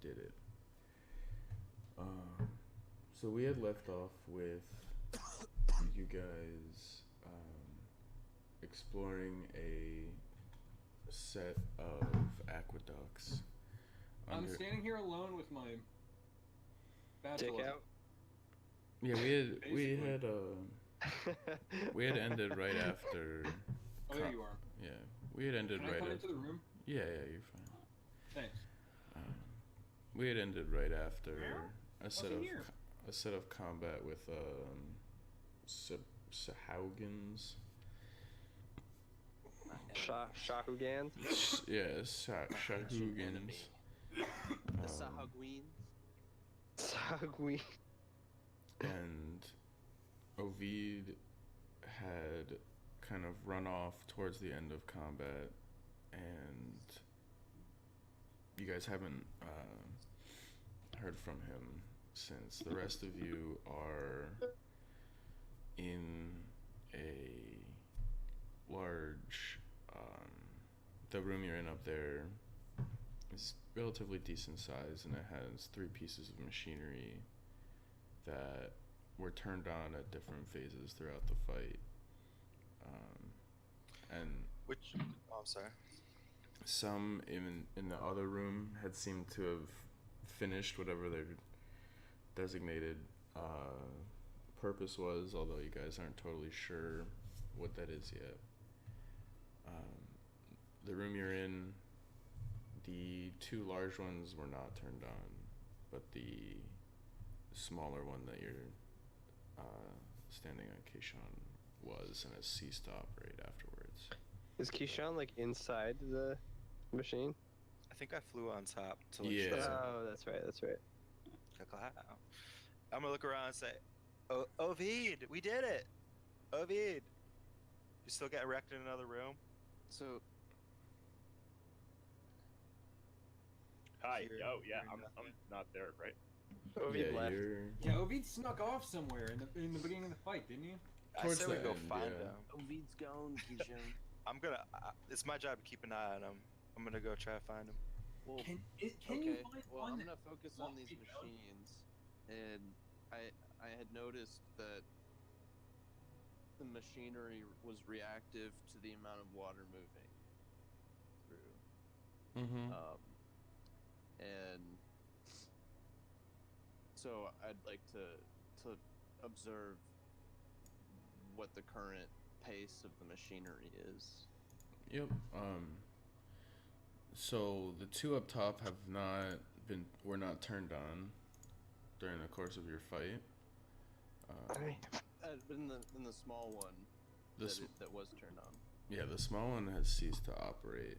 did it. So we had left off with you guys exploring a set of aqueducts. I'm standing here alone with my Dick bachelor. out. Yeah, Basically. we had ended right after. Oh, there you are. Yeah, we had ended Can I right come after. into the room? Yeah, you're fine. Thanks. We had ended right after a What's set in of here? a set of combat with Sahaugans. Shakugans. Yeah, Shahugans. The Sahagweens. Sagui. And Ovid had kind of run off towards the end of combat, and you guys haven't heard from him since. The rest of you are in a large the room you're in up there is relatively decent size, and it has 3 pieces of machinery that were turned on at different phases throughout the fight. And I'm sorry. some in the other room had seemed to have finished whatever their designated purpose was, although you guys aren't totally sure what that is yet. The room you're in, the 2 large ones were not turned on, but the smaller one that you're standing on, Keishan, was, and has ceased to operate afterwards. Is Keyshawn like inside the machine? I think I flew on top to Yeah. Oh, that's right. That's right. I'm gonna look around and say, Ovid, we did it! Ovid! You still get wrecked in another room? So Hi. You're- Oh yeah, you're I'm nothing. not there, right? Ovid left. Yeah, Ovid snuck off somewhere in the beginning of the fight, didn't he? I Towards say we the go end, find yeah. him. Ovid's gone, Keyshawn. I'm gonna. It's my job to keep an eye on him. I'm gonna go try to find him. Well, Can you okay. find Well, one I'm that gonna focus on wants these to be found? machines, and I had noticed that the machinery was reactive to the amount of water moving through. Mm-hmm. And so I'd like to observe what the current pace of the machinery is. Yep. So the 2 up top were not turned on during the course of your fight. But in the small one that was turned on. Yeah, the small one has ceased to operate.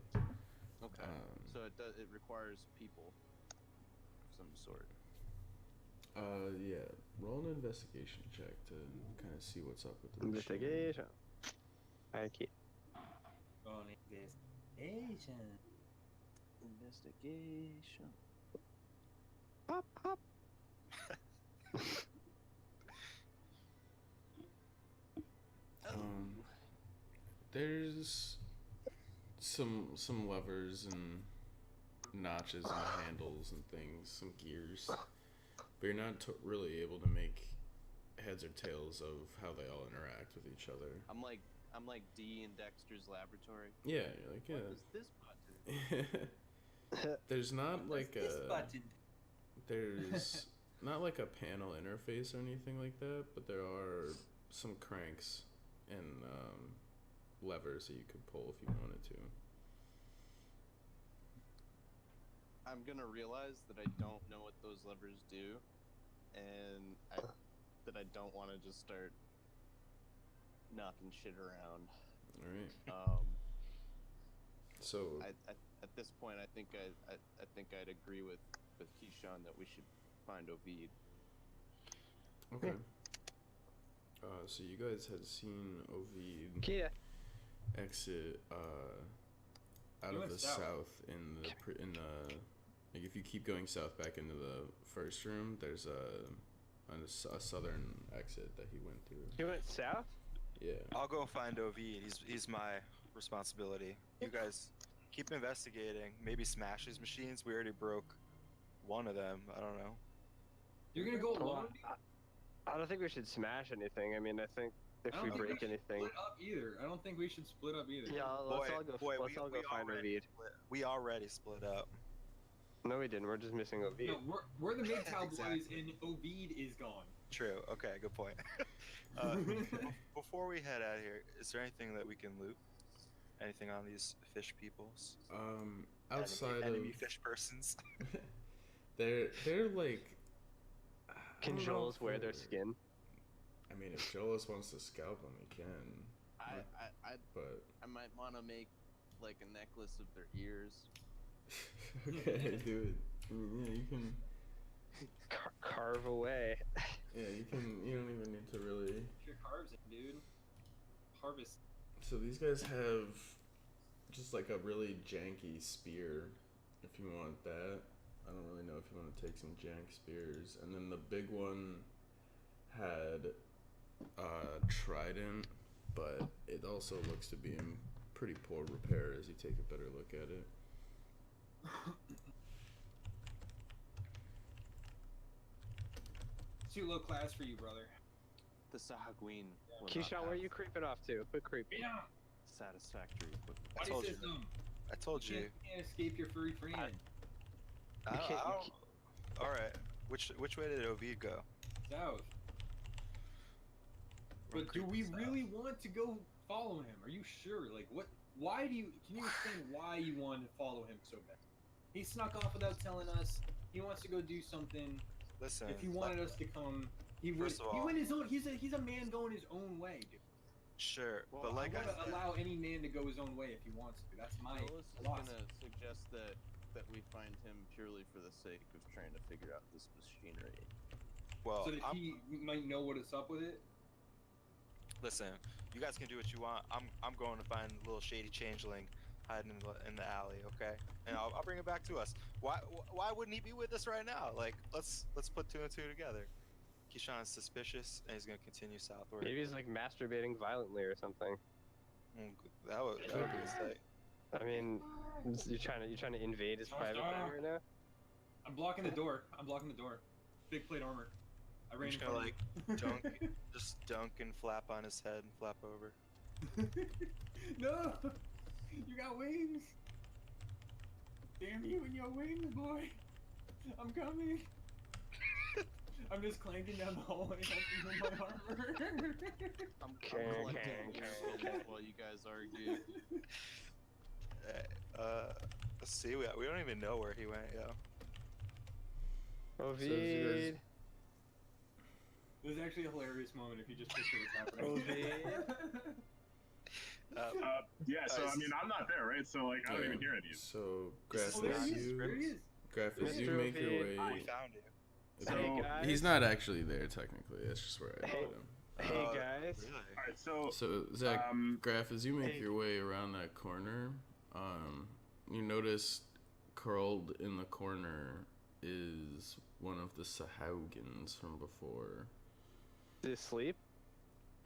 Okay. So it requires people of some sort. Yeah. Roll an investigation check to kind of see what's up with the machine. Investigation. Okay. Investigation. Pop pop. There's some levers and notches and handles and things, some gears, but you're not really able to make heads or tails of how they all interact with each other. I'm like D in Dexter's laboratory. Yeah, you're like, yeah. What does this button? There's not like This a button. there's not like a panel interface or anything like that, but there are some cranks and levers that you could pull if you wanted to. I'm gonna realize that I don't know what those levers do, and that I don't want to just start knocking shit around. All right. So At this point, I think I'd agree with Keyshawn that we should find Ovid. okay. So you guys had seen Ovid Yeah. exit out He of went the south. south in the like if you keep going south back into the first room, there's a southern exit that he went through. He went south. Yeah. I'll go find Ovid. He's my responsibility. You guys keep investigating. Maybe smash his machines. We already broke one of them. I don't know. You're gonna go Well, alone? I don't think we should smash anything. I mean, I think if I we don't think break should anything, split up either. I don't think we should split up either. yeah, let's all go. Let's all go find Ovid. We already split up. No, we didn't. We're just missing Ovid. No, we're the MGTOW Boys, Exactly. and Ovid is gone. True. Okay, good point. Before we head out of here, is there anything that we can loot? Anything on these fish peoples? Outside enemy of fish persons. they're like. I Can don't know Joel's if wear their they're- skin? I mean, if Joel's wants to scalp them, he can. But I might want to make like a necklace of their ears. okay, do it. I mean, yeah, you can. Carve away. Yeah, you can. You don't even need to really. Put your carbs in, dude. Harvest. So these guys have just like a really janky spear. If you want that, I don't really know if you want to take some jank spears. And then the big one had trident, but it also looks to be in pretty poor repair as you take a better look at it. It's too low class for you, brother. The Sahagween. will not Keyshawn, where are have you creeping off to? Quit creeping. Yeah. Satisfactory equipment. I told Body you. system. I told you. You can't escape your furry friend. I can't- All right. Which way did Ovid go? South. We're But do creeping we south. really want to go follow him? Are you sure? Like, what? Why do you? Can you explain why you want to follow him so bad? He snuck off without telling us. He wants to go do something. Listen. If he wanted us to come, he would. First of He all- went his own. He's a man going his own way, dude. Sure, Well, but like I I want to said, allow any man to go his own way if he wants to. That's my Lois is philosophy. gonna suggest that we find him purely for the sake of trying to figure out this machinery. well, So that he might know what is up with it. listen. You guys can do what you want. I'm going to find the little shady changeling hiding in the alley, okay? And I'll bring it back to us. Why wouldn't he be with us right now? Like, let's put two and two together. Keyshawn is suspicious, and he's gonna continue southward. Maybe he's like masturbating violently or something. That would be a sight. I mean, you're trying to invade his private thing right now. I'm blocking the door. I'm blocking the door. Big plate armor. I I'm ran just in gonna front like just dunk and flap on his head and flap over. No! You got wings! Damn you and your wings, boy! I'm coming! I'm just clanking down the hallway hunting for my armor. I'm Okay, collecting okay, ear okay. holes while you guys argue. Let's see. We don't even know where he went, yo. Ovid. you guys- It was actually a hilarious moment if you just picture what's happening. Yeah, so I mean, I'm not there, right? So like, I don't even hear any of it. So, This Graph, is Oh, there as he is! you, There he is! Graph, as you Mr. make your Ovid. way. We found you. Hey, So- guys. He's not actually there technically. That's just where I Hey. put him. Hey guys. Really? All right, so So Zach, Graph, as you make Hey. your way around that corner, you notice curled in the corner is one of the Sahaugans from before. Did he sleep?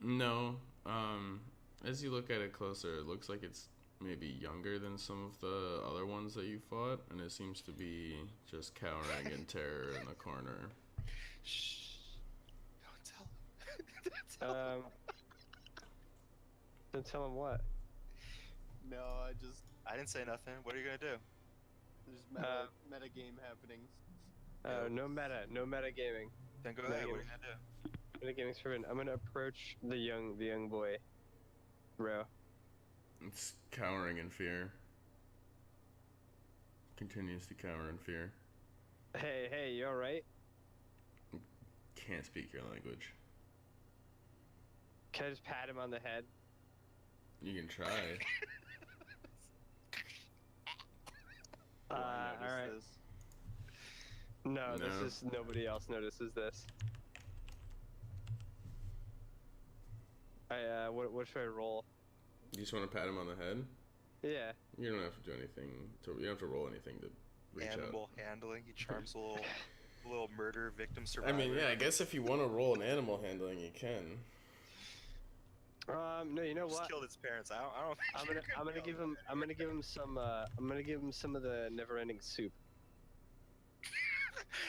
No, as you look at it closer, it looks like it's maybe younger than some of the other ones that you fought, and it seems to be just cowering in terror in the corner. Shh. Don't tell him. Don't tell him. Then tell him what? No, I didn't say nothing. What are you gonna do? there's meta game happenings. No meta gaming. Then go No, ahead. you- What are you gonna do? Meta gaming's forbidden. I'm gonna approach the young boy, bro. It's cowering in fear. Continues to cower in fear. Hey, you alright? Can't speak your language. Can I just pat him on the head? You can try. Do I notice alright. this? No, No. this is nobody else notices this. What should I roll? You just want to pat him on the head? Yeah. You don't have to do anything. You don't have to roll anything to reach Animal handling. He charms a little murder victim out. survivor. I mean, yeah. I guess if you want to roll an animal handling, you can. No, you know Just what? killed its parents. I don't think I'm gonna give him some of the never-ending soup.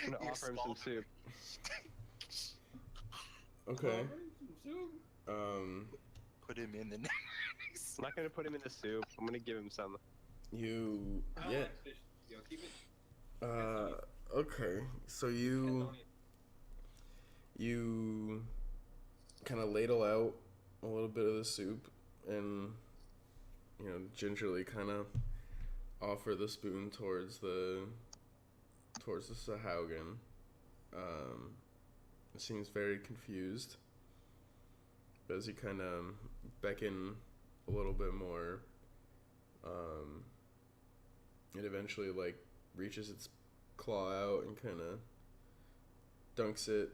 I'm gonna You offer him some stalled soup. Okay. Soup. Put him in the next. I'm not gonna put him in the soup. I'm gonna give him some. You I don't yeah. like fish. Yo, keep it. Okay. So you kind of ladle out a little bit of the soup and gingerly kind of offer the spoon towards the Sahaugen. It seems very confused, but as you kind of beckon a little bit more, it eventually like reaches its claw out and kind of dunks it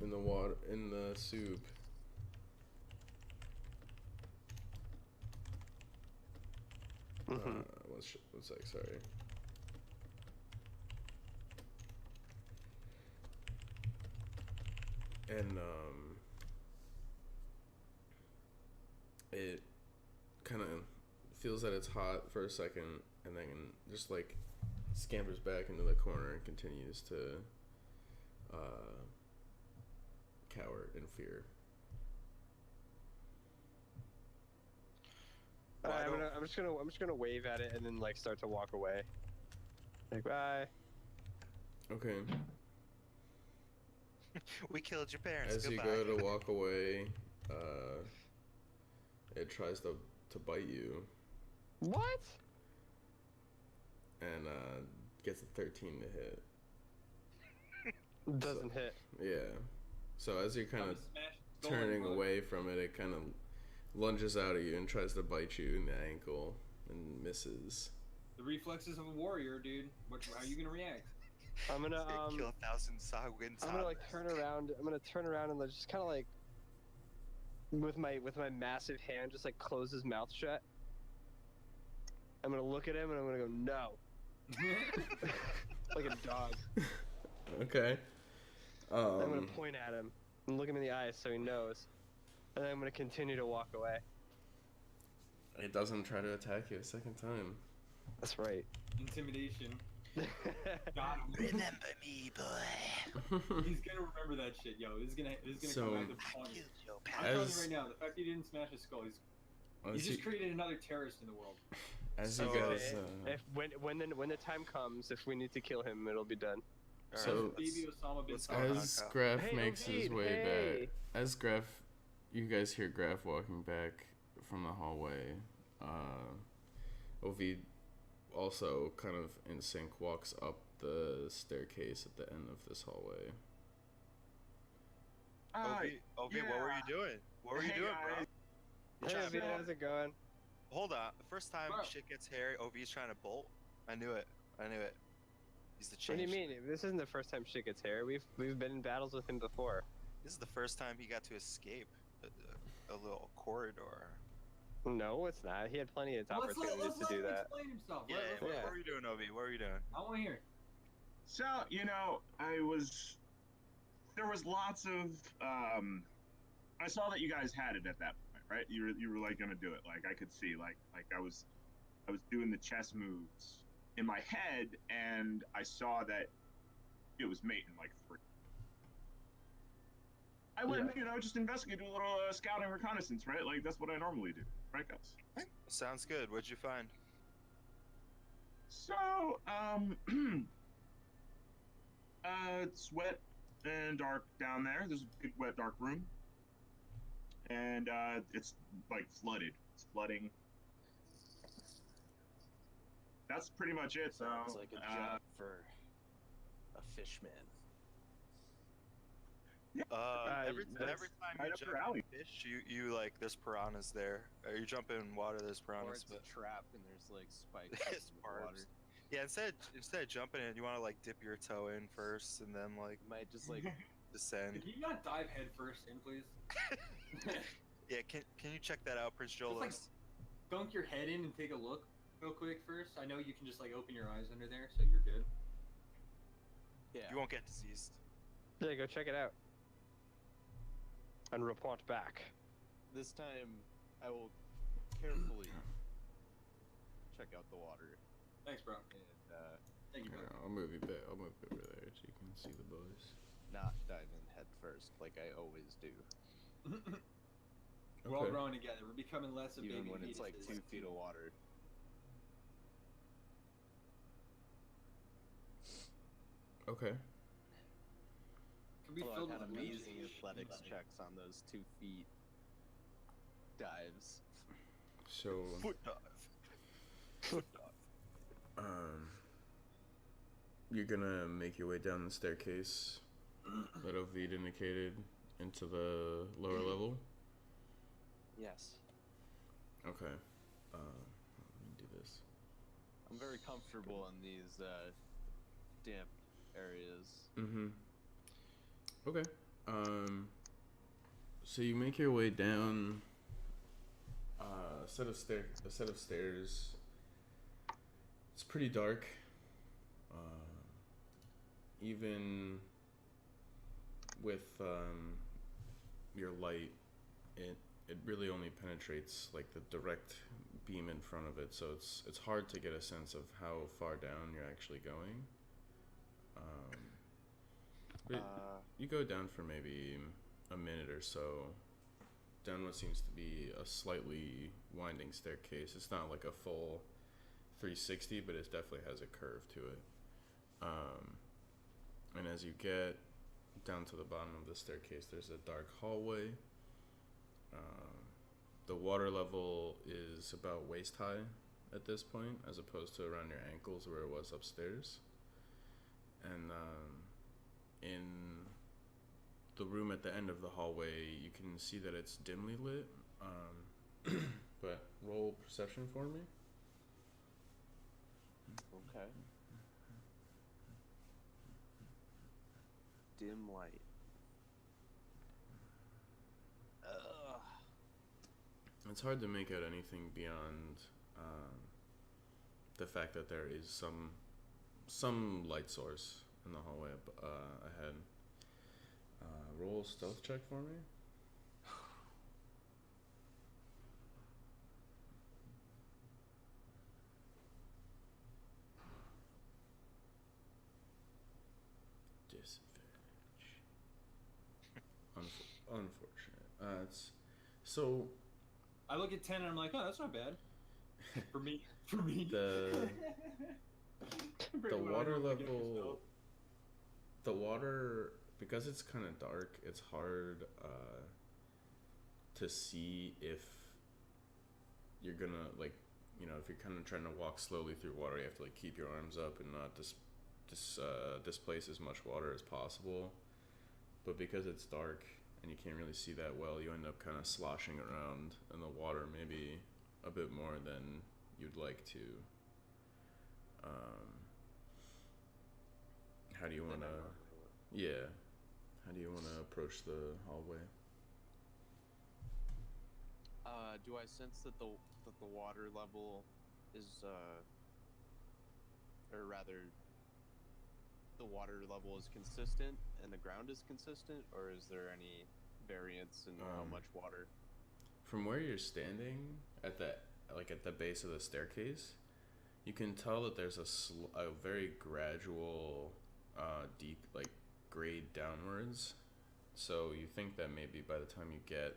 in the water, in the soup. Mm-hmm. One sec, sorry. And it kind of feels that it's hot for a second, and then just like scampers back into the corner and continues to cower in fear. I'm just gonna wave at it and then like start to walk away. Like bye. Okay. We killed your parents. As Goodbye. you go to walk away, it tries to bite you What? and gets a 13 to hit. Doesn't hit. Yeah. So as you're kind of Smash turning going, away from it, it kind of lunges out at you and tries to bite you in the ankle and misses. The reflexes of a warrior, dude. How are you gonna react? I'm gonna Kill 1,000 Sahagins. I'm gonna like turn around. I'm gonna turn around and just kind of like with my massive hand just like close his mouth shut. I'm gonna look at him and I'm gonna go no. Like a dog. Okay. I'm gonna point at him and look him in the eyes so he knows. And then I'm gonna continue to walk away. It doesn't try to attack you a second time. That's right. Intimidation. Got him. Remember me, boy. He's gonna remember that shit, yo. This is gonna So- come back to I haunt you. killed your I'm parents. telling you right now, the fact that he didn't smash his skull, he's As just you, created another terrorist in the world. as So, you guys, If when the time comes, if we need to kill him, it'll be done. Alright, So- Baby Osama bin let's Laden. go. as Graf Hey, makes his Ovid, way hey. back, as Graf, you guys hear Graf walking back from the hallway. Ovid also kind of in sync walks up the staircase at the end of this hallway. Ovi, what were you doing? What were you Hey, doing, bro? guys. You Hey, trying to Ovid, how's it going? Hold on. The first time Bro. shit gets hairy, Ovi's trying to bolt. I knew it. He's the What change. do you mean? This isn't the first time shit gets hairy. We've been in battles with him before. This is the first time he got to escape a little corridor. No, it's not. He had plenty of Well, let's let opportunities to him do that. explain himself. Yeah, Let- yeah. what were you doing, Ovi? What were you doing? I want to hear. So, there was lots of, I saw that you guys had it at that point, right? You were like gonna do it. Like I could see, like I was doing the chess moves in my head, and I saw that it was mate in like 3. I went, just investigate, do a little scouting reconnaissance, right? Like that's what I normally do, right, guys? Sounds good. What'd you find? So, it's wet and dark down there. There's a big wet dark room, and it's like flooded. It's flooding. That's pretty much it. Sounds So, like a job for a fishman. Every that's time right you up jump your alley. in fish, you like there's piranhas there. Or you jump in water, there's Or piranhas. it's But a trap and there's like spikes It's in the barbs. water. yeah, instead of jumping in, you want to like dip your toe in first and then like You might just like descend. Can you not dive head first in, please? Yeah, can you check that out, Prince Just like Jolas? dunk your head in and take a look real quick first. I know you can just like open your eyes under there, so you're good. yeah. You won't get diseased. Yeah, go check it out. And report back. This time I will carefully check out the water Thanks, bro. and Thank you, bro. I'll move you back. I'll move over there. so you can see the boys. not dive in head first like I always do, We're all growing together. We're becoming less of even baby when it's like fetuses. 2 feet of water. Okay. Could be Although filled I've had with amazing witches. athletics checks on those 2 feet dives. So, Foot dive. you're gonna make your way down the staircase that Ovid indicated into the lower level. Yes. Okay. Let me do this. I'm very comfortable in these damp areas. Mm-hmm. Okay. So you make your way down a set of stairs. It's pretty dark. Even with your light, it really only penetrates like the direct beam in front of it, so it's hard to get a sense of how far down you're actually going. But you go down for maybe a minute or so, down what seems to be a slightly winding staircase. It's not like a full 360, but it definitely has a curve to it. And as you get down to the bottom of the staircase, there's a dark hallway. The water level is about waist high at this point, as opposed to around your ankles where it was upstairs. And in the room at the end of the hallway, you can see that it's dimly lit. But roll perception for me. Okay. Dim light. It's hard to make out anything beyond the fact that there is some light source in the hallway ahead. Roll a stealth check for me. Disadvantage. Unfortunate. It's so I look at 10 and I'm like, oh, that's not bad. For me. For me. the Compared to what I water normally get level, myself. the water, because it's kind of dark, it's hard to see if you're gonna like, if you're kind of trying to walk slowly through water, you have to like keep your arms up and not displace as much water as possible. But because it's dark and you can't really see that well, you end up kind of sloshing around in the water maybe a bit more than you'd like to. How do you want to? Yeah. How do you want to approach the hallway? Do I sense that the water level is, or rather, the water level is consistent and the ground is consistent, or is there any variance in how much water? From where you're standing at the base of the staircase, you can tell that there's a very gradual, deep grade downwards. So you think that maybe by the time you get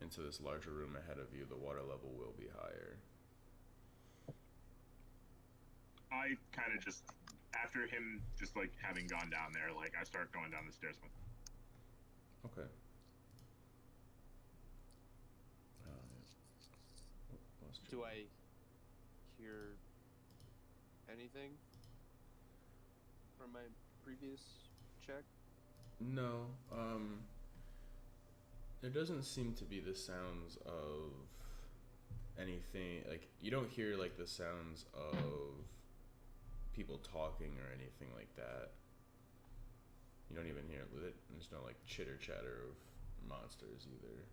into this larger room ahead of you, the water level will be higher. I kind of just, after him just like having gone down there, like I start going down the stairs. Okay. Do I hear anything from my previous check? No, there doesn't seem to be the sounds of anything, like, you don't hear, like, the sounds of people talking or anything like that. You don't even hear, there's no, like, chitter-chatter of monsters either.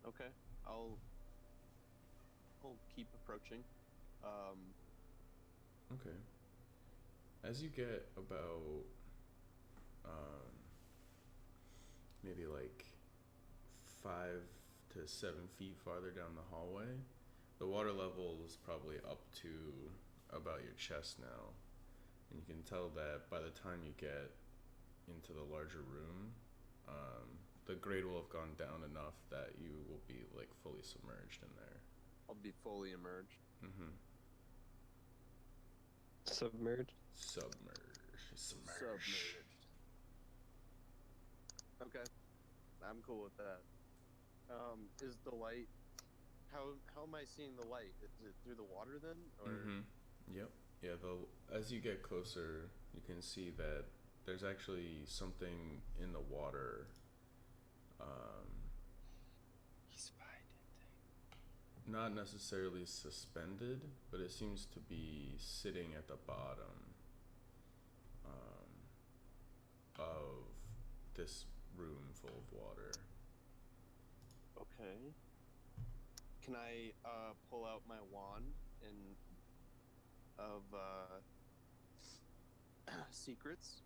Okay, I'll keep approaching. Okay. As you get about, maybe like 5 to 7 feet farther down the hallway, the water level is probably up to about your chest now. and you can tell that by the time you get into the larger room, the grade will have gone down enough that you will be like fully submerged in there. I'll be fully emerged. Mm-hmm. Submerged. Submerged. Okay, I'm cool with that. Is the light? How am I seeing the light? Is it through the water then, or? Mm-hmm. Yep. Yeah. As you get closer, you can see that there's actually something in the water. He's finding. Not necessarily suspended, but it seems to be sitting at the bottom of this room full of water. Okay. Can I pull out my wand and of secrets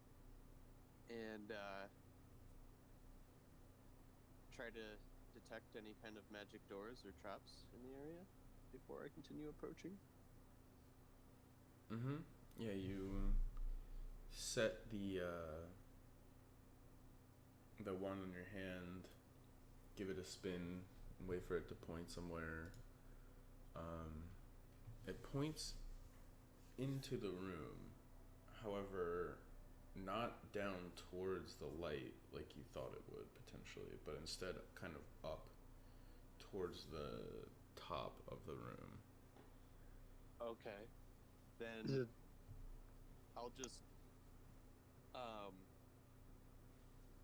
and try to detect any kind of magic doors or traps in the area before I continue approaching? Mm-hmm. Yeah, you set the wand in your hand, give it a spin, and wait for it to point somewhere. It points into the room, however, not down towards the light like you thought it would potentially, but instead kind of up towards the top of the room. Okay. Is Then it I'll just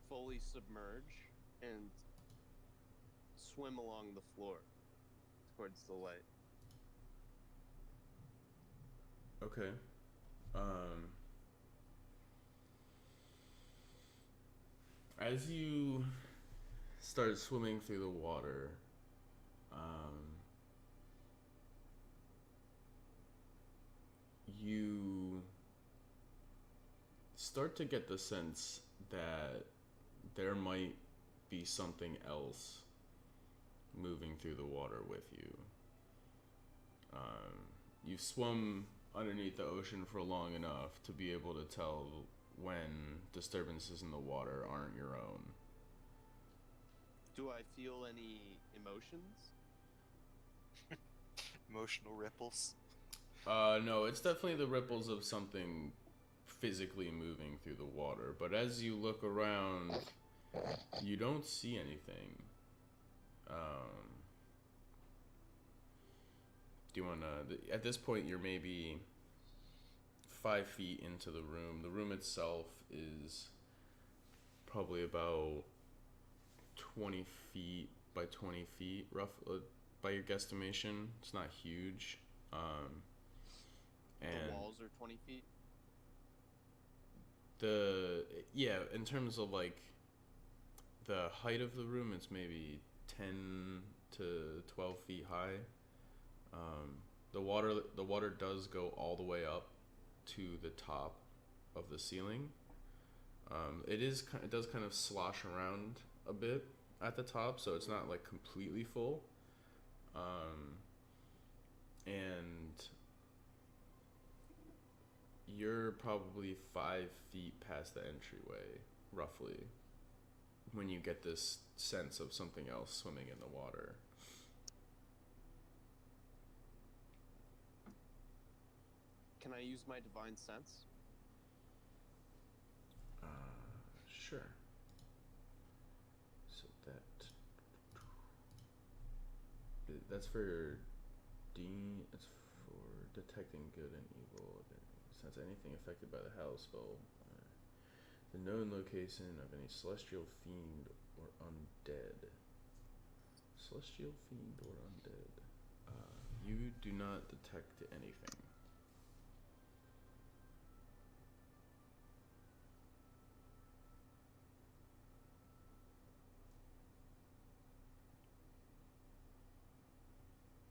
fully submerge and swim along the floor towards the light. Okay. As you start swimming through the water, you start to get the sense that there might be something else moving through the water with you. You've swum underneath the ocean for long enough to be able to tell when disturbances in the water aren't your own. Do I feel any emotions? Emotional ripples. No, it's definitely the ripples of something physically moving through the water. But as you look around, you don't see anything. Do you wanna? At this point, you're maybe 5 feet into the room. The room itself is probably about 20 feet by 20 feet, roughly, by your guesstimation. It's not huge. And The walls are 20 feet. in terms of like the height of the room, it's maybe 10 to 12 feet high. The water does go all the way up to the top of the ceiling. It does kind of slosh around a bit at the top, so it's not like completely full. And you're probably 5 feet past the entryway, roughly, when you get this sense of something else swimming in the water. Can I use my divine sense? Sure. So that's for it's for detecting good and evil. Sense anything affected by the hell spell. The known location of any celestial fiend or undead. Celestial fiend or undead. You do not detect anything.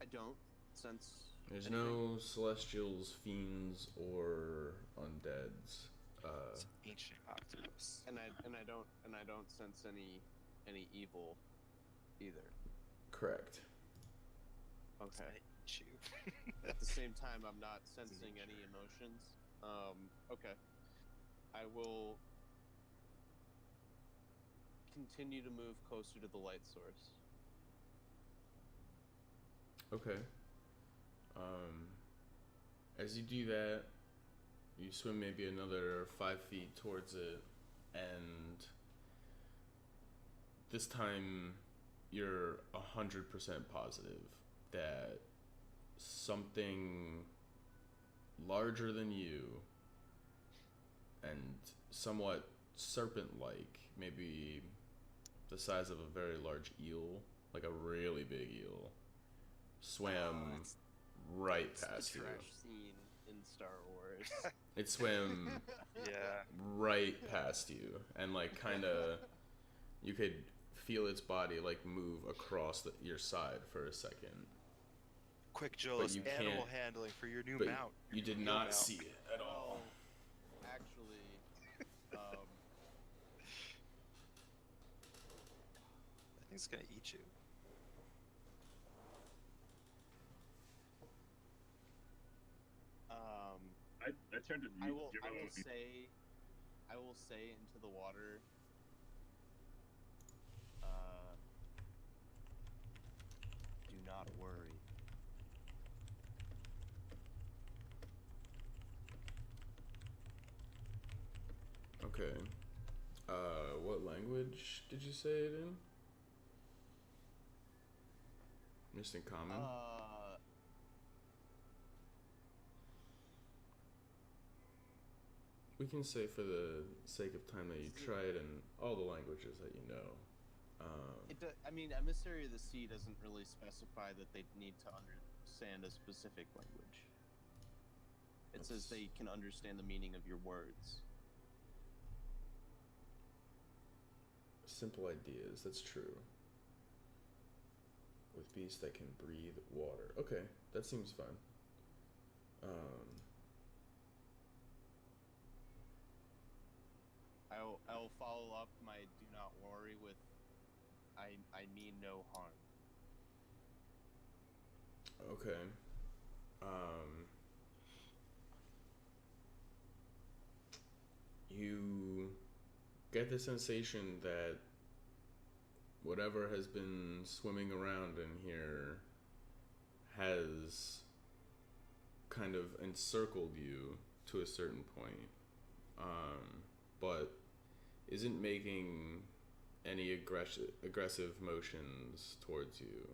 I don't sense. There's anything. no celestials, fiends, or undeads. It's an ancient octopus. And I don't sense any evil either. Correct. Okay. Shoot. At the same time, I'm not sensing any emotions. Okay. I will continue to move closer to the light source. Okay. As you do that, you swim maybe another 5 feet towards it, and this time you're 100% positive that something larger than you and somewhat serpent-like, maybe the size of a very large eel, like a really big eel, swam right past the you. trash scene in Star Wars. It swam Yeah. right past you, and like kind of, you could feel its body like move across your side for a second. Quick, Jolas, you animal can't- handling for your new But mount. you did Your not mount. see it at all. Actually, I think it's gonna eat you. I turned to I you. will Jimbo, say into the water. Do not worry. Okay. What language did you say it in? Just in common? We can say for the sake of time that you try it in all the languages that you know. I mean, Emissary of the Sea doesn't really specify that they need to understand a specific language. It says they can understand the meaning of your words. Simple ideas, that's true. With beasts that can breathe water. Okay, that seems fun. I'll follow up my do not worry with I mean no harm. Okay. You get the sensation that whatever has been swimming around in here has kind of encircled you to a certain point, but isn't making any aggressive motions towards you.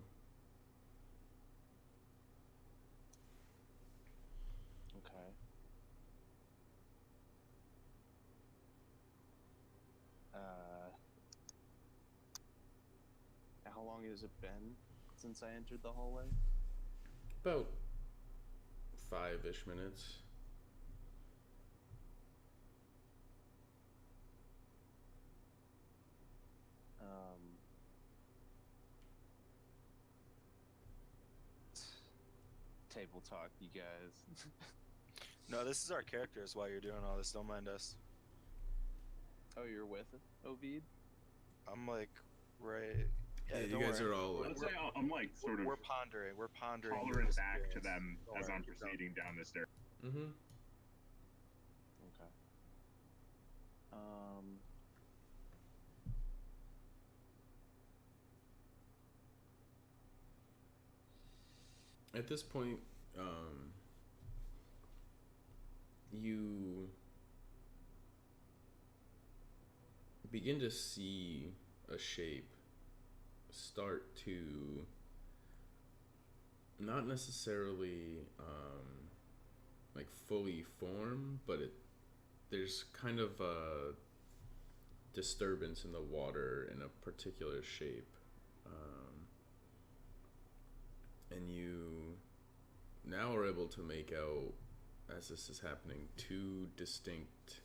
Okay. How long has it been since I entered the hallway? About 5-ish minutes. Table talk, you guys. No, this is our characters while you're doing all this. Don't mind us. Oh, you're with Ovid? I'm like, right. Yeah, you don't guys worry. are all. Let's say I'm like sort of We're pondering. We're pondering. your tolerant back to experience. them Don't as worry, I'm keep going. proceeding down the stairs. Mm-hmm. Okay. At this point, you begin to see a shape start to not necessarily like fully form, but there's kind of a disturbance in the water in a particular shape, and you now are able to make out, as this is happening, 2 distinct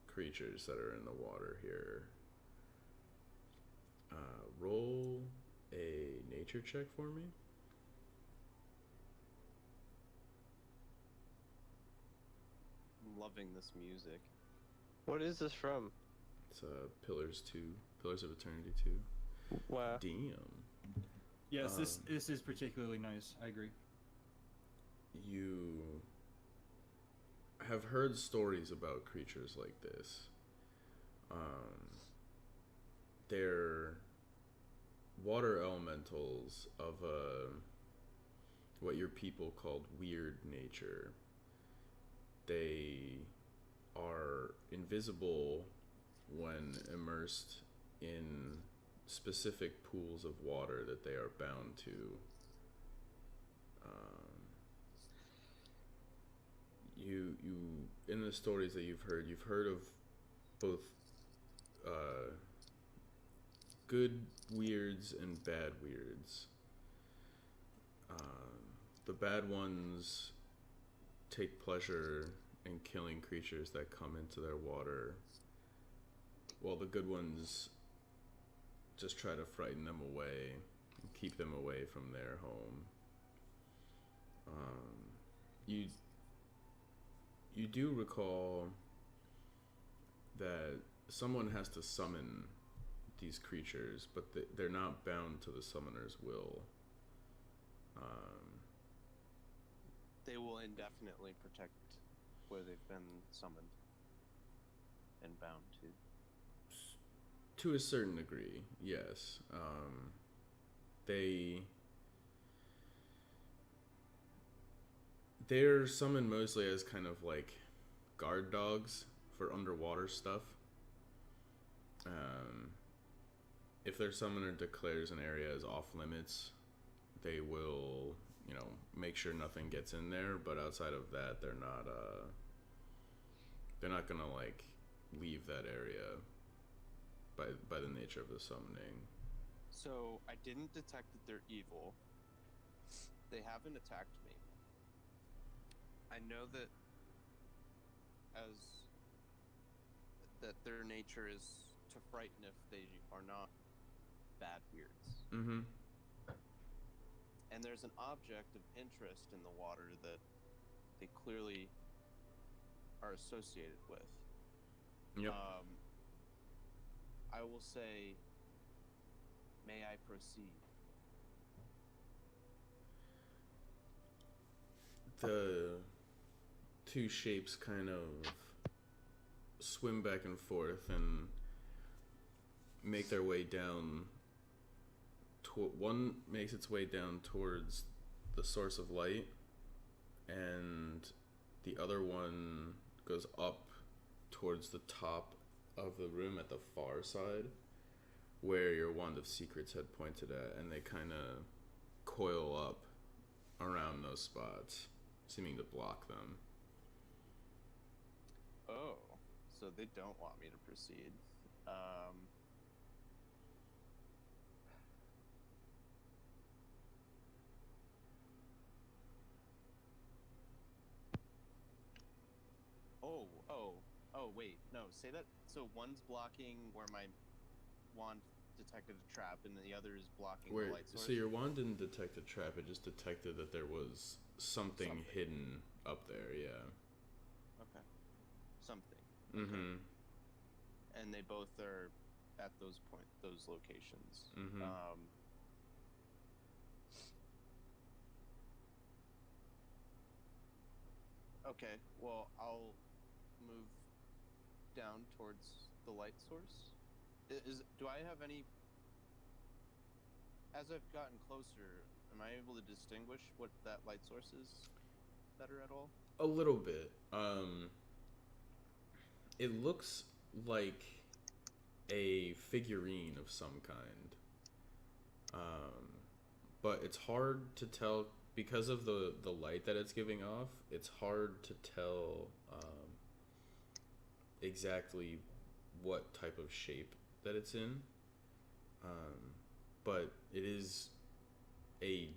creatures that are in the water here. Roll a nature check for me. I'm loving this music. What is this from? It's Pillars 2, Pillars of Eternity 2. Wow. Damn. Yes, this is particularly nice. I agree. You have heard stories about creatures like this. They're water elementals of what your people called weird nature. They are invisible when immersed in specific pools of water that they are bound to. You in the stories that you've heard of both good weirds and bad weirds. The bad ones take pleasure in killing creatures that come into their water, while the good ones just try to frighten them away and keep them away from their home. You do recall that someone has to summon these creatures, but they're not bound to the summoner's will. They will indefinitely protect where they've been summoned and bound to. To a certain degree, yes. They're summoned mostly as kind of like guard dogs for underwater stuff. If their summoner declares an area as off limits, they will, make sure nothing gets in there. But outside of that, they're not gonna like leave that area by the nature of the summoning. So I didn't detect that they're evil. They haven't attacked me. I know that their nature is to frighten if they are not bad weirds. Mm-hmm. And there's an object of interest in the water that they clearly are associated with. Yep. I will say, may I proceed? The two shapes kind of swim back and forth and make their way down. One makes its way down towards the source of light, and the other one goes up towards the top of the room at the far side, where your Wand of Secrets had pointed at, and they kind of coil up around those spots, seeming to block them. Oh, so they don't want me to proceed. Oh, wait, no, say that. So one's blocking where my wand detected a trap, and the other is blocking the light source? So your wand didn't detect a trap, it just detected that there was something hidden up there, yeah. Okay. Something. Mm-hmm. And they both are at those locations. Mm-hmm. Okay, well, I'll move down towards the light source. Do I have any... As I've gotten closer, am I able to distinguish what that light source is better at all? A little bit. It looks like a figurine of some kind. But it's hard to tell because of the light that it's giving off. It's hard to tell exactly what type of shape that it's in. But it is a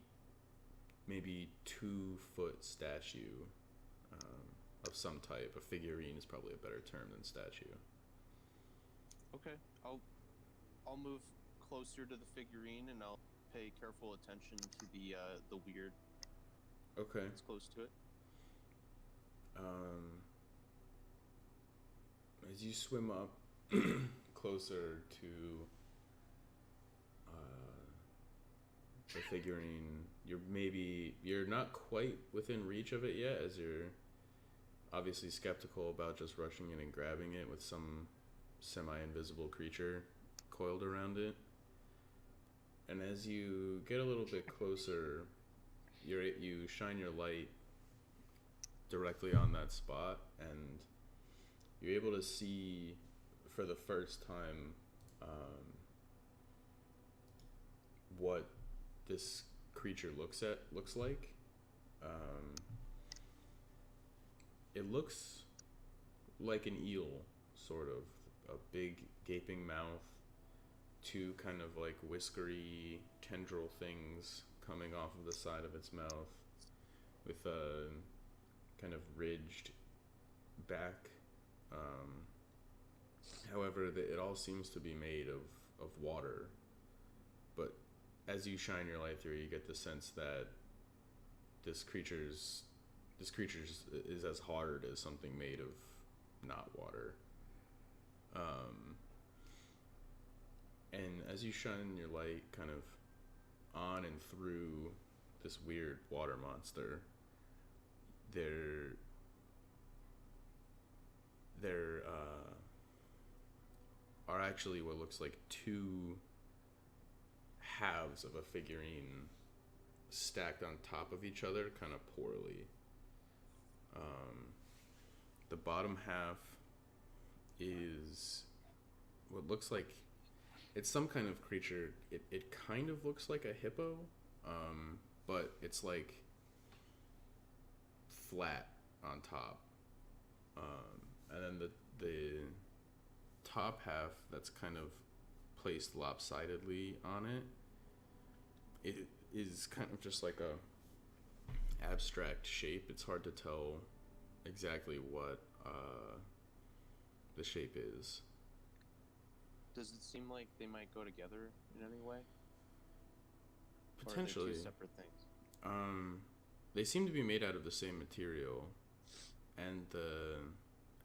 maybe 2-foot statue of some type. A figurine is probably a better term than statue. Okay, I'll move closer to the figurine, and I'll pay careful attention to the weird. Okay. That's close to it. As you swim up closer to the figurine, you're not quite within reach of it yet, as you're obviously skeptical about just rushing in and grabbing it with some semi-invisible creature coiled around it. And as you get a little bit closer, you shine your light directly on that spot, and you're able to see for the first time what this creature looks like. It looks like an eel, sort of. A big gaping mouth, two kind of like whiskery tendril things coming off of the side of its mouth, with a kind of ridged back. However, it all seems to be made of water. But as you shine your light through, you get the sense that this creature's is as hard as something made of not water. And as you shine your light kind of on and through this weird water monster, there are actually what looks like two halves of a figurine stacked on top of each other kind of poorly. The bottom half is what looks like it's some kind of creature. It kind of looks like a hippo, but it's like flat on top. And then the top half that's kind of placed lopsidedly on it is kind of just like a abstract shape. It's hard to tell exactly what the shape is. Does it seem like they might go together in any way? Potentially. Or are they two separate things? They seem to be made out of the same material, and the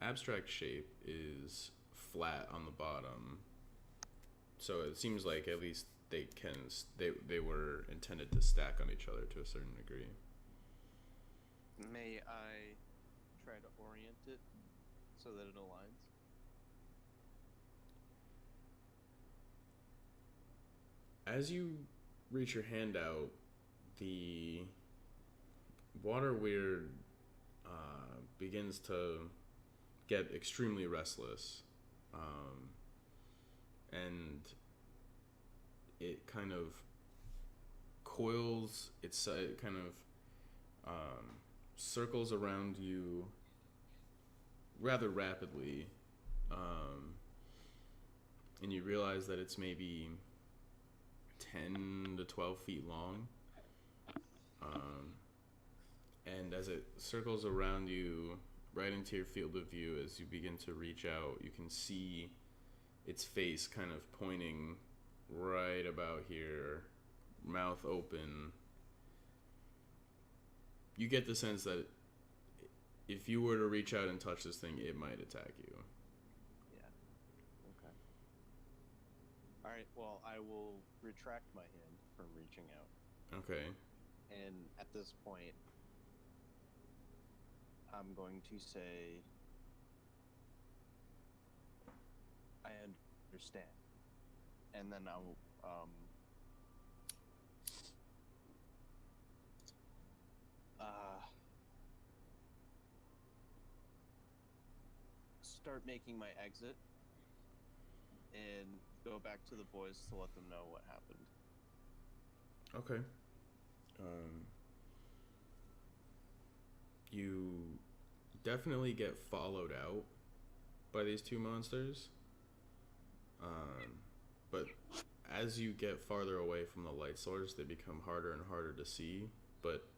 abstract shape is flat on the bottom. So it seems like at least they were intended to stack on each other to a certain degree. May I try to orient it so that it aligns? As you reach your hand out, the water weird begins to get extremely restless, and it kind of coils. It kind of circles around you rather rapidly, and you realize that it's maybe 10 to 12 feet long. And as it circles around you, right into your field of view, as you begin to reach out, you can see its face kind of pointing right about here, mouth open. You get the sense that if you were to reach out and touch this thing, it might attack you. Yeah. Okay. Alright, well, I will retract my hand from reaching out. Okay. And at this point, I'm going to say, I understand. And then I'll, start making my exit and go back to the boys to let them know what happened. Okay. You definitely get followed out by these two monsters. But as you get farther away from the light source, they become harder and harder to see. But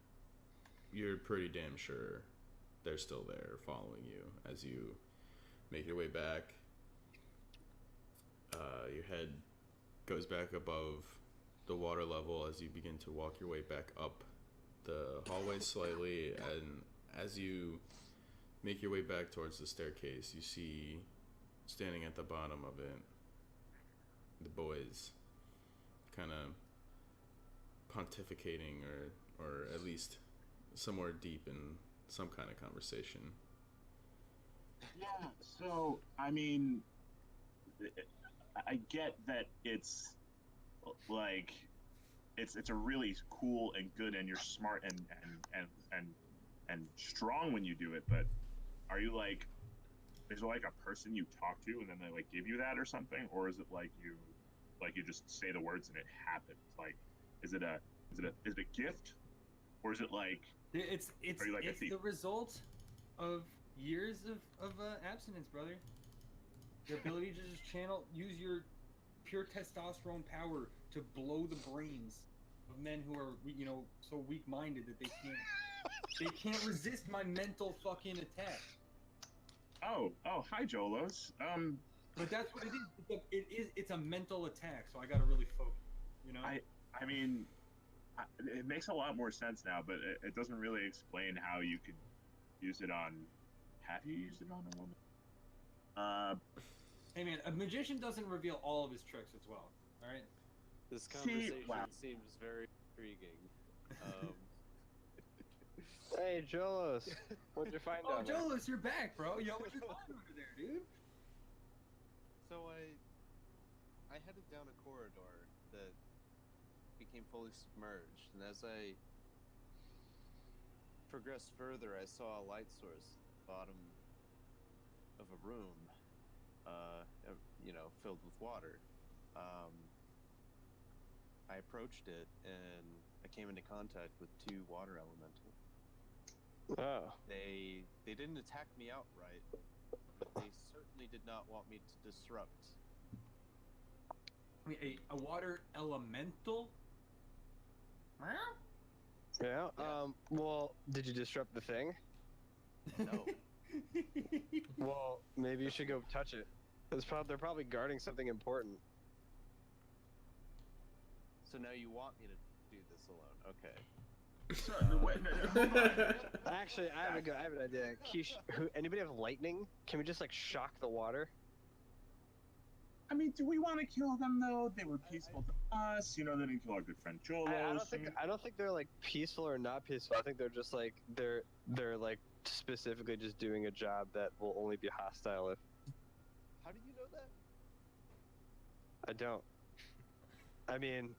you're pretty damn sure they're still there following you as you make your way back. Your head goes back above the water level as you begin to walk your way back up the hallway slightly, and as you make your way back towards the staircase, you see standing at the bottom of it the boys kind of pontificating or at least somewhere deep in some kind of conversation. Yeah. So I mean, I get that it's like it's a really cool and good, and you're smart and strong when you do it. But are you like, is it like a person you talk to and then they like give you that or something, or is it like you just say the words and it happens? Like, is it a gift, or is it like, It's are you like a it's thief? the result of years of abstinence, brother. The ability to just use your pure testosterone power to blow the brains of men who are, so weak-minded that they can't resist my mental fucking attack. Oh, hi Jolos. But that's what it is. It's a mental attack, so I gotta really focus. I mean, it makes a lot more sense now, but it doesn't really explain how you could use it on. Have you used it on a woman? Hey man, a magician doesn't reveal all of his tricks as well. All right. This conversation wow. seems very intriguing. Hey, Jolos, what'd you find Oh, down there? Jolos, you're back, bro. Yo, what you find over there, dude? So I headed down a corridor that became fully submerged, and as I progressed further, I saw a light source at the bottom of a room, filled with water. I approached it, and I came into contact with two water elementals. Oh. They didn't attack me outright, but they certainly did not want me to disrupt. I mean, a water elemental? Yeah. Yeah. Well, did you disrupt the thing? No. Well, maybe you should go touch it. They're probably guarding something important. So now you want me to do this alone? Okay. So, wait, hold on. Actually, I have an idea. Anybody have lightning? Can we just like shock the water? I mean, do we want to kill them though? They were peaceful to us. They didn't kill our good friend Jolos. I don't think they're like peaceful or not peaceful. I think they're just like they're like specifically just doing a job that will only be hostile if How do you know that? I don't. I mean,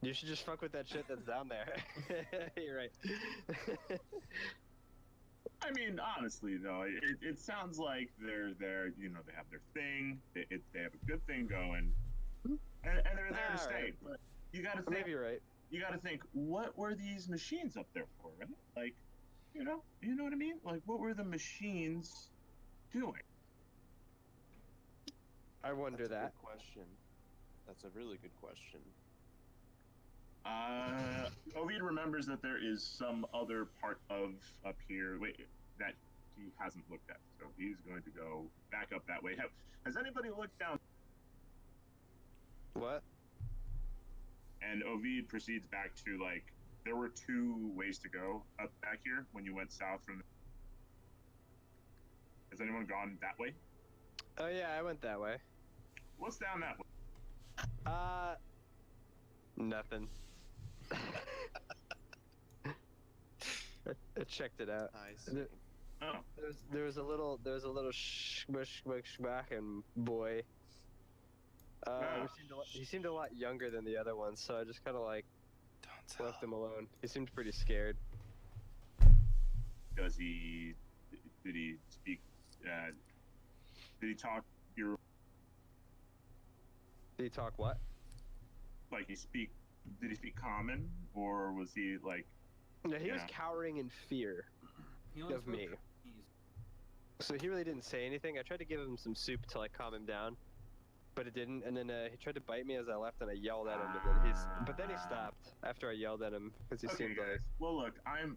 you should just fuck with that shit that's down there. You're right. I mean, honestly though, it sounds like they're there. They have their thing. They have a good thing going, and they're there to stay. Alright. But you got to think. Maybe you're right. You got to think. What were these machines up there for? Right? Like, you know what I mean? Like, what were the machines doing? I wonder That's a that. good question. That's a really good question. Ovid remembers that there is some other part of up here that he hasn't looked at, so he's going to go back up that way. Has anybody looked down? What? And Ovid proceeds back to, like, there were two ways to go up back here when you went south from. Has anyone gone that way? Oh yeah, I went that way. What's down that way? Nothing. I checked it out. I see. Oh, There was a little schmacking boy. He seemed a lot younger than the other ones, so I just kind of like left him alone. He seemed pretty scared. did he speak? Did he talk your Did he talk what? like? Did he speak common, or was he like? No, he was Yeah. cowering in fear He only of spoke me. Chinese. So he really didn't say anything. I tried to give him some soup to like calm him down, but it didn't. And then he tried to bite me as I left, and I yelled at him. But then he stopped after I yelled at him because he Okay, seemed like. guys. Well, look, I'm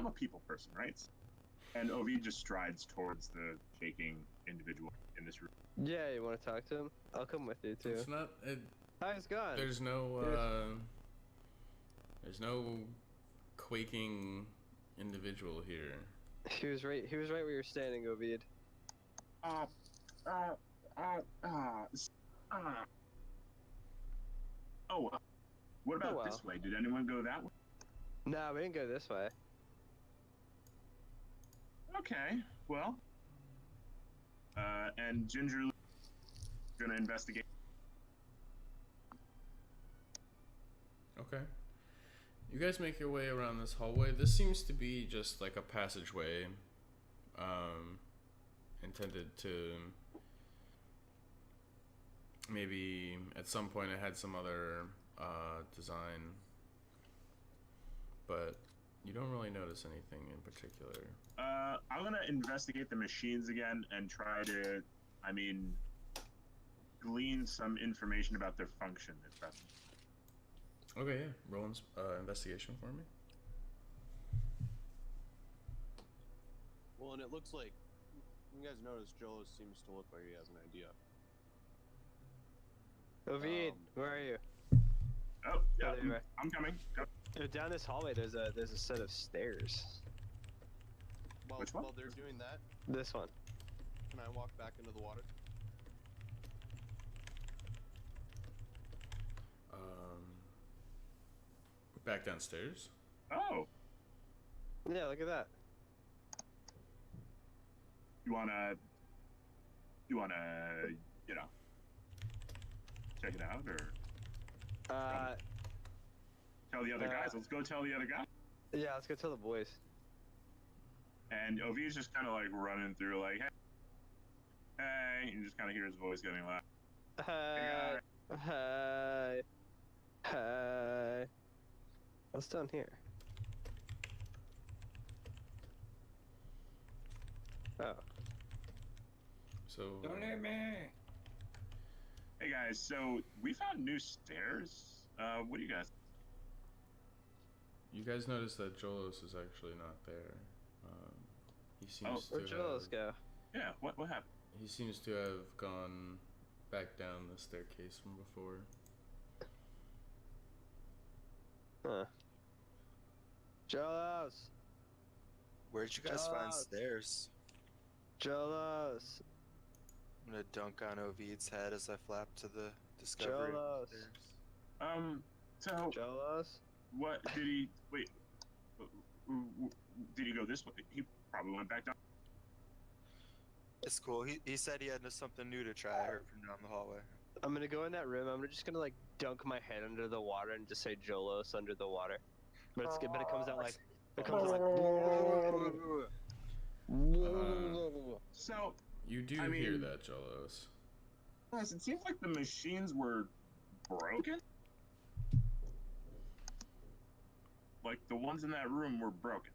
a people person, right? And Ovid just strides towards the shaking individual in this room. Yeah, you want to talk to him? I'll come with you too. It's not. Oh, he's gone. There's no quaking individual here. He was right. He was right where you're standing, Ovid. What about wow. this way? Did anyone go that way? No, we didn't go this way. Okay. Well, and gingerly gonna investigate. Okay. You guys make your way around this hallway. This seems to be just like a passageway, intended to maybe at some point it had some other design, but you don't really notice anything in particular. I'm gonna investigate the machines again and try to, glean some information about their function. If that's Okay, yeah. Roll investigation for me. Well, and it looks like you guys notice Joel seems to look like he has an idea. Ovid, where are you? Oh, yeah, there you are. I'm coming. Go. Down this hallway, there's a set of stairs. Which one? While they're doing that, This one. can I walk back into the water? Back downstairs. Oh, Yeah, look at that. you wanna, check it out, or tell the other guys? Let's go tell the other guys. Yeah, let's go tell the boys. And Ovi's just kind of like running through, like, hey, hey, and you just kind of hear his voice getting loud. Hi. Hi. Hi. What's down here? Oh. So Don't hit me. Hey guys, so we found new stairs. What do you guys? you guys notice that Jolos is actually not there. He seems Where'd to Jolos have, go? Yeah, what happened? he seems to have gone back down the staircase from before. Huh. Jolos! Where'd you guys find Jolos. stairs? Jolos! I'm gonna dunk on Ovid's head as I flap to the discovery. Jolos. Of stairs. So Jolos? what did he? Wait, did he go this way? He probably went back down. It's cool. He said he had something new to try. I heard from down the hallway. I'm gonna go in that room. I'm just gonna like dunk my head under the water and just say Jolos under the water. But it comes out like it comes out like. So You do I hear mean- that, Jolos. guys, it seems like the machines were broken. Like the ones in that room were broken.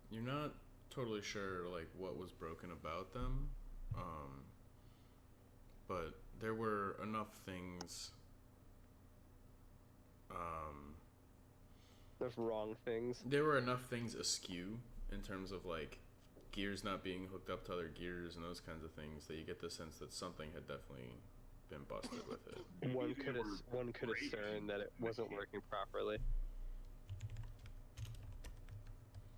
You're not totally sure like what was broken about them, but there were enough things. Those wrong things. There were enough things askew in terms of like gears not being hooked up to other gears and those kinds of things that you get the sense that something had definitely been busted with it. One Maybe could they were one could breaking discern that it wasn't working properly.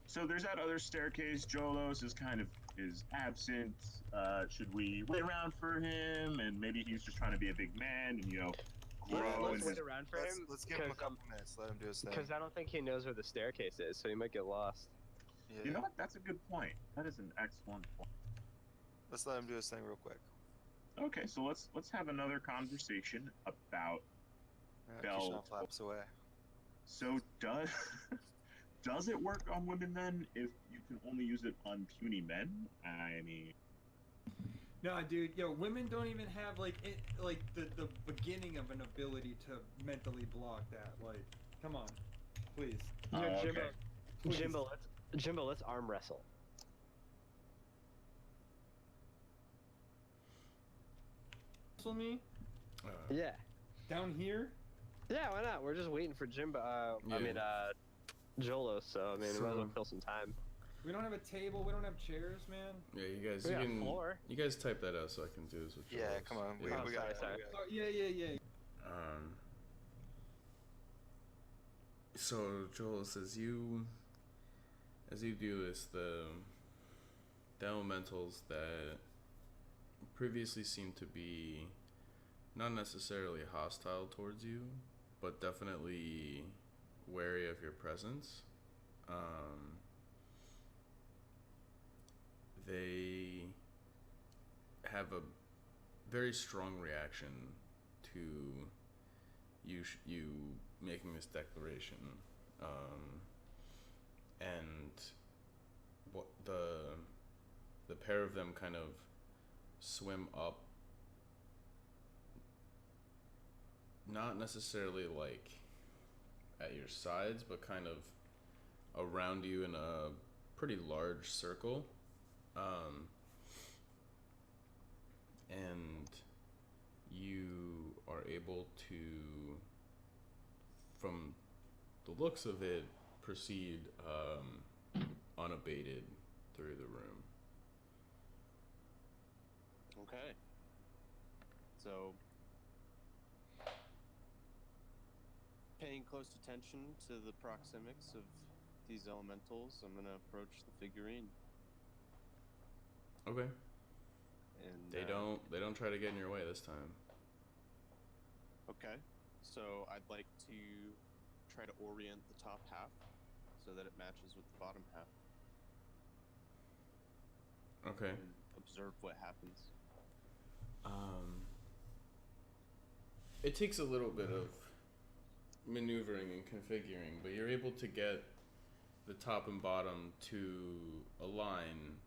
So there's that other staircase. Jolos is absent. Should we wait around for him? And maybe he's just trying to be a big man and grow. Let's and wait around for him. Let's give him a couple minutes. Let him do his thing. Because I don't think he knows where the staircase is, so he might get lost. Yeah. You know what? That's a good point. That is an excellent point. Let's let him do his thing real quick. Okay, so let's have another conversation about. Bell. Keyshawn flaps away. So does it work on women then if you can only use it on puny men? I mean, Nah, dude, yo, women don't even have like the beginning of an ability to mentally block that. Like, come on, please. Yo, Jimbo, okay. Please. Jimbo, let's arm wrestle. Wrestle me Yeah. down here. Yeah, why not? We're just waiting for Jimbo. I Yeah. mean, Jolo. So I mean, we might as well So- kill some time. We don't have a table. We don't have chairs, man. Yeah, you guys, We you got can. floor. You guys type that out so I can do this with. Yeah, Jolos. come on. We, Yeah. we got sorry. it. Oh, yeah. So Joel, as you do this, the elementals that previously seemed to be not necessarily hostile towards you, but definitely wary of your presence, they have a very strong reaction to you making this declaration, and what the pair of them kind of swim up, not necessarily like at your sides, but kind of around you in a pretty large circle, and you are able to, from the looks of it, proceed unabated through the room. Okay. So, paying close attention to the proxemics of these elementals, I'm gonna approach the figurine. Okay. And They don't try to get in your way this time. Okay. So I'd like to try to orient the top half so that it matches with the bottom half. Okay. And observe what happens. It takes a little bit of maneuvering and configuring, but you're able to get the top and bottom to align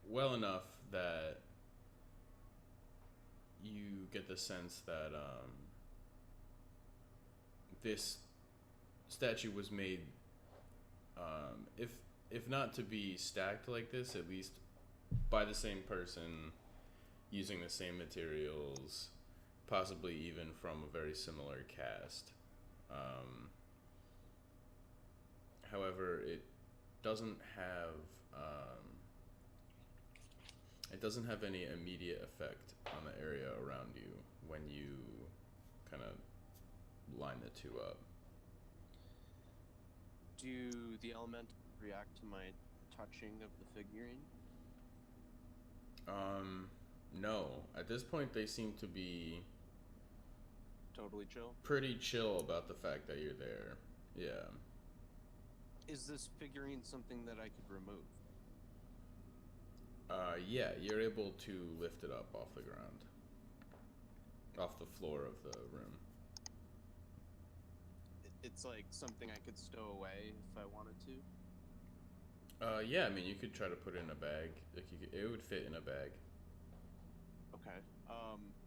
well enough that you get the sense that this statue was made, if not to be stacked like this, at least by the same person, using the same materials, possibly even from a very similar cast. However, it doesn't have any immediate effect on the area around you when you kind of line the two up. Do the elementals react to my touching of the figurine? No. At this point, they seem to be Totally chill? pretty chill about the fact that you're there. Yeah. Is this figurine something that I could remove? Yeah, you're able to lift it up off the ground. Off the floor of the room. It's like something I could stow away if I wanted to? Yeah, I mean, you could try to put it in a bag. Like it would fit in a bag. Okay.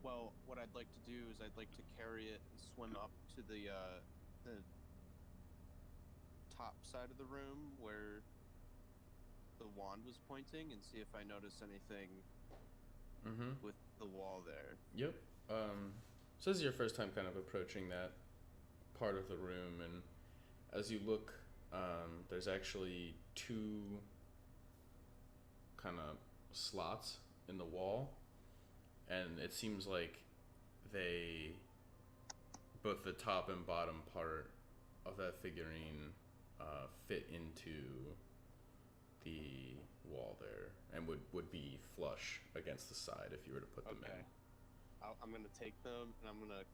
Well, what I'd like to do is I'd like to carry it and swim up to the top side of the room where the wand was pointing and see if I notice anything with the wall there. Yep. So this is your first time kind of approaching that part of the room, and as you look, there's actually two kind of slots in the wall, and it seems like both the top and bottom part of that figurine fit into the wall there, and would be flush against the side if you were to put them in. I'm gonna take them and I'm gonna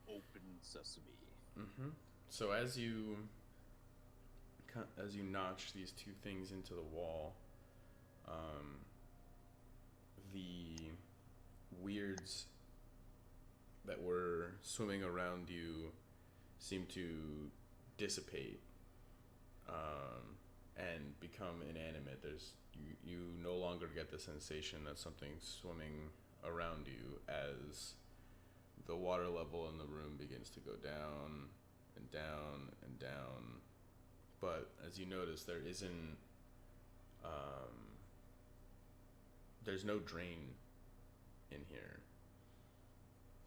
open sesame. So as you notch these two things into the wall, the weirds that were swimming around you seem to dissipate and become inanimate. You no longer get the sensation that something's swimming around you as the water level in the room begins to go down and down and down. But as you notice, there's no drain in here.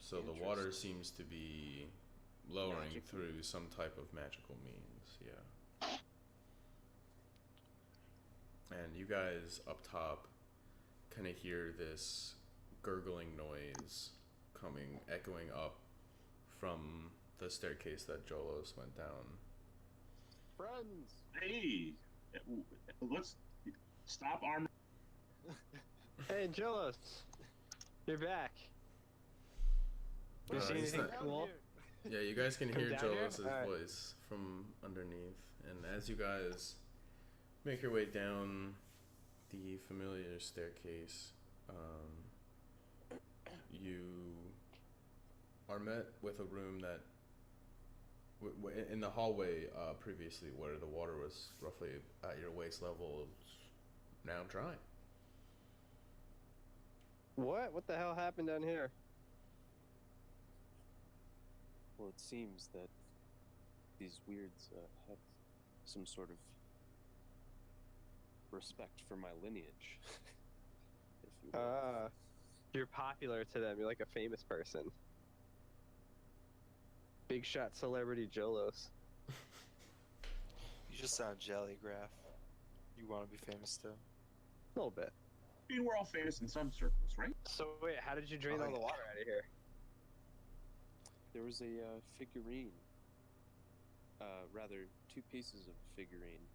So the water seems to be lowering through some type of magical means, yeah. And you guys up top kind of hear this gurgling noise echoing up from the staircase that Jolos went down. Friends! Hey, let's stop armor. Hey, Jolos, you're back. You see he's anything not- cool? Yeah, you guys can Come hear down here? Jolos' Alright. voice from underneath, and as you guys make your way down the familiar staircase. You are met with a room that, in the hallway previously, where the water was roughly at your waist level, is now dry. What? What the hell happened down here? Well, it seems that these weirds have some sort of respect for my lineage. If you will. You're popular to them. You're like a famous person. Big shot celebrity Jolos. You just sound jelly, Graph. You want to be famous too? A little bit. I mean, we're all famous in some circles, right? So wait, how did you drain all the water out of here? There was a figurine, rather 2 pieces of figurine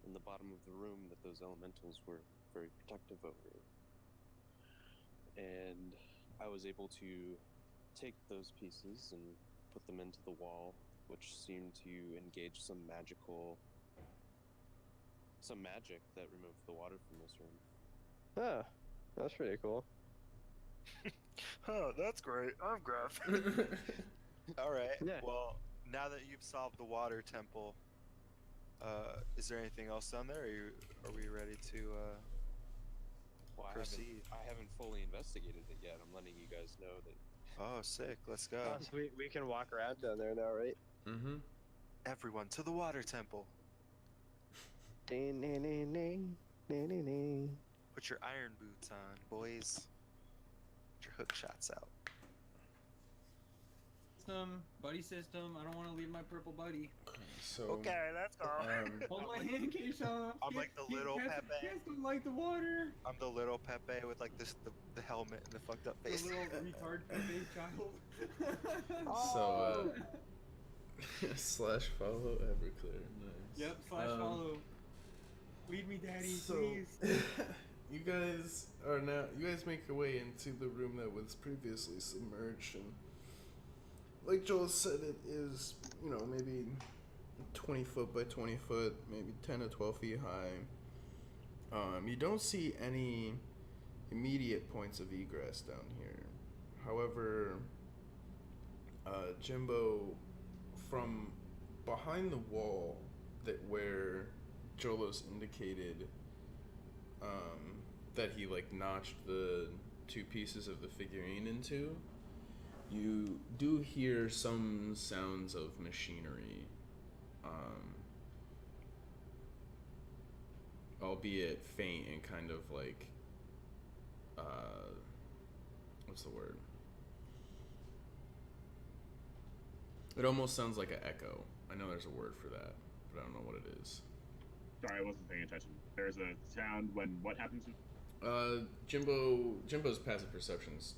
in the bottom of the room that those elementals were very protective over. And I was able to take those pieces and put them into the wall, which seemed to engage some magic that removed the water from this room. Oh, that's pretty cool. Oh, that's great. I'm Graph. All right. Yeah. Well, now that you've solved the water temple, is there anything else down there? Are we ready to Well, proceed? I haven't fully investigated it yet. I'm letting you guys know that. Oh, sick. Let's go. Oh, so we can walk around down there now, right? Mm-hmm. Everyone to the water temple. Put your iron boots on, boys. Get your hook shots out. Buddy system. I don't want to leave my purple buddy. So. Okay, let's go. Hold my hand, Keisha. I'm like the little Pepe. Yes, don't like the water. I'm the little Pepe with like this the helmet and the fucked up face. The little retard Pepe child. So, slash follow Everclear. Nice. Yep, follow. Lead me, daddy, So, please. you guys make your way into the room that was previously submerged, and like Joel said, it is, maybe 20 foot by 20 foot, maybe 10 to 12 feet high. You don't see any immediate points of egress down here. However, Jimbo, from behind the wall where Jolos indicated that he notched the 2 pieces of the figurine into, you do hear some sounds of machinery, albeit faint and kind of what's the word? It almost sounds like an echo. I know there's a word for that, but I don't know what it is. Sorry, I wasn't paying attention. There's a sound when what happens? Jimbo's passive perception's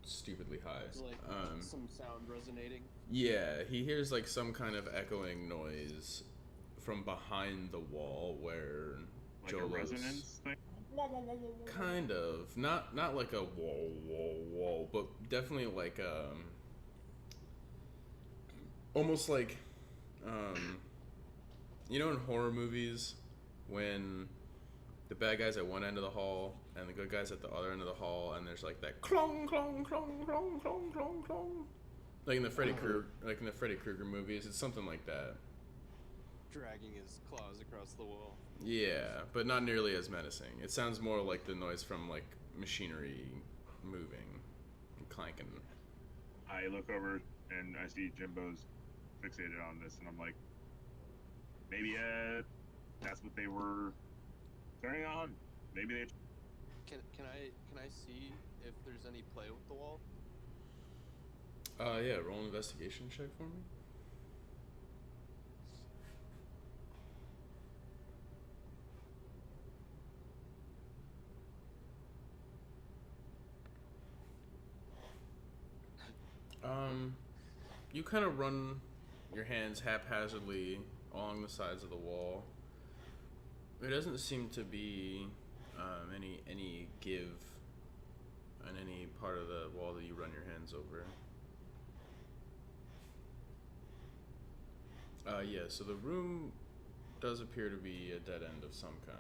stupidly high. Like some sound resonating. Yeah, he hears some kind of echoing noise from behind the wall where Like Jolos. a resonance thing? Kind of, not like a whoa, but definitely almost like in horror movies when the bad guys at one end of the hall and the good guys at the other end of the hall, and there's that clong clong clong clong clong clong clong, like in the Freddy Krueger movies. It's something like that. Dragging his claws across the wall. Yeah, but not nearly as menacing. It sounds more like the noise from machinery moving and clanking. I look over and I see Jimbo's fixated on this, and I'm like, maybe that's what they were turning on. Maybe they. Can I see if there's any play with the wall? Yeah, roll an investigation check for me. You kind of run your hands haphazardly along the sides of the wall. There doesn't seem to be any give on any part of the wall that you run your hands over. Yeah, so the room does appear to be a dead end of some kind.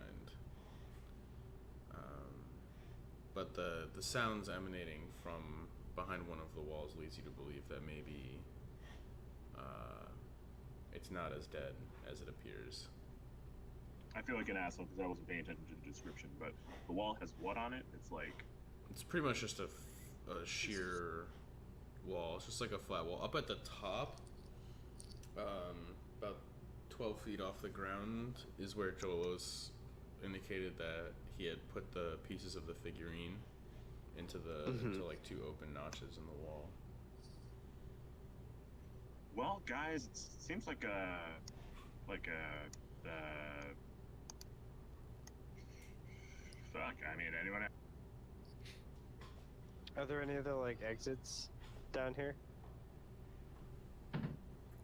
But the sounds emanating from behind one of the walls leads you to believe that maybe it's not as dead as it appears. I feel like an asshole because I wasn't paying attention to the description, but the wall has what on it? It's like... It's pretty much just a sheer wall. It's just like a flat wall. Up at the top, about 12 feet off the ground, is where Jolos indicated that he had put the pieces of the figurine into into like 2 open notches in the wall. Well, guys, it seems like a fuck. I mean, anyone? Are there any other like exits down here?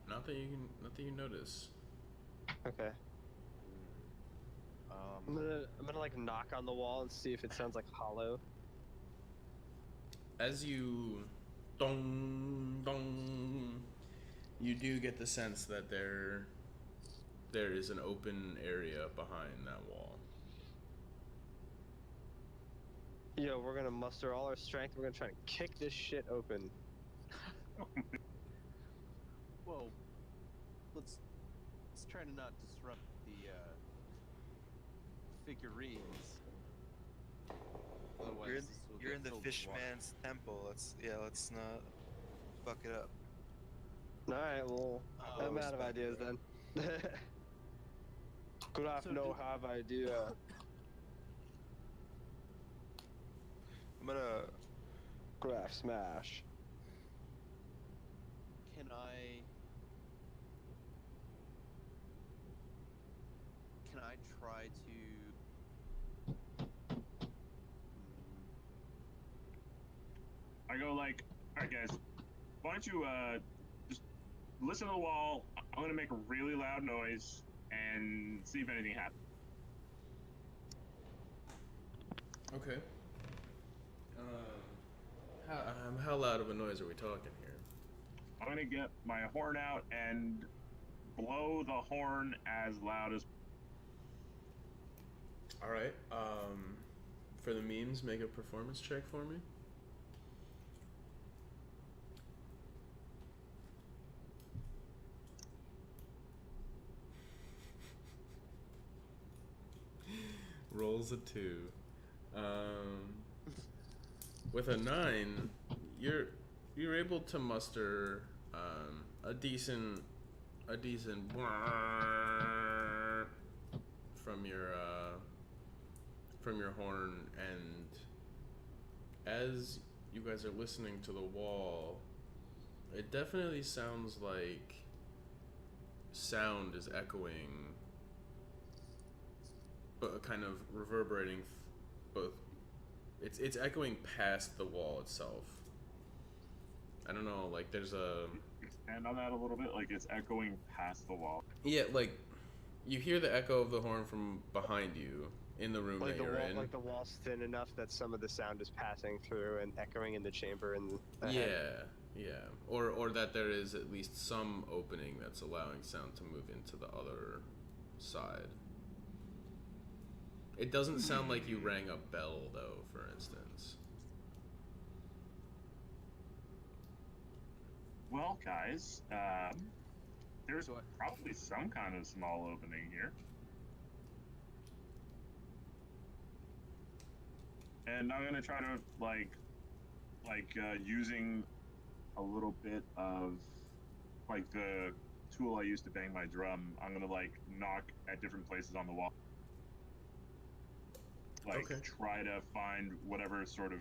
Not that you notice. Okay. I'm gonna like knock on the wall and see if it sounds like hollow. As you dong dong, you do get the sense that there is an open area behind that wall. Yo, we're gonna muster all our strength. We're gonna try to kick this shit open. Well, let's try to not disrupt the figurines. Otherwise, this will You're get in the filled with water. fishman's temple. Let's not fuck it up. Alright, well, Oh, I'm out of respect ideas that. then. Graf So no did- have idea. I'm gonna. Graf smash. Can I try to? I go like, all right, guys, why don't you just listen to the wall? I'm gonna make a really loud noise and see if anything happens. Okay. How loud of a noise are we talking here? I'm gonna get my horn out and blow the horn as loud as. All right. For the memes, make a performance check for me. Rolls a 2. With a 9, you're able to muster a decent from your horn, and as you guys are listening to the wall, it definitely sounds like sound is echoing, but kind of reverberating both. It's echoing past the wall itself. I don't know, like there's a... Expand on that a little bit, like it's echoing past the wall. Yeah, like you hear the echo of the horn from behind you in the room Like that the you're wall, in. like the wall's thin enough that some of the sound is passing through and echoing in the chamber and. Yeah. Or that there is at least some opening that's allowing sound to move into the other side. It doesn't sound like you rang a bell, though, for instance. Well, guys, there's probably some kind of small opening here. And I'm gonna try to using a little bit of like the tool I used to bang my drum. I'm gonna like knock at different places on the wall. Like Okay. try to find whatever sort of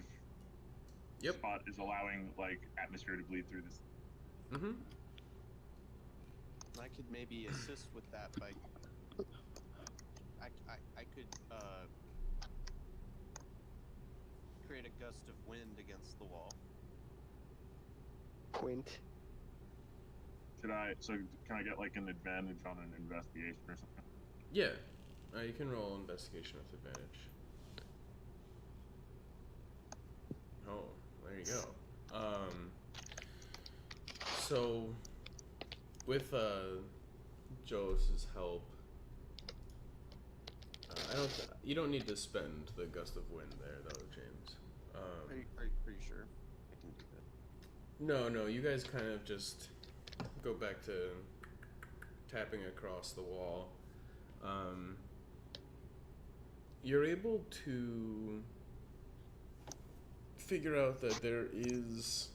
Yep. spot is allowing like atmosphere to bleed through this. Mm-hmm. I could maybe assist with that by. I could create a gust of wind against the wall. Quint. Can I get like an advantage on an investigation or something? Yeah. You can roll investigation with advantage. Oh, there you go. So, with Joe's help, I don't. You don't need to spend the gust of wind there, though, James. Are you sure? I can do that. No. You guys kind of just go back to tapping across the wall. You're able to figure out that there is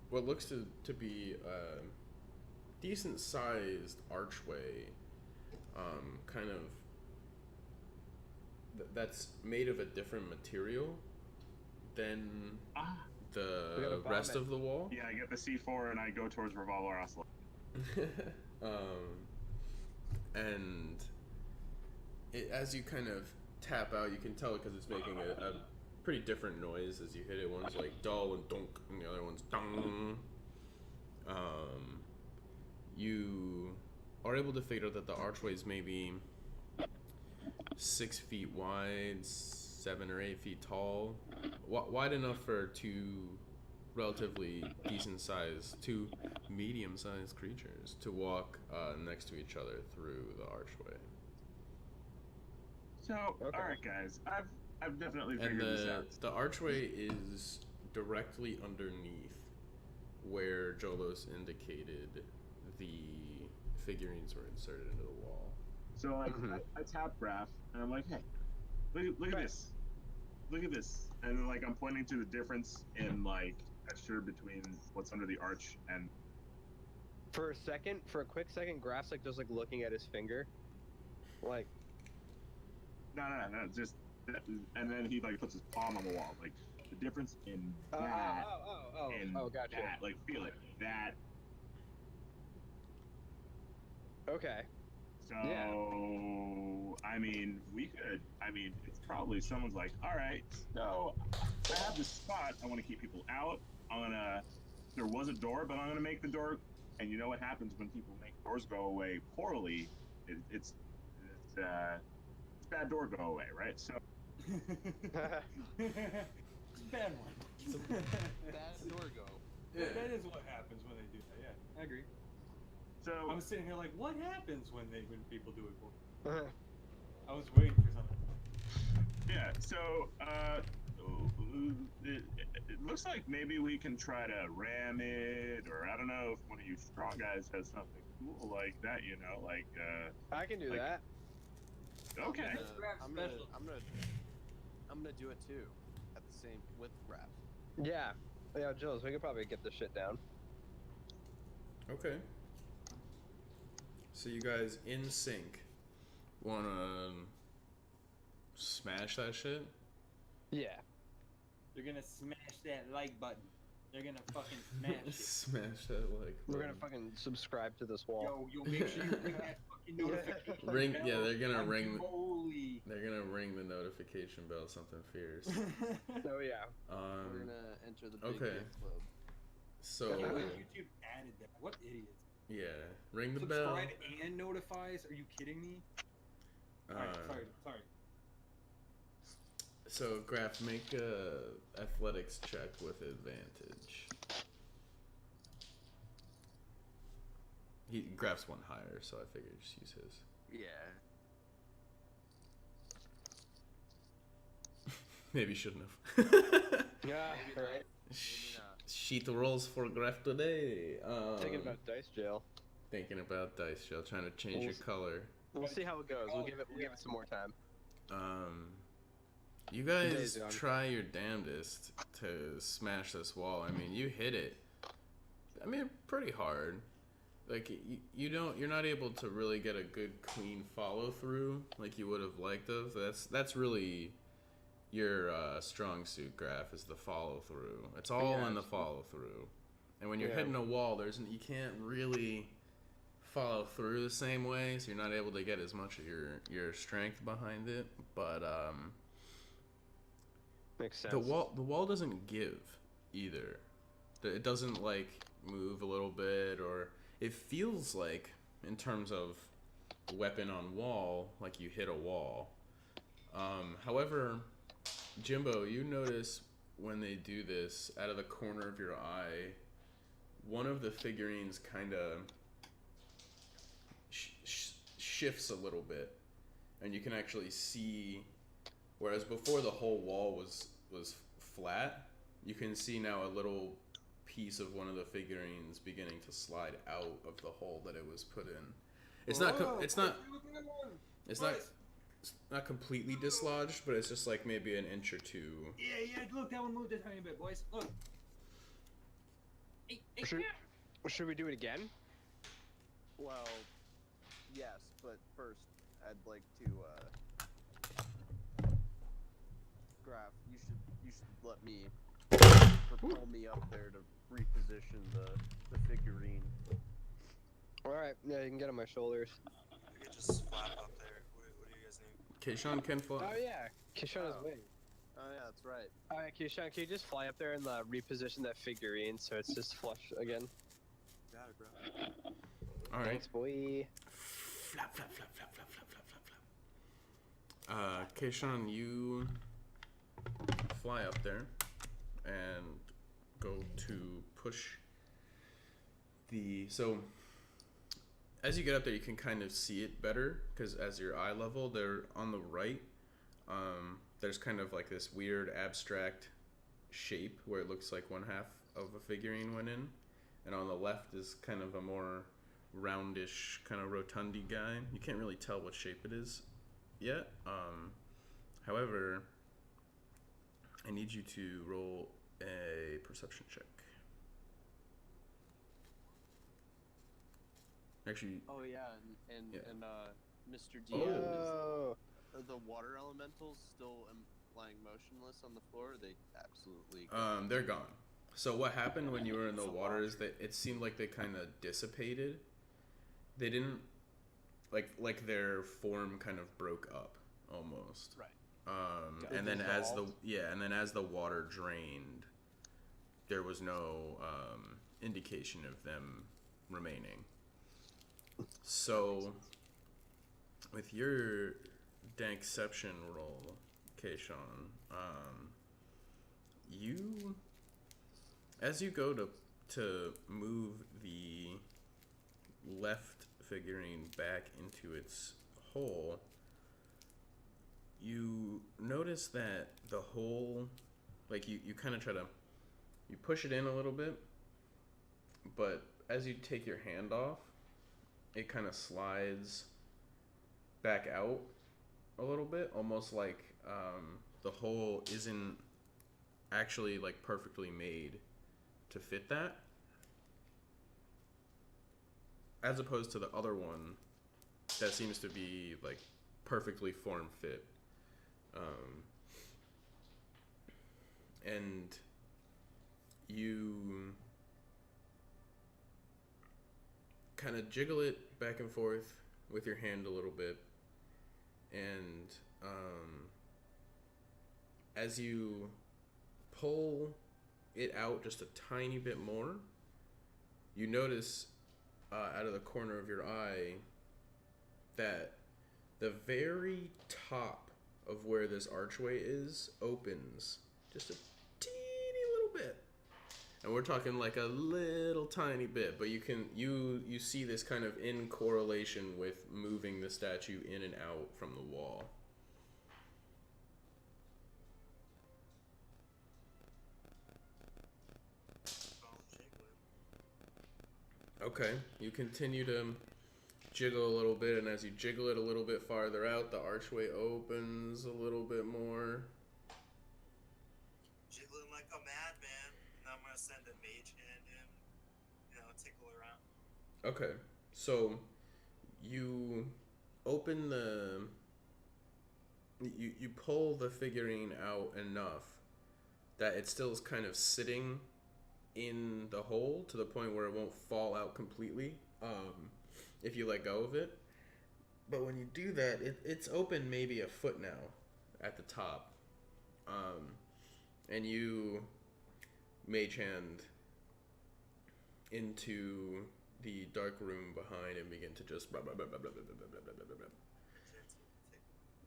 what looks to be a decent sized archway, kind of that's made of a different material than the rest of the wall. Yeah, I get the C4 and I go towards Revolver Oslo. And as you kind of tap out, you can tell because it's making a pretty different noise as you hit it. One's like dull and dunk, and the other one's dong. You are able to figure out that the archway is maybe 6 feet wide, 7 or 8 feet tall, wide enough for two relatively two medium-sized creatures to walk next to each other through the archway. So, Okay. all right, guys, I've definitely figured this out. The archway is directly underneath where Jolos indicated the figurines were inserted into the wall. So, like, I tap Graph, and I'm like, hey, look at this. Look at this. And then, like, I'm pointing to the difference in, like, texture between what's under the arch and... For a quick second, Graph's like just like looking at his finger. Like, No, just... And then he, like, puts his palm on the wall. Like, the difference in that and gotcha. that. Like, feel it. That... Okay. So, Yeah. I mean, it's probably someone's like, all right, so I have this spot. I want to keep people out. There was a door, but I'm going to make the door. And you know what happens when people make doors go away poorly? It's bad door go away, right? So, It's a bad one. Bad door go. Yeah. That is what happens when they do that. Yeah, I agree. so I'm sitting here like, what happens when people do it for? Uh-huh. I was waiting for something. yeah, so it looks like maybe we can try to ram it, or I don't know if one of you strong guys has something cool like that, you know, like I can do Like- that. okay. That's Graph's I'm gonna do it too, at the same with Graph. Yeah. Yeah, Jules, we could probably get this shit down. Okay. So you guys in sync wanna smash that shit? Yeah. They're gonna smash that like button. They're gonna fucking smash it. Smash that like. We're gonna fucking subscribe to this wall. Yo, make sure you ring that fucking notification Ring. bell. Yeah, they're gonna ring. Holy. They're gonna ring the notification bell. Something fierce. Oh yeah. We're gonna enter the big okay. gift club. So Can't believe YouTube added that. What idiots. yeah, ring the bell. Subscribe and notifies? Are you kidding me? Alright, sorry. So Graph, make a athletics check with advantage. Graph's one higher, so I figured just use his. Yeah. Maybe you shouldn't have. Yeah. Right. Maybe not. Sheet the rolls for Graph today. Thinking about dice jail. Thinking about dice jail, trying to change your color. We'll see how it goes. We'll give it some more time. You guys Days gone. try your damnedest to smash this wall. I mean, you hit it. I mean, pretty hard. Like you're not able to really get a good clean follow through like you would have liked of. That's really your strong suit, Graph, is the follow through. It's all in the follow through. And when you're hitting a wall, you can't really follow through the same way, so you're not able to get as much of your strength behind it. But Makes sense. the wall doesn't give either. It doesn't like move a little bit, or it feels like in terms of weapon on wall, like you hit a wall. However, Jimbo, you notice when they do this, out of the corner of your eye, one of the figurines kind of shifts a little bit, and you can actually see, whereas before the whole wall was flat, you can see now a little piece of one of the figurines beginning to slide out of the hole that it was put in. It's not completely dislodged, but it's just like maybe an inch or two. Yeah, look, that one moved a tiny bit, boys. Look. Hey, Should we do it again? Well, yes, but first, I'd like to, Graph, you should let me propel me up there to reposition the figurine. Alright, yeah, you can get on my shoulders. You could just flap up there. What do you guys need? Keishan can fly. Oh yeah, Keishan has wings. Oh yeah, that's right. Alright, Keishan, can you just fly up there and reposition that figurine so it's just flush again? Got it, bro. All right. Thanks, boy. Flap, flap, flap, flap, flap, flap, flap, flap, flap. Keishan, you fly up there and go to push the. So as you get up there, you can kind of see it better because as your eye level, they're on the right. There's kind of like this weird abstract shape where it looks like one half of a figurine went in, and on the left is kind of a more roundish, kind of rotundy guy. You can't really tell what shape it is yet. However, I need you to roll a perception check. Actually, Oh yeah, and Yeah. Mr. DM, Oh. are the water elementals still lying motionless on the floor? Or they absolutely. they're gone. So what happened when you were in the So water water. is that it seemed like they kind of dissipated. They didn't like their form kind of broke up almost. Right. And then dissolved? as the water drained, there was no indication of them remaining. So with your Dankception roll, Keishan, you as you go to move the left figurine back into its hole, you notice that the hole, like you kind of try to, you push it in a little bit, but as you take your hand off, it kind of slides back out a little bit, almost like the hole isn't actually like perfectly made to fit that, as opposed to the other one that seems to be like perfectly form fit. And you kind of jiggle it back and forth with your hand a little bit, and as you pull it out just a tiny bit more, you notice out of the corner of your eye that the very top of where this archway is opens just a teeny little bit. And we're talking like a little tiny bit, but you see this kind of in correlation with moving the statue in and out from the wall. Okay, you continue to jiggle a little bit, and as you jiggle it a little bit farther out, the archway opens a little bit more. Jiggling like a madman. Now I'm gonna send a mage hand in, tickle around. Okay, so you open you pull the figurine out enough that it still is kind of sitting in the hole to the point where it won't fall out completely if you let go of it. But when you do that, it's open maybe a foot now at the top. And you mage hand into the dark room behind and begin to just blah, blah, blah, blah, blah, blah, blah, blah, blah, blah,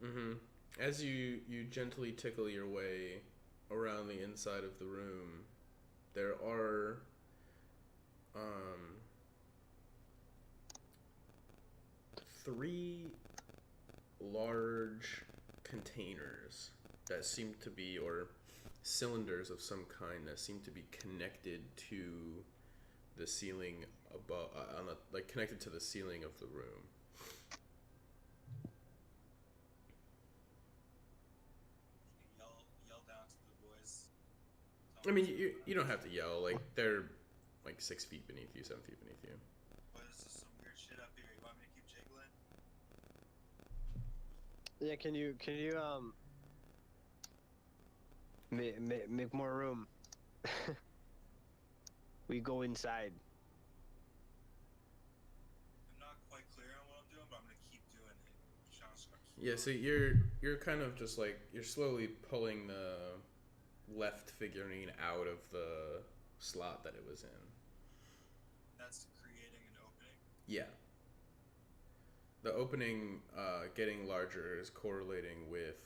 blah. Mm-hmm. As you gently tickle your way around the inside of the room, there are three large containers that seem to be, or cylinders of some kind that seem to be connected to the ceiling above, like connected to the ceiling of the room. Yell down to the boys. I mean, you don't have to yell. Like, they're like 6 feet beneath you, 7 feet beneath you. Boys, there's some weird shit up here. You want me to keep jiggling? Yeah, can you make more room? We go inside. I'm not quite clear on what I'm doing, but I'm gonna keep doing it. Sean's gonna keep Yeah, so you're kind of just like, you're slowly pulling the left figurine out of the slot that it was in. That's creating an opening. Yeah. The opening getting larger is correlating with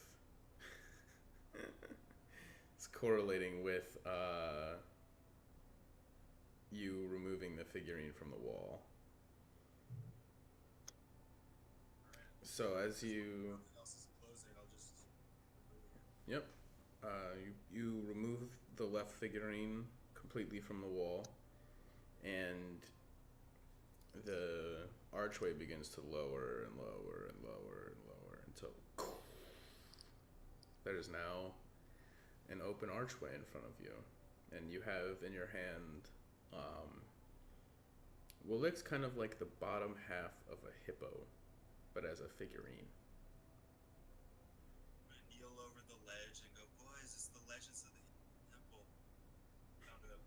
you removing the figurine from the wall. So as you Nothing else is closing. I'll just remove it. Yep. You remove the left figurine completely from the wall, and the archway begins to lower and lower and lower and lower until there's now an open archway in front of you, and you have in your hand what looks kind of like the bottom half of a hippo, but as a figurine. I'm gonna kneel over the ledge and go, boys, it's the legends of the temple. Found a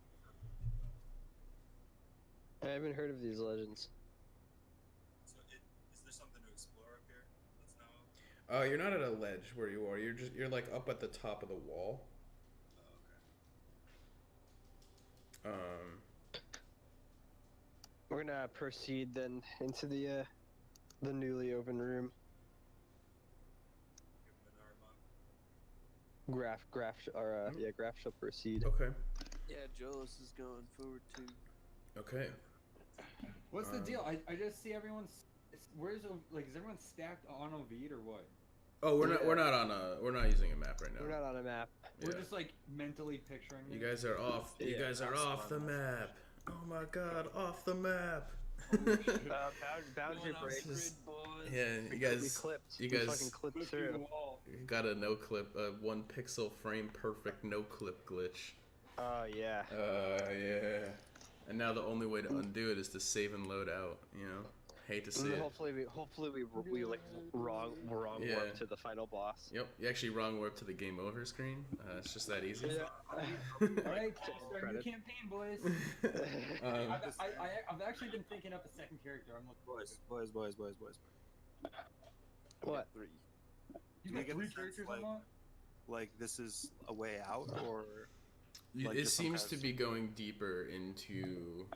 I haven't heard of these legends. So is there something to explore up here? Let's know. You're not at a ledge where you are. You're like up at the top of the wall. Oh, okay. We're gonna proceed then into the newly opened room. Give him an arm up. Graph shall proceed. Okay. Yeah, Jolos is going forward too. Okay. What's the deal? I just see everyone's. Where's like is everyone stacked on Ovid or what? Oh, we're Yeah. not using a map right now. We're not on a map. We're Yeah. just like mentally picturing. You this. guys are off. You Yeah, guys are that's off the fun. map. Oh my god, off the map. Boundary Going off break. the grid, boys. Yeah, you We guys clipped. you We guys- fucking clipped Look through the through. wall. got a no clip, 1 pixel frame perfect no clip glitch. Oh yeah. Yeah. And now the only way to undo it is to save and load out. You know, hate to see it. Hopefully we like wrong Yeah. warp to the final boss. Yep, you actually wrong warp to the game over screen. It's just that easy. Yeah. All right, start a new Credit. campaign, boys. Um, I've actually been thinking up a second character. I'm like, Boys. What? Three. you Do we got get 3 the sense, characters like- unlocked? Like this is a way out, or like it just some seems kind to of- be going deeper into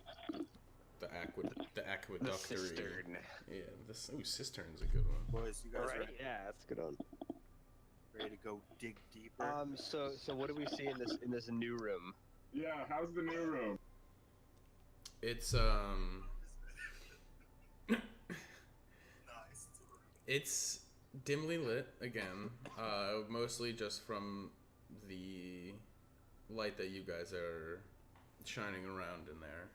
the aqueductory. Cistern. Yeah, this cistern's a good one. boys, you guys Right. Yeah, that's a good one. ready to go dig deeper? So what do we see in this new room? Yeah, how's the new room? It's Nice. it's dimly lit again, mostly just from the light that you guys are shining around in there.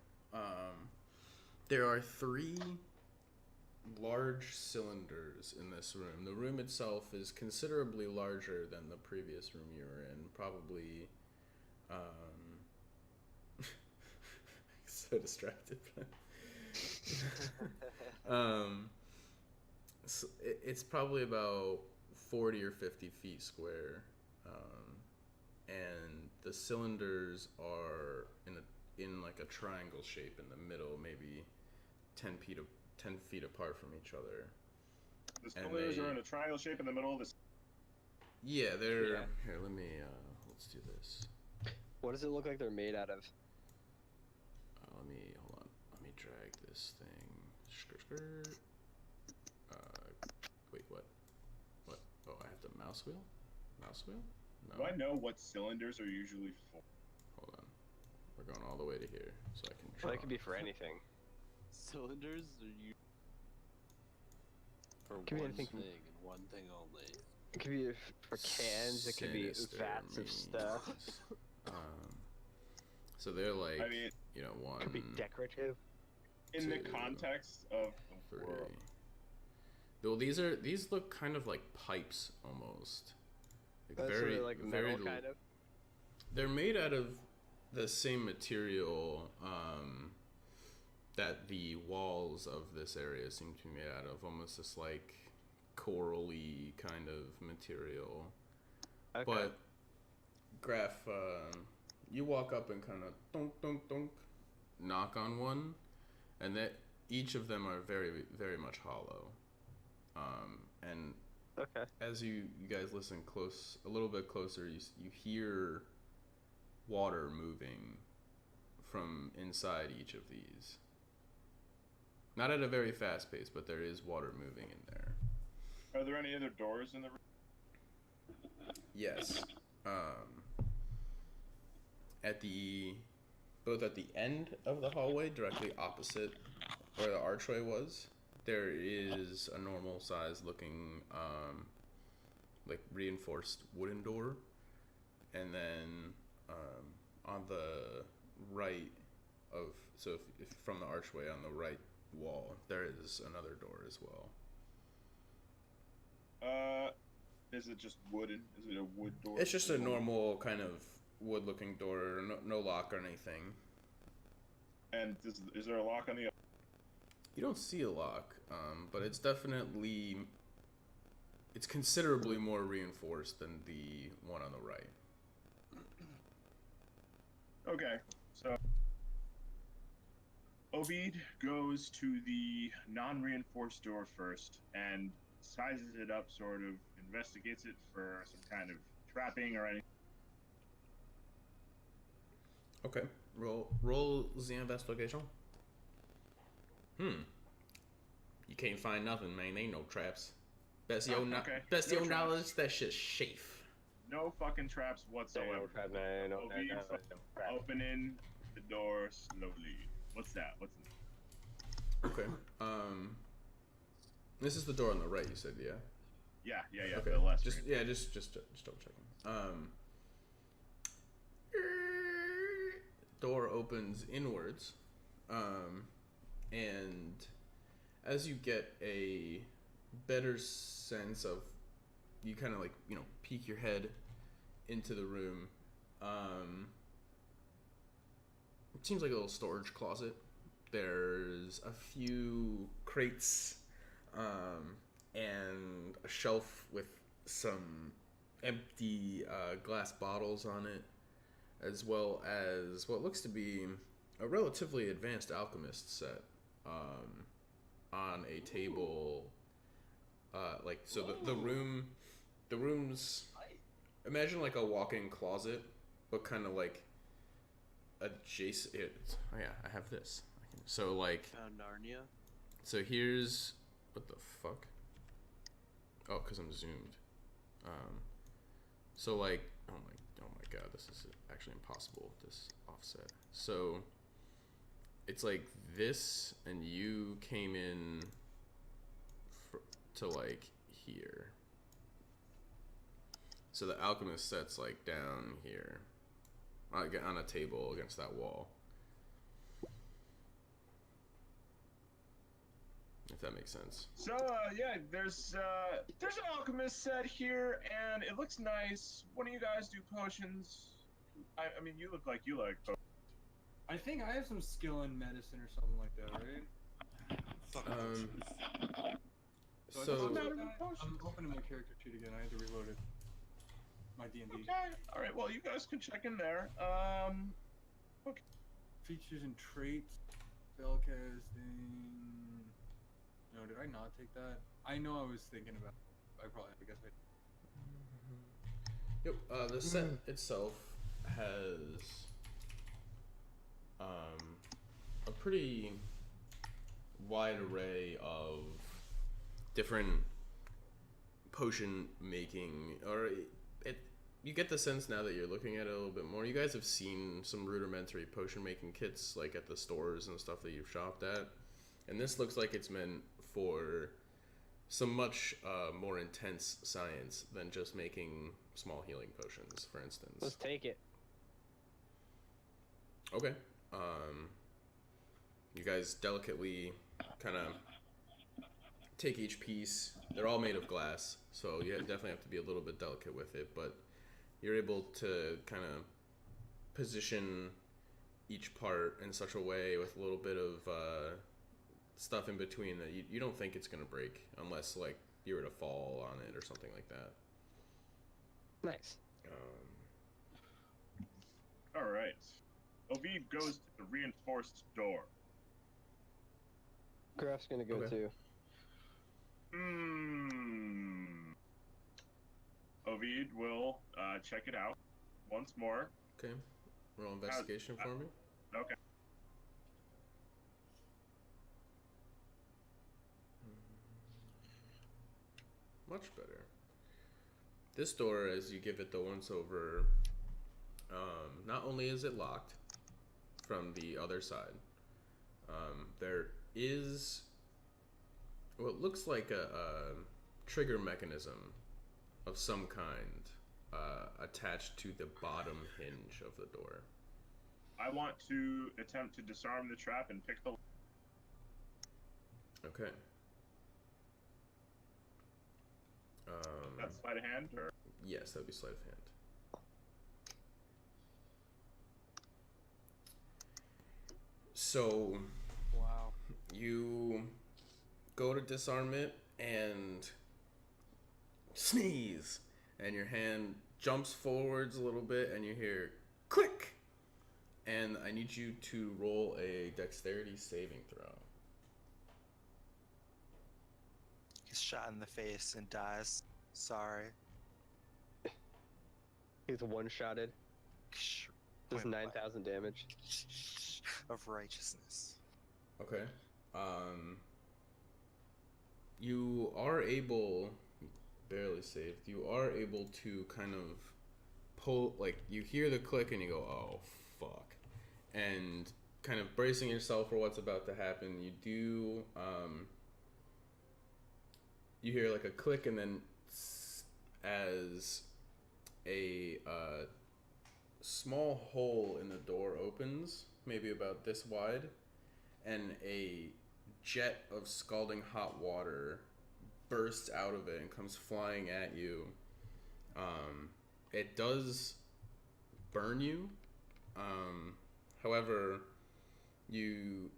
There are 3 large cylinders in this room. The room itself is considerably larger than the previous room you were in. Probably, so distracted. So it's probably about 40 or 50 feet square, and the cylinders are in like a triangle shape in the middle, maybe 10 feet apart from each other. The cylinders they- are in a triangle shape in the middle of this. Yeah, they're Yeah. here. Let's do this. What does it look like they're made out of? Hold on. Let me drag this thing. Skirt. Wait, what? What? Oh, I have the mouse wheel. Mouse wheel? No. Do I know what cylinders are usually for? Hold on. We're going all the way to here, so I can. Well, Draw. that could be for anything. Cylinders are you For Could be one anything thing from- and one thing only. It could be for cans. It could be Sinister vats of stuff. means, so they're like, I mean, you know, It one, could be decorative. in the two, context of the 3. world. Well, these look kind of like pipes almost. Like That's very, like very. metal, kind of. They're made out of the same material that the walls of this area seem to be made out of. Almost this like corally kind of material. Okay. But Graph, you walk up and kind of donk donk donk, knock on one, and that each of them are very very much hollow. And Okay. as you guys listen a little bit closer, you hear water moving from inside each of these. Not at a very fast pace, but there is water moving in there. Are there any other doors in the room? Yes. Both at the end of the hallway, directly opposite where the archway was, there is a normal size looking like reinforced wooden door, and then on the right of if from the archway on the right wall there is another door as well. Is it just wooden? Is it a wood door? It's just a normal kind of wood looking door, no lock or anything. And is there a lock on the? You don't see a lock, but it's considerably more reinforced than the one on the right. Okay, so Ovid goes to the non-reinforced door first and sizes it up, sort of investigates it for some kind of trapping or anything. Okay, roll the investigation. You can't find nothing, man. Ain't no traps. Best Oh, your okay. best No your traps. knowledge, that shit's safe. No fucking traps whatsoever. Ovid opening the door slowly. What's that? What's that? Okay. This is the door on the right. You said, yeah. Yeah. Okay. The last just screen. just double checking. Door opens inwards, and as you get a better sense of, you kind of like, you know, peek your head into the room. It seems like a little storage closet. There's a few crates, and a shelf with some empty glass bottles on it, as well as what looks to be a relatively advanced alchemist set on a table. The room's, imagine like a walk-in closet, but kind of like adjacent. Oh yeah, I have this. So like, Found Narnia. so here's, what the fuck? Oh, cause I'm zoomed. So like, oh my god, this is actually impossible with this offset. So it's like this, and you came in to like here. So the alchemist set's like down here, on a table against that wall. If that makes sense. So yeah, there's an alchemist set here, and it looks nice. One of you guys do potions. I mean, you look like you like potions. I think I have some skill in medicine or something like that, right? So I So just Matter looked of at- potions. I'm opening my character sheet again. I had to reload it. My D&D. Okay, all right. Well, you guys can check in there. Features and traits. Spellcasting. No, did I not take that? I know I was thinking about. I guess I. Yep. The set itself has a pretty wide array of different potion making, or you get the sense now that you're looking at it a little bit more. You guys have seen some rudimentary potion making kits like at the stores and stuff that you've shopped at, and this looks like it's meant for some much more intense science than just making small healing potions, for instance. Let's take it. Okay. You guys delicately kind of take each piece. They're all made of glass, so you definitely have to be a little bit delicate with it, but you're able to kind of position each part in such a way with a little bit of stuff in between that you don't think it's going to break unless, like, you were to fall on it or something like that. Nice. All right. Ovid goes to the reinforced door. Graf's gonna go Okay. too. Ovid will check it out once more. Okay. Roll investigation for me. Okay. Much better. This door, as you give it the once over, not only is it locked from the other side, there is what looks like a trigger mechanism of some kind attached to the bottom hinge of the door. I want to attempt to disarm the trap and pick the... Okay. That's sleight of hand, or... Yes, that would be sleight of hand. So, Wow. you go to disarm it and sneeze, and your hand jumps forwards a little bit, and you hear click. And I need you to roll a dexterity saving throw. He's shot in the face and dies. Sorry. He's one-shotted. Does Point 9,000 damage. of righteousness. Okay. You are able, barely saved, you are able to kind of pull, like, you hear the click and you go, oh, fuck. And kind of bracing yourself for what's about to happen, you do, you hear like a click, and then as a small hole in the door opens, maybe about this wide, and a jet of scalding hot water bursts out of it and comes flying at you. It does burn you. However, you,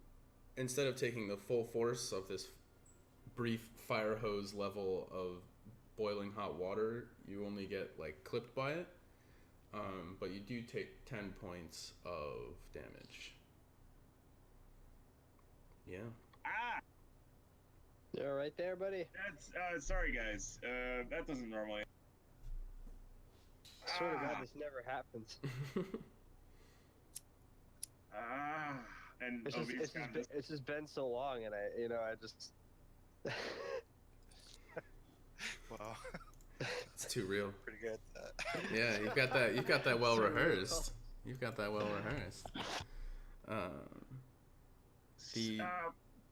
instead of taking the full force of this brief fire hose level of boiling hot water, you only get, like, clipped by it. But you do take 10 points of damage. Yeah. Ah! You all right there, buddy? That's... sorry, guys. That doesn't normally... I swear to God, this never happens. And It's just been so long, and I just... Wow. It's too real. Pretty good. Yeah, you've got that well rehearsed. You've got that well rehearsed.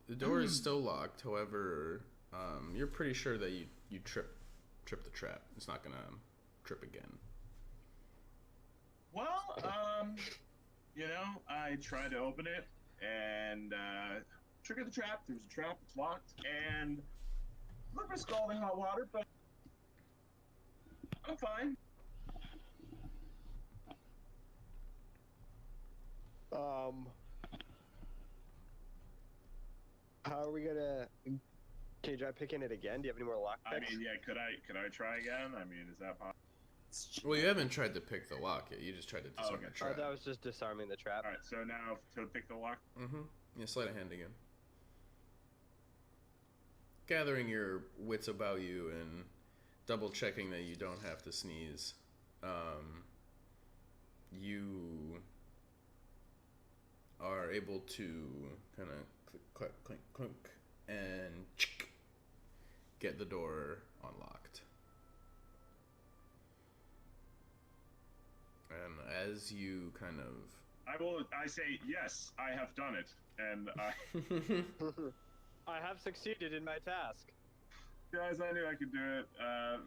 The door is still locked. However, you're pretty sure that you trip the trap. It's not gonna trip again. Well, I try to open it and trigger the trap. There's a trap. It's locked, and look for scalding hot water, but I'm fine. How are we gonna? Can you try picking it again? Do you have any more lock I picks? mean, yeah. Could I try again? I mean, is that possible? Well, you haven't tried to pick the lock yet. You just tried to disarm okay. the Oh, trap. that was just disarming the trap. All right. So now to pick the lock. Mm-hmm. Yeah, sleight of hand again. Gathering your wits about you and double checking that you don't have to sneeze. You are able to kind of click, click, clink, clink, and get the door unlocked. And as you kind of... I say, yes, I have done it. And I have succeeded in my task. Guys, I knew I could do it.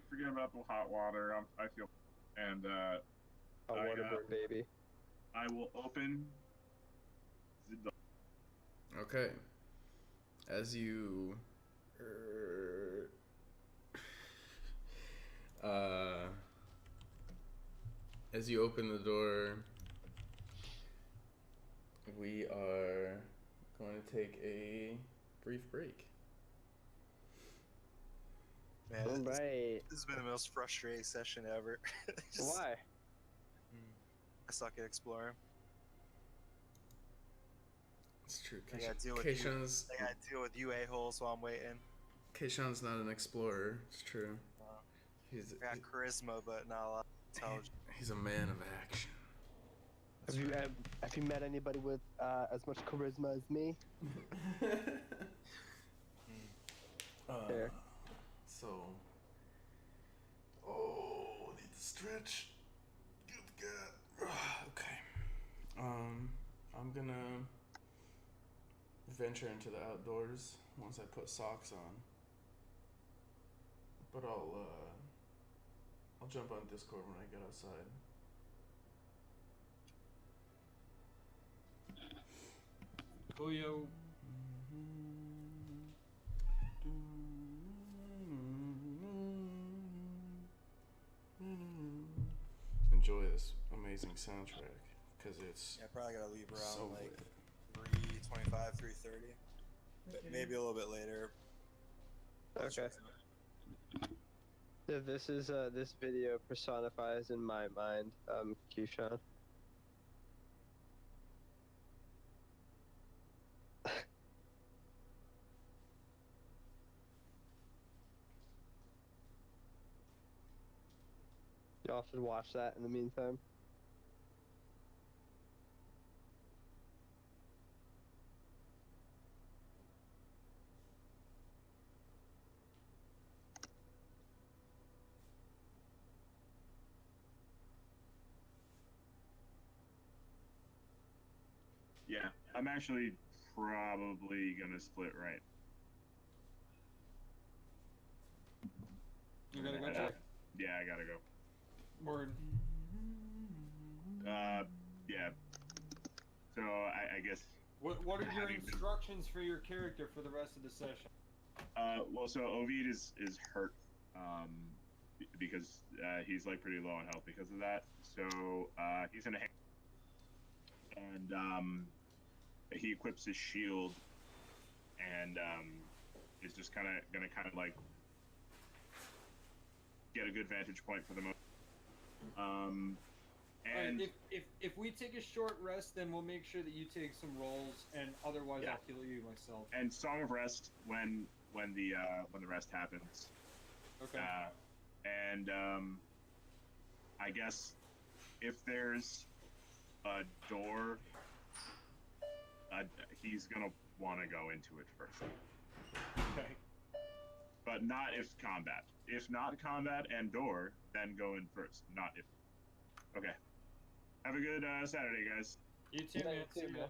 Forget about the hot water. I feel, and A I, water burn baby. I will open the door. Okay. As you open the door, we are going to take a brief break. Man, All right. this has been the most frustrating session ever. Why? I suck at exploring. It's true. I gotta deal with you. Keishan's I gotta deal with you a-holes while I'm waiting. Keishan's not an explorer. It's true. He's I got charisma, but not a lot of intelligence. he's a man of action. Have you met anybody with as much charisma as me? There. So, oh, need to stretch. Good God. Okay. I'm gonna venture into the outdoors once I put socks on. But I'll jump on Discord when I get outside. Coolio. Enjoy this amazing soundtrack because it's Yeah, I probably gotta leave around so like lit. 3:25, 3:30. Maybe a little bit later. Okay. So this is this video personifies in my mind Keyshawn. Y'all should watch that in the meantime. Yeah, I'm actually probably gonna split right. You gotta go Uh, check. Yeah, I gotta go. Word. Yeah. So I guess. What are your Having been- instructions for your character for the rest of the session? Well, so Ovid is hurt, because he's like pretty low on health because of that. So he's in a and he equips his shield, and is just gonna like get a good vantage point for the moment. And Alright, if we take a short rest, then we'll make sure that you take some rolls, and otherwise Yeah. I'll heal you myself. and Song of Rest when the rest happens. Okay. And I guess if there's a door, he's gonna want to go into it first, Okay. but not if combat. If not combat and door, then go in first. Not if. Okay. Have a good Saturday, guys. You too, Yeah, man. you too, See ya. man.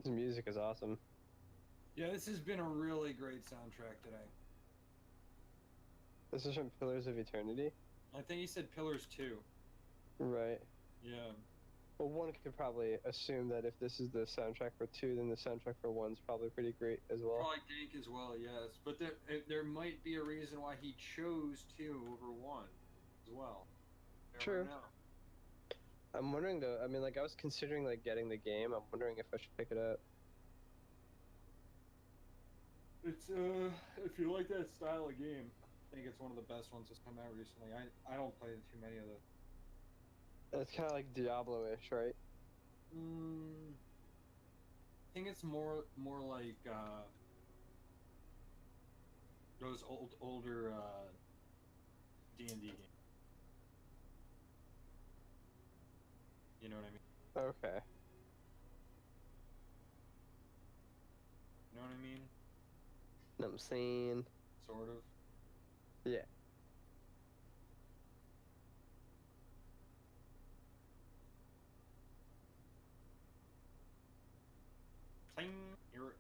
This music is awesome. Yeah, this has been a really great soundtrack today. This is from Pillars of Eternity. I think he said Pillars 2. Right. Yeah. Well, one could probably assume that if this is the soundtrack for 2, then the soundtrack for 1's probably pretty great as well. Probably dank as well, yes. But there might be a reason why he chose 2 over 1 as well. Never True. know. I'm wondering though, I mean, like, I was considering, like, getting the game. I'm wondering if I should pick it up. It's if you like that style of game, I think it's one of the best ones that's come out recently. I don't play too many of those. It's kind of like Diablo-ish, right? I think it's more like those older D&D games. You know what I mean? Okay. You know what I mean? Know what I'm saying? Sort of. Yeah. Cling. Irre.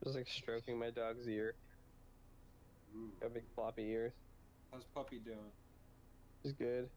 Just like stroking my dog's ear. Ooh. Got big floppy ears. How's puppy doing? She's good.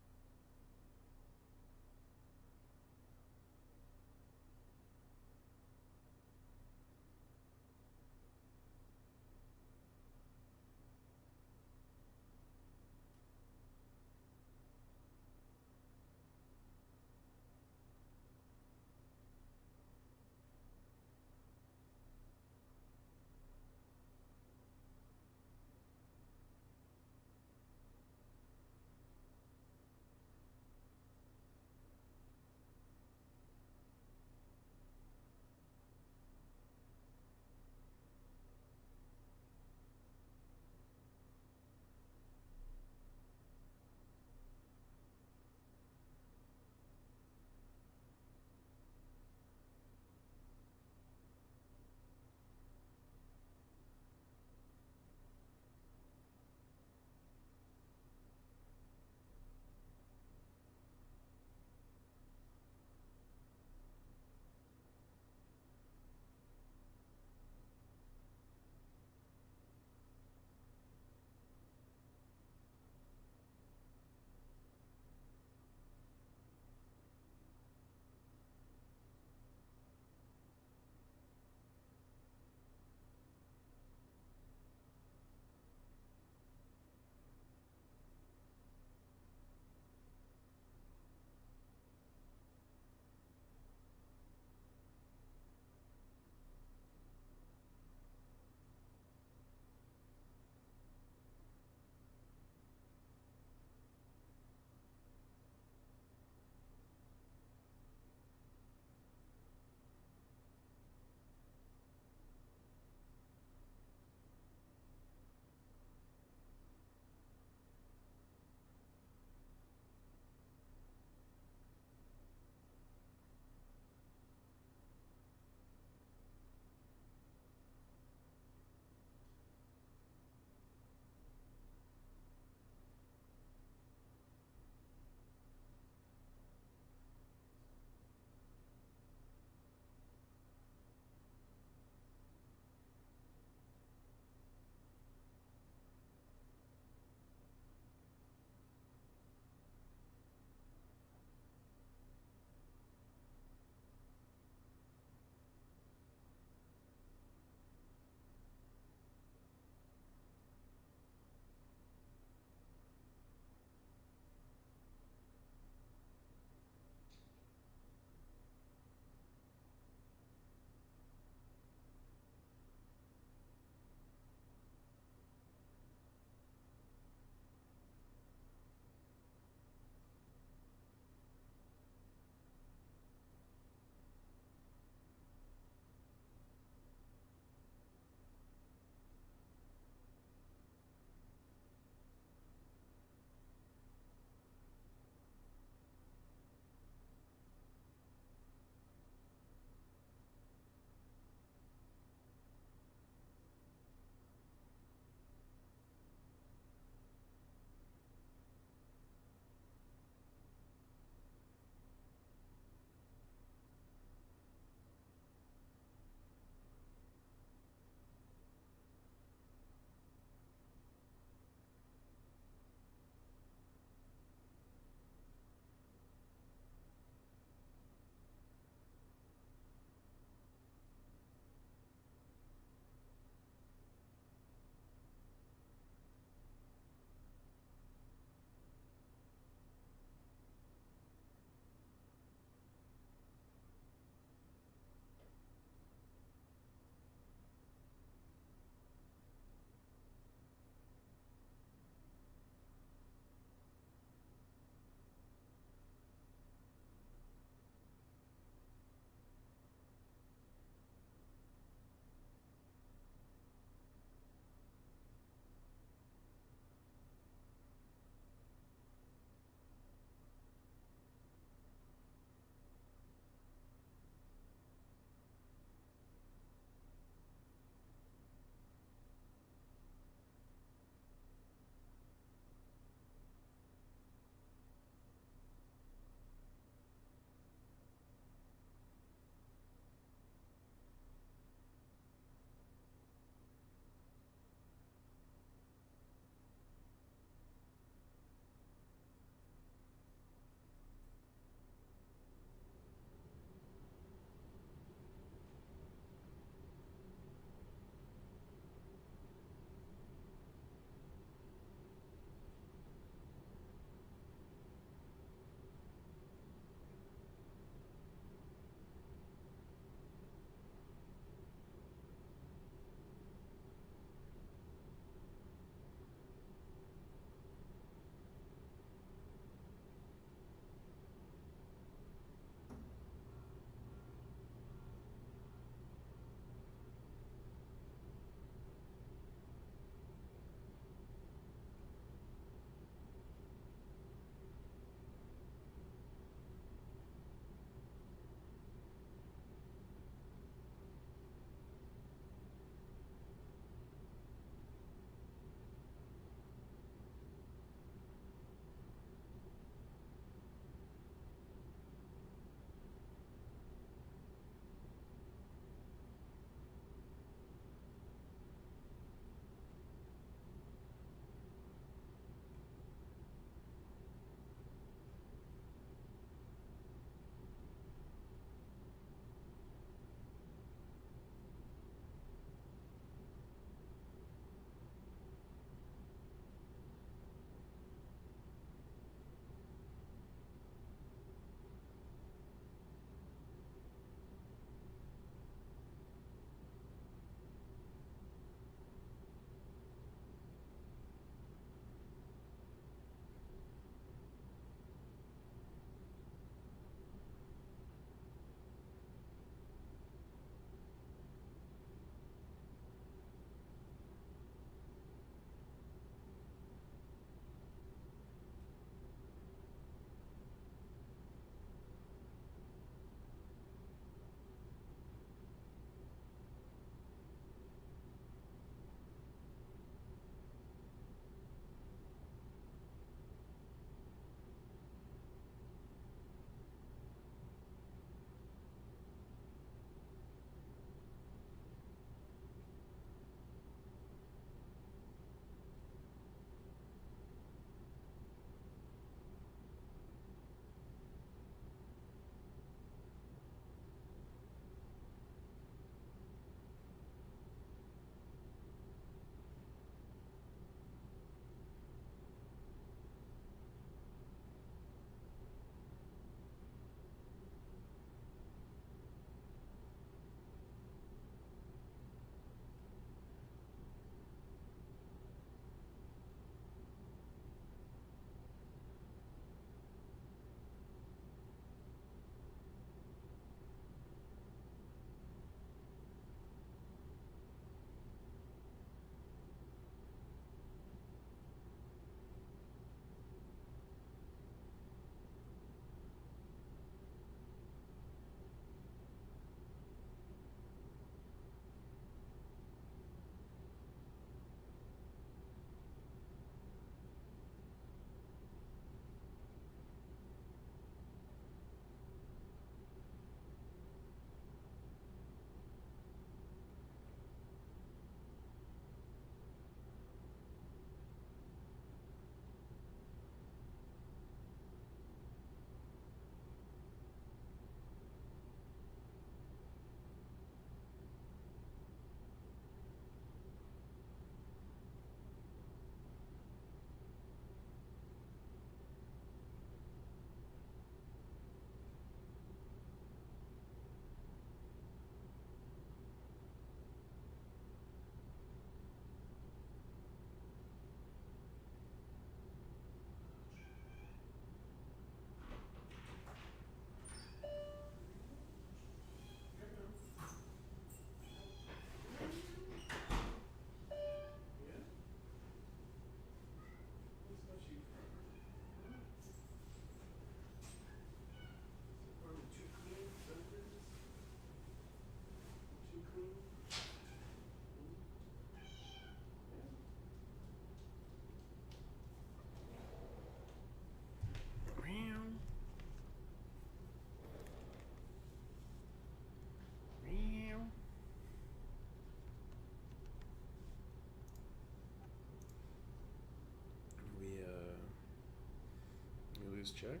his check?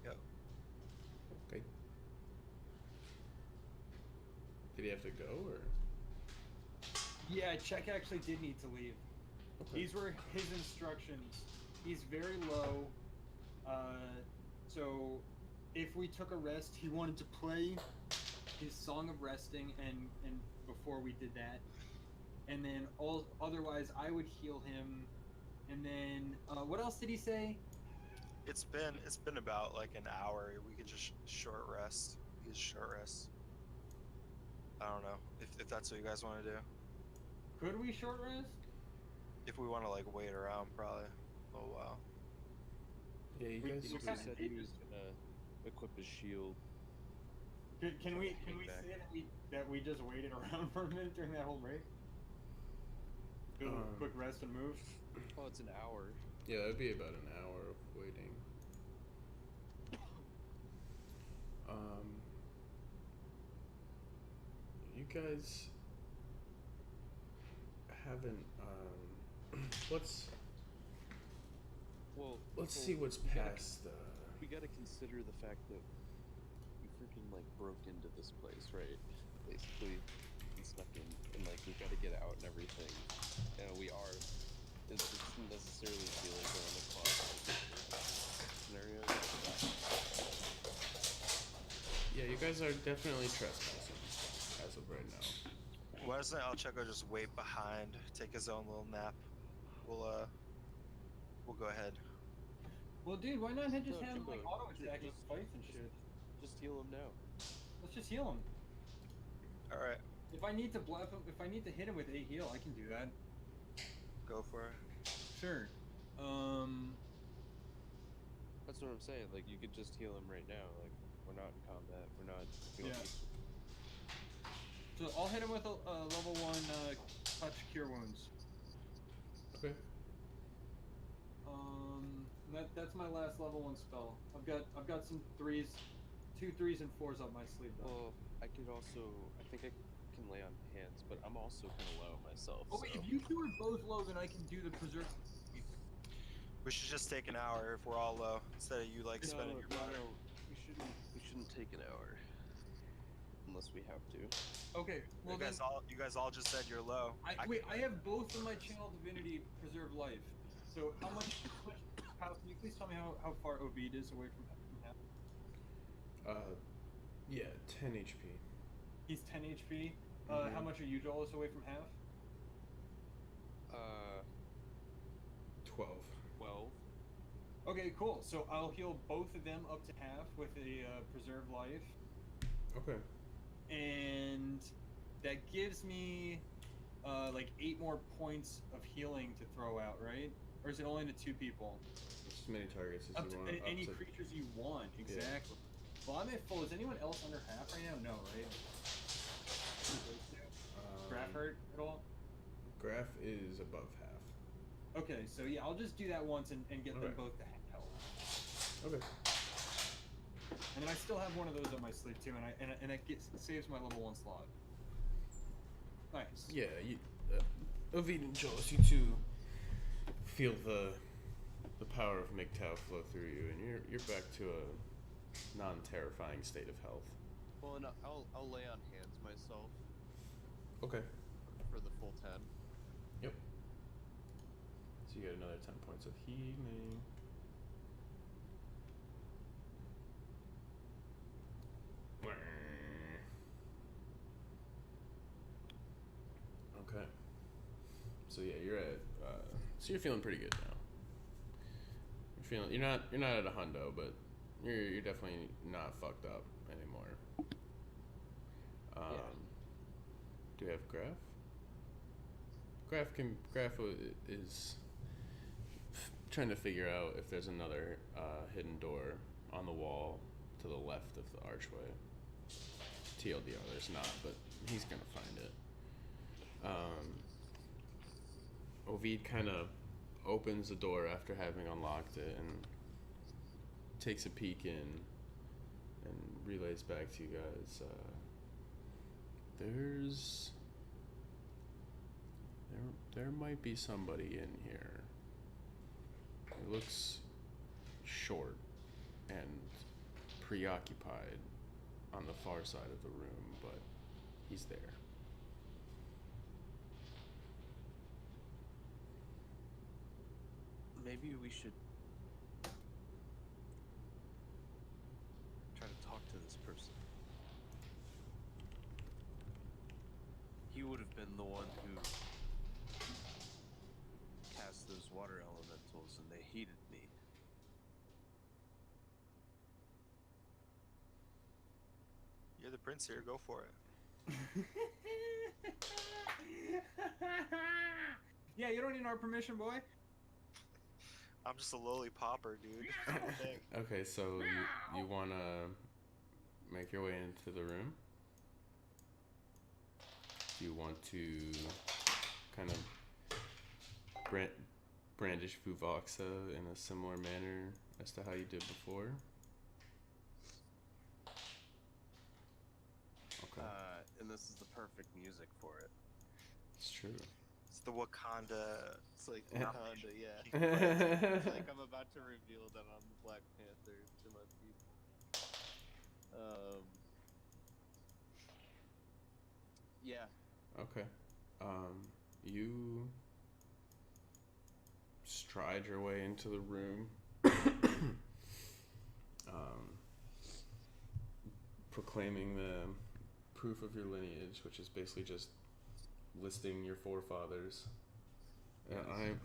Yep. Okay. Did he have to go, or? Yeah, Check actually did need to leave. Okay. These were his instructions. He's very low. So if we took a rest, he wanted to play his song of resting, and before we did that, and then otherwise I would heal him, and then what else did he say? It's been about like an hour. We could just short rest. We could short rest. I don't know if that's what you guys want to do. Could we short rest? If we want to like wait around, probably a little while. Yeah, you We- guys. we He kinda said he was gonna equip his shield. Can we back. say that we just waited around for a minute during that whole break? Do a quick rest and move. Well, it's an hour. Yeah, that'd be about an hour of waiting. You guys haven't. Let's Well, see what's we gotta- past. We gotta consider the fact that we freaking like broke into this place, right? Basically, and snuck in, and like we gotta get out and everything. And we are. It doesn't necessarily feel like we're in the closet scenario. Yeah, you guys are definitely trespassing as of right now. Why doesn't El Checo just wait behind, take his own little nap? We'll go ahead. Well, dude, why not just No, have him like Jimbo, auto attack and just- fights and shit? Just heal him now. Let's just heal him. All right, If I need to bluff him, if I need to hit him with a heal, I can do that. go for it. Sure. That's what I'm saying. Like you could just heal him right now. Like we're not in combat. We're not. We don't Yeah. need- So I'll hit him with a level 1 touch cure wounds. Okay. That's my last level 1 spell. I've got some 3s, 2 3s and 4s up my sleeve though. Well, I could also. I think I can lay on hands, but I'm also kind of low myself. Oh wait, so. if you two are both low, then I can do the berserk. We should just take an hour if we're all low instead of you like spending your money. No. We shouldn't take an hour. Unless we have to. Okay, well You guys all just said you're low. I have both of my channel divinity preserve life. So how much? Can you please tell me how far Ovid is away from half? Yeah, 10 HP. He's 10 HP. Mhm. How much are you, Joel, away from half? 12. 12. Okay, cool. So I'll heal both of them up to half with a preserve life, Okay. and that gives me like 8 more points of healing to throw out, right? Or is it only to 2 people? As many targets as Up you to want. any up to, creatures you want, exactly. Well, I'm at full. Is anyone else under half right now? No, right? Graph hurt at all? Graph is above half. Okay, so yeah, I'll just do that once and get them Okay. both to health. Okay. And then I still have one of those on my sleeve too, and it saves my level 1 slot. Nice. Yeah, you, Ovid and Jolas, you two feel the power of MGTOW flow through you, and you're back to a non-terrifying state of health. Well, and I'll lay on hands myself Okay. for the full 10. Yep. So you get another 10 points of healing. Okay. So yeah, you're at. So you're feeling pretty good now. You're not at a hundo, but you're definitely not fucked up anymore. Do you have Graph? Graph is trying to figure out if there's another hidden door on the wall to the left of the archway. TLDR, there's not, but he's gonna find it. Ovid kind of opens the door after having unlocked it and takes a peek in and relays back to you guys. There might be somebody in here. He looks short and preoccupied on the far side of the room, but he's there. Maybe we should try to talk to this person. He would have been the one who cast those water elementals and they heated me. You're the prince here. Go for it. Yeah, you don't need our permission, boy. I'm just a lowly pauper, dude. Okay, so you want to make your way into the room? Do you want to kind of brandish Vuvoxa in a similar manner as to how you did before? Okay. And this is the perfect music for it. It's true. It's the Wakanda. It's like Yeah. Wakanda, yeah. It's like I'm about to reveal that I'm the Black Panther to my people. Yeah. Okay. You stride your way into the room. Proclaiming the proof of your lineage, which is basically just listing your forefathers.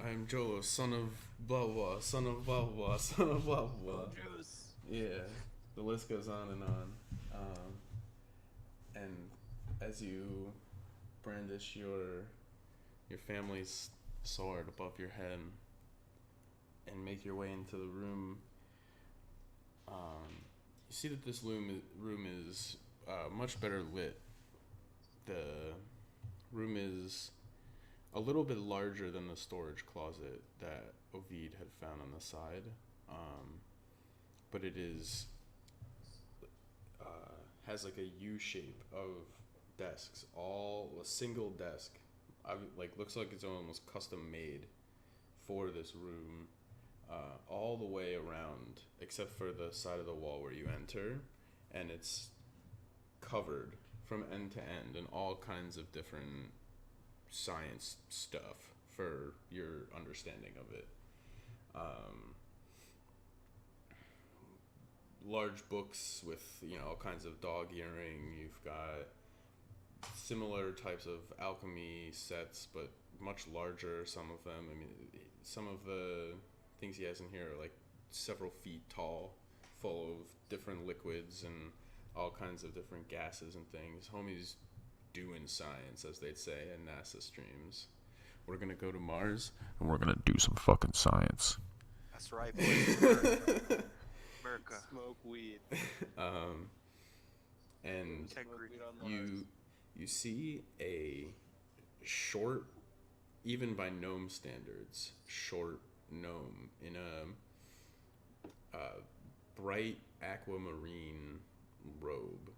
I'm Jolo, son of blah blah, son of blah blah, son of blah blah. Juice. Yeah, the list goes on and on. And as you brandish your family's sword above your head and make your way into the room, you see that this room is much better lit. The room is a little bit larger than the storage closet that Ovid had found on the side, but it is has like a U shape of desks, all a single desk. Looks like it's almost custom made for this room, all the way around except for the side of the wall where you enter, and it's covered from end to end in all kinds of different science stuff for your understanding of it. Large books with, all kinds of dog earring. You've got similar types of alchemy sets, but much larger, some of them. I mean, some of the things he has in here are like several feet tall, full of different liquids and all kinds of different gases and things. Homie's doing science, as they'd say in NASA streams. We're gonna go to Mars and we're gonna do some fucking science. That's right, boys. America. Smoke weed. And Smoke weed on Mars. you see a short, even by gnome standards, short gnome in a bright aquamarine robe,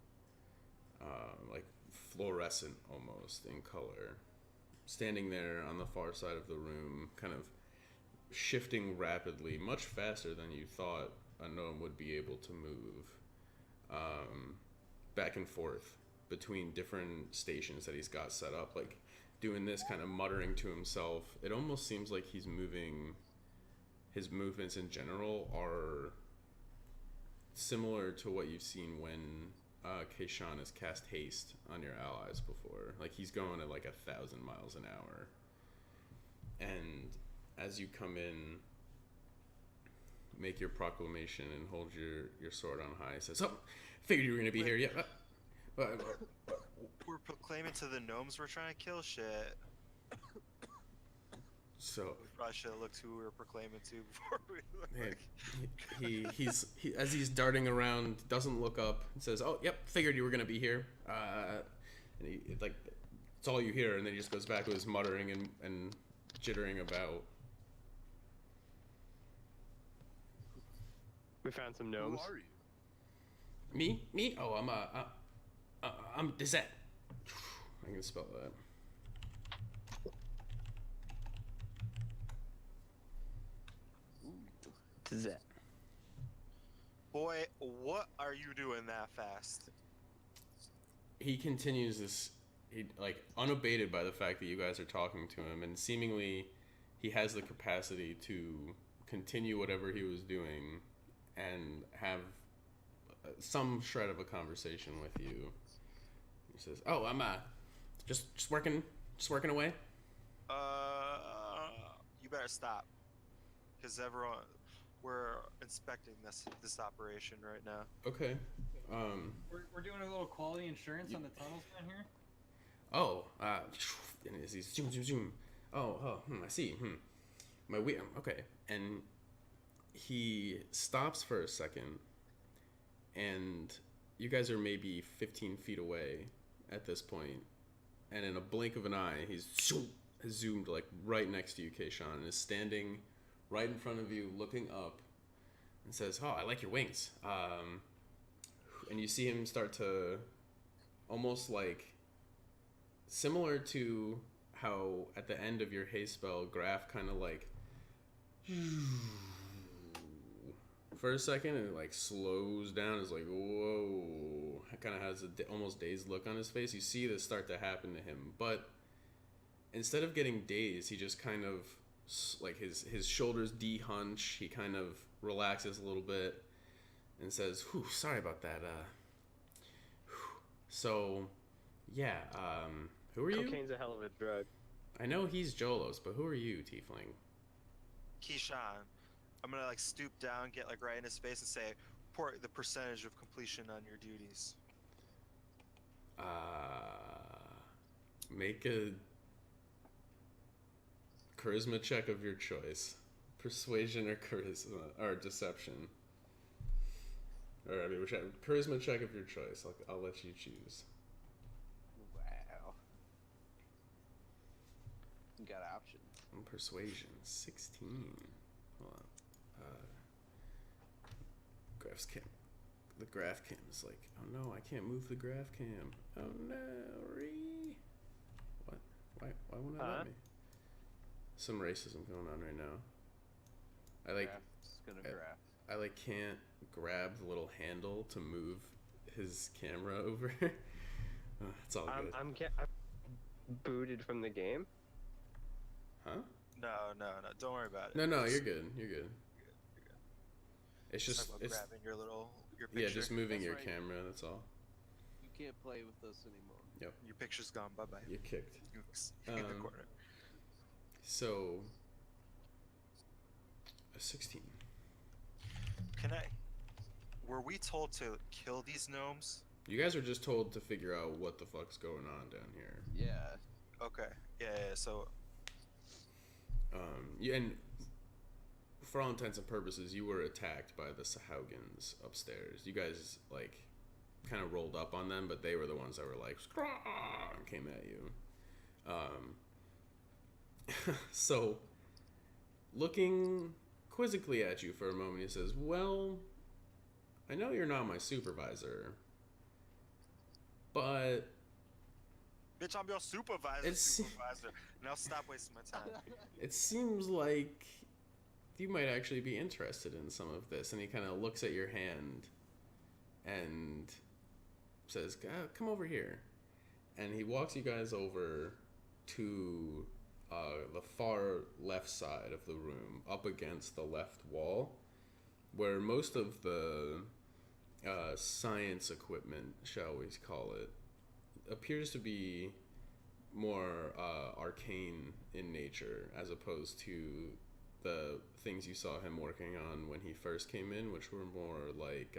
like fluorescent almost in color, standing there on the far side of the room, kind of shifting rapidly, much faster than you thought a gnome would be able to move, back and forth between different stations that he's got set up, like doing this, kind of muttering to himself. It almost seems like he's moving. His movements in general are similar to what you've seen when Keishan has cast haste on your allies before. Like, he's going at like 1,000 miles an hour. And as you come in, make your proclamation and hold your sword on high, says, "Oh, figured you were gonna be here." Yeah. We're proclaiming to the gnomes we're trying to kill shit. So We probably should have looked who we were proclaiming to before we man, he's as he's darting around, doesn't look up, and says, "Oh, yep, figured you were gonna be here." And he, like, it's all you hear, and then he just goes back to his muttering and jittering about. We found some gnomes. Who are you? Me? Oh, I'm Dizette. I can spell that. Zet. Boy, what are you doing that fast? He continues this, like unabated by the fact that you guys are talking to him, and seemingly he has the capacity to continue whatever he was doing and have some shred of a conversation with you. He says, "Oh, I'm just working away." You better stop, because everyone, we're inspecting this operation right now. Okay. We're doing a little quality insurance on the tunnels down here. Oh, and as he's zoom, zoom, zoom. I see. My wheel. Okay, and he stops for a second, and you guys are maybe 15 feet away at this point, and in a blink of an eye, has zoomed like right next to you, Kayshawn, and is standing right in front of you, looking up, and says, "Oh, I like your wings." And you see him start to, almost like, similar to how at the end of your haste spell, Graph kind of like for a second, and it like slows down. It's like, whoa. It kind of has a almost dazed look on his face. You see this start to happen to him, but instead of getting dazed, he just kind of, like, his shoulders de-hunch. He kind of relaxes a little bit and says, "Whew, sorry about that. So, yeah, who are you?" Cocaine's a hell of a drug. I know he's Jolos, but who are you, Tiefling? Keyshawn, I'm gonna like stoop down, get like right in his face, and say, "Report the percentage of completion on your duties." Make a charisma check of your choice. Persuasion or charisma, or deception. Or, I mean, charisma check of your choice. I'll let you choose. Wow. You got options. Persuasion, 16. Hold on. Graph's cam. The graph cam is like, oh no, I can't move the graph cam. Oh no, What? Why won't it let me? Some racism going on right now. I like can't grab the little handle to move his camera over. It's all good. I'm booted from the game. Huh? No, don't worry about it. No, you're good. You're good. It's just like it's grabbing your picture. yeah, just moving That's your right. camera. That's all. You can't play with us anymore. Yep. Your picture's gone. Bye bye. You're kicked. In the corner. So a 16. Were we told to kill these gnomes? You guys are just told to figure out what the fuck's going on down here. Yeah. Okay. Yeah. So. Yeah, and for all intents and purposes, you were attacked by the Sahaugans upstairs. You guys, like, kind of rolled up on them, but they were the ones that were like, "Scraw!" and came at you. So, looking quizzically at you for a moment, he says, "Well, I know you're not my supervisor, but..." Bitch, I'm your supervisor. It's- Now stop wasting my time. It seems like you might actually be interested in some of this. And he kind of looks at your hand and says, "Come over here." And he walks you guys over to the far left side of the room, up against the left wall, where most of the science equipment, shall we call it, appears to be more arcane in nature, as opposed to the things you saw him working on when he first came in, which were more like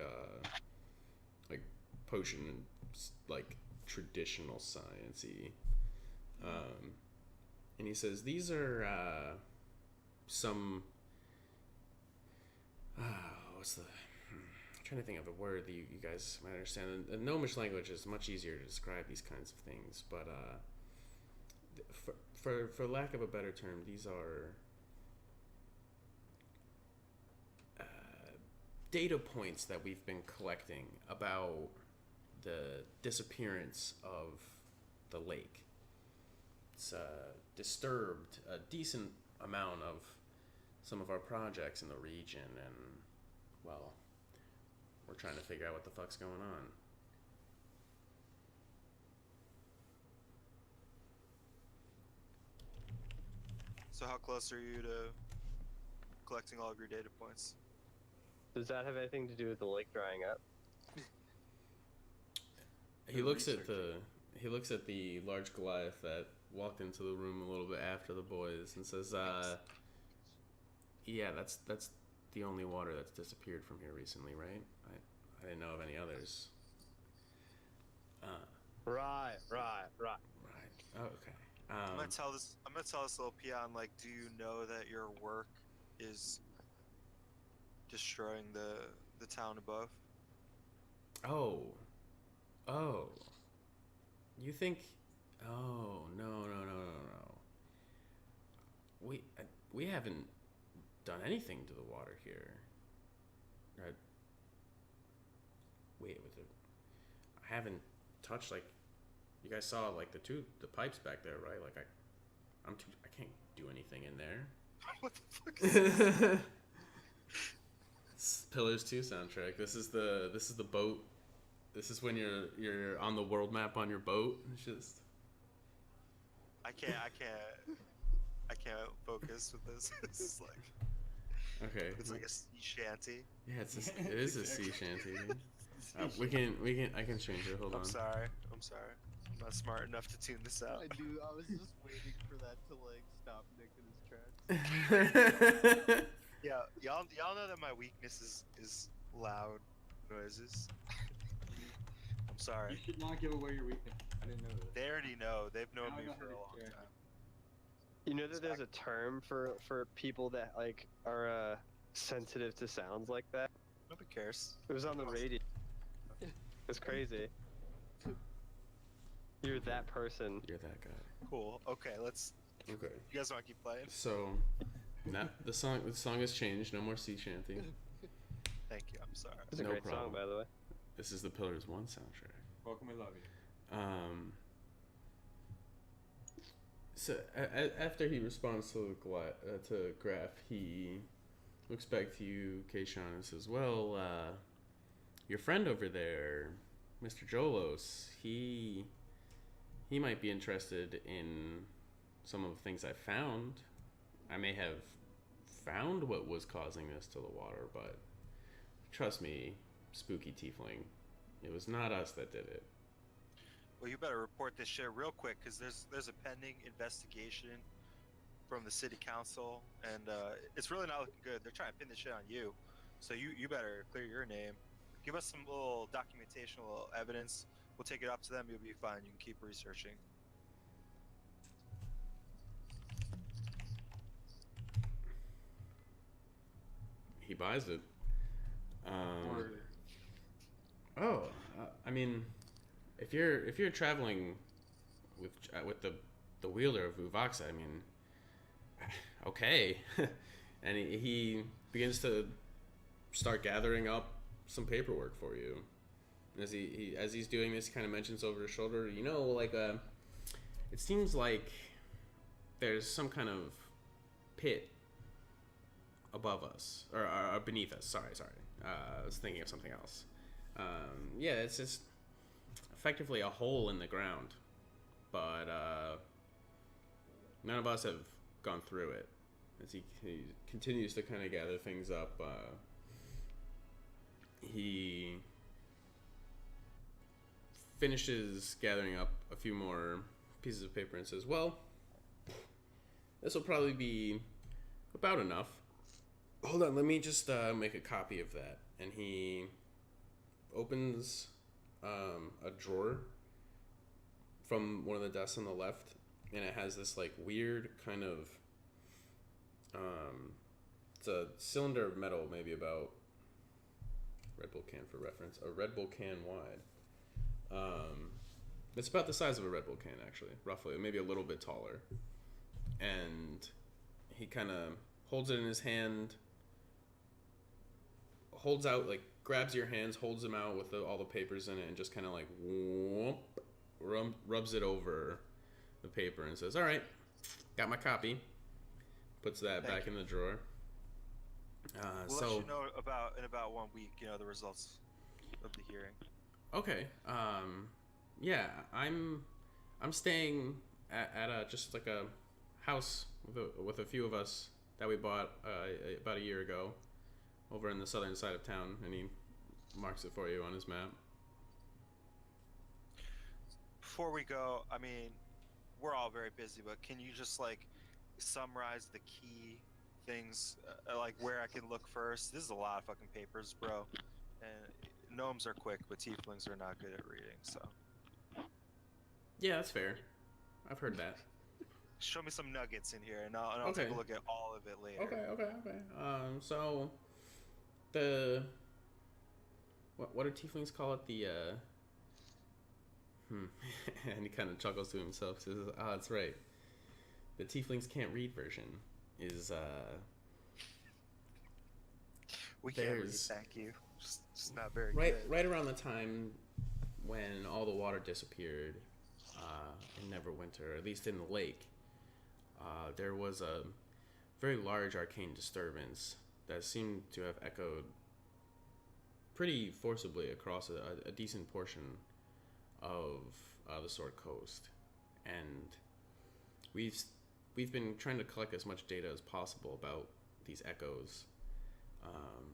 potion and like traditional sciencey. And he says these are some what's the I'm trying to think of the word that you guys might understand. The Gnomish language is much easier to describe these kinds of things, but for lack of a better term, these are data points that we've been collecting about the disappearance of the lake. It's disturbed a decent amount of some of our projects in the region, and well, we're trying to figure out what the fuck's going on. So how close are you to collecting all of your data points? Does that have anything to do with the lake drying up? He looks at the large Goliath that walked into the room a little bit after the boys and says, yeah, that's the only water that's disappeared from here recently, right? I didn't know of any others. Right. Oh, okay. I'm gonna tell this little peon, like, do you know that your work is destroying the town above? Oh. You think? Oh, no. We haven't done anything to the water here. Wait, with it, I haven't touched, like, you guys saw, like, the pipes back there, right? Like, I can't do anything in there. What the fuck is this? Pillars 2 soundtrack. This is the boat. This is when you're on the world map on your boat. It's just I can't focus with this. This is like, okay. it's like a sea shanty. Yeah, it is a sea shanty. I can change it. Hold on. I'm sorry. I'm not smart enough to tune this out. I was just waiting for that to like stop Nick in his tracks. Yeah, y'all know that my weakness is loud noises. I'm sorry. You should not give away your weakness. I didn't know that. They already know. They've known Now I me know for how a to long care. time. You know that there's a term for people that like are sensitive to sounds like that. Nobody cares. It was on the radio. It's crazy. You're that person. You're that guy. Cool. Okay, let's. Okay. You guys want to keep playing? So, the song has changed. No more sea shanty. Thank you. I'm sorry. It's a No great problem. song, by the way. This is the Pillars 1 soundtrack. Welcome, we love you. So after he responds to Graf, he looks back to you, Keishan, and says, "Well, your friend over there, Mr. Jolos, he might be interested in some of the things I found. I may have found what was causing this to the water, but trust me, spooky tiefling, it was not us that did it." Well, you better report this shit real quick, because there's a pending investigation from the city council, and it's really not looking good. They're trying to pin this shit on you, so you better clear your name. Give us some little documentation, a little evidence. We'll take it up to them. You'll be fine. You can keep researching. He buys it. Word. I mean, if you're traveling with the wielder of Uvaxa, I mean, okay. And he begins to start gathering up some paperwork for you. And as he's doing this, he kind of mentions over his shoulder, like it seems like there's some kind of pit above us or beneath us. Sorry. I was thinking of something else. Yeah, it's just effectively a hole in the ground, but none of us have gone through it. As he continues to kind of gather things up, he finishes gathering up a few more pieces of paper and says, "Well, this will probably be about enough. Hold on, let me just make a copy of that." And he opens a drawer from one of the desks on the left, and it has this like weird kind of it's a cylinder of metal, maybe about Red Bull can for reference, a Red Bull can wide. It's about the size of a Red Bull can, actually, roughly, maybe a little bit taller. And he kind of holds it in his hand, holds out, like, grabs your hands, holds them out with all the papers in it, and just kind of like rubs it over the paper and says, "All right, got my copy." Puts that back in the drawer. We'll so let you know in about 1 week. You know the results of the hearing. okay. Yeah, I'm staying at a just like a house with a few of us that we bought about a year ago over in the southern side of town, and he marks it for you on his map. Before we go, I mean, we're all very busy, but can you just like summarize the key things, like where I can look first? This is a lot of fucking papers, bro. And gnomes are quick, but tieflings are not good at reading. So Yeah, that's fair. I've heard that. show me some nuggets in here, and I'll Okay. take a look at all of it later. Okay. So the what do tieflings call it? The and he kind of chuckles to himself. Says, "Ah, that's right. The tieflings can't read version is We can't read, there's thank you. Just not very right good. right around the time when all the water disappeared in Neverwinter, at least in the lake, there was a very large arcane disturbance that seemed to have echoed pretty forcibly across a decent portion of the Sword Coast, and we've been trying to collect as much data as possible about these echoes,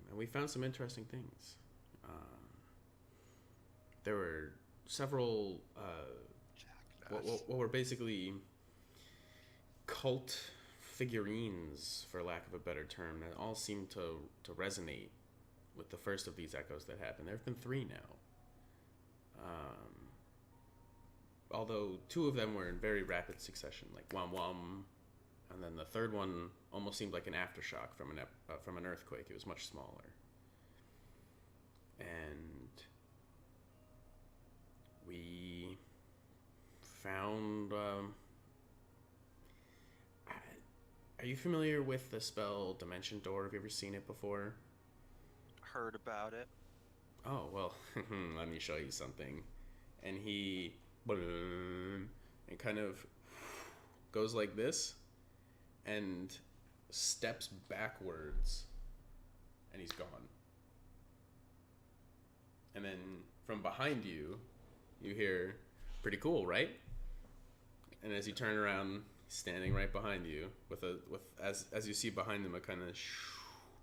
and we found some interesting things. There were several what were basically cult figurines, for lack of a better term, that all seemed to resonate with the first of these echoes that happened. There have been 3 now. Although 2 of them were in very rapid succession, like Wam Wam, and then the third one almost seemed like an aftershock from an earthquake. It was much smaller. And we found... are you familiar with the spell Dimension Door? Have you ever seen it before? Heard about it. Oh, well, let me show you something. And he and kind of goes like this and steps backwards, and he's gone. And then from behind you, you hear, "Pretty cool, right?" And as you turn around, he's standing right behind you with as you see behind him a kind of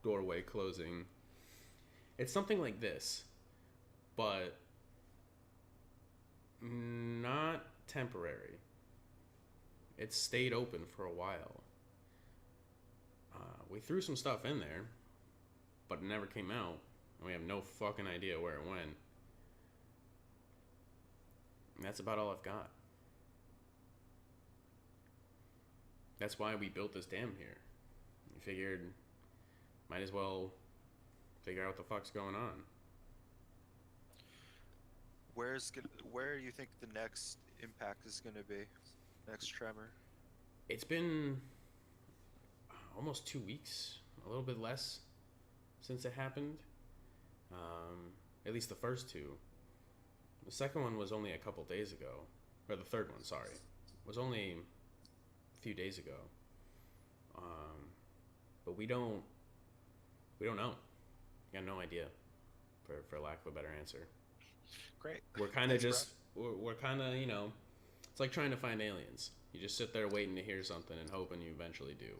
doorway closing. It's something like this, but not temporary. It stayed open for a while. We threw some stuff in there, but it never came out, and we have no fucking idea where it went. And that's about all I've got. That's why we built this dam here. We figured, might as well figure out what the fuck's going on. Where do you think the next impact is going to be? Next tremor? It's been almost 2 weeks, a little bit less since it happened. At least the first 2. The second one was only a couple days ago. Or the third one, sorry. Was only a few days ago. But we don't know. We got no idea, for lack of a better answer. Great. We're kind of we're kind of, it's like trying to find aliens. You just sit there waiting to hear something and hoping you eventually do.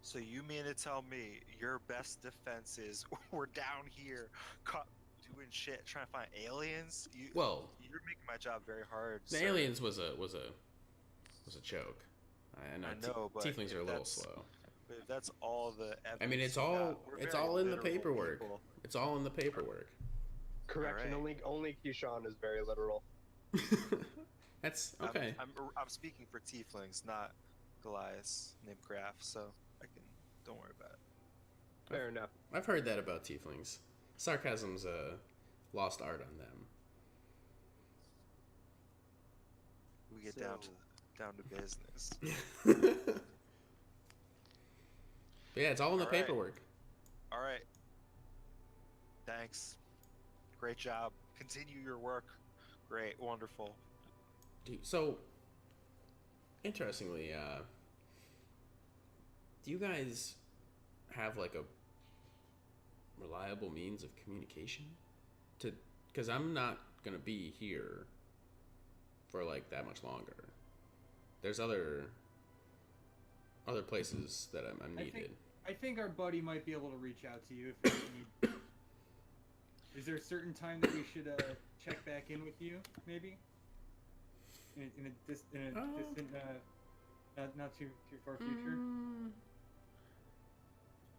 So you mean to tell me your best defense is we're down here doing shit, trying to find aliens? Well, you're making my job very hard. The sir. aliens was a joke. I know, but tieflings if are a little that's- slow. But if that's all the evidence I mean, it's you all got, we're it's very all in the literal paperwork. people. It's all in the paperwork. Correction. Alright. Only Keyshawn is very literal. That's okay. I'm speaking for tieflings, not Goliath named Graf, so I can. Don't worry about it. Fair enough. I've heard that about tieflings. Sarcasm's a lost art on them. We get So- down to business. But yeah, it's all in the All right. paperwork. All right. Thanks. Great job. Continue your work. Great. Wonderful. So, interestingly, do you guys have like a reliable means of communication to, because I'm not gonna be here for like that much longer. There's other places that I'm needed. I think our buddy might be able to reach out to you if you need. Is there a certain time that we should check back in with you, maybe? In a distant, not too far future.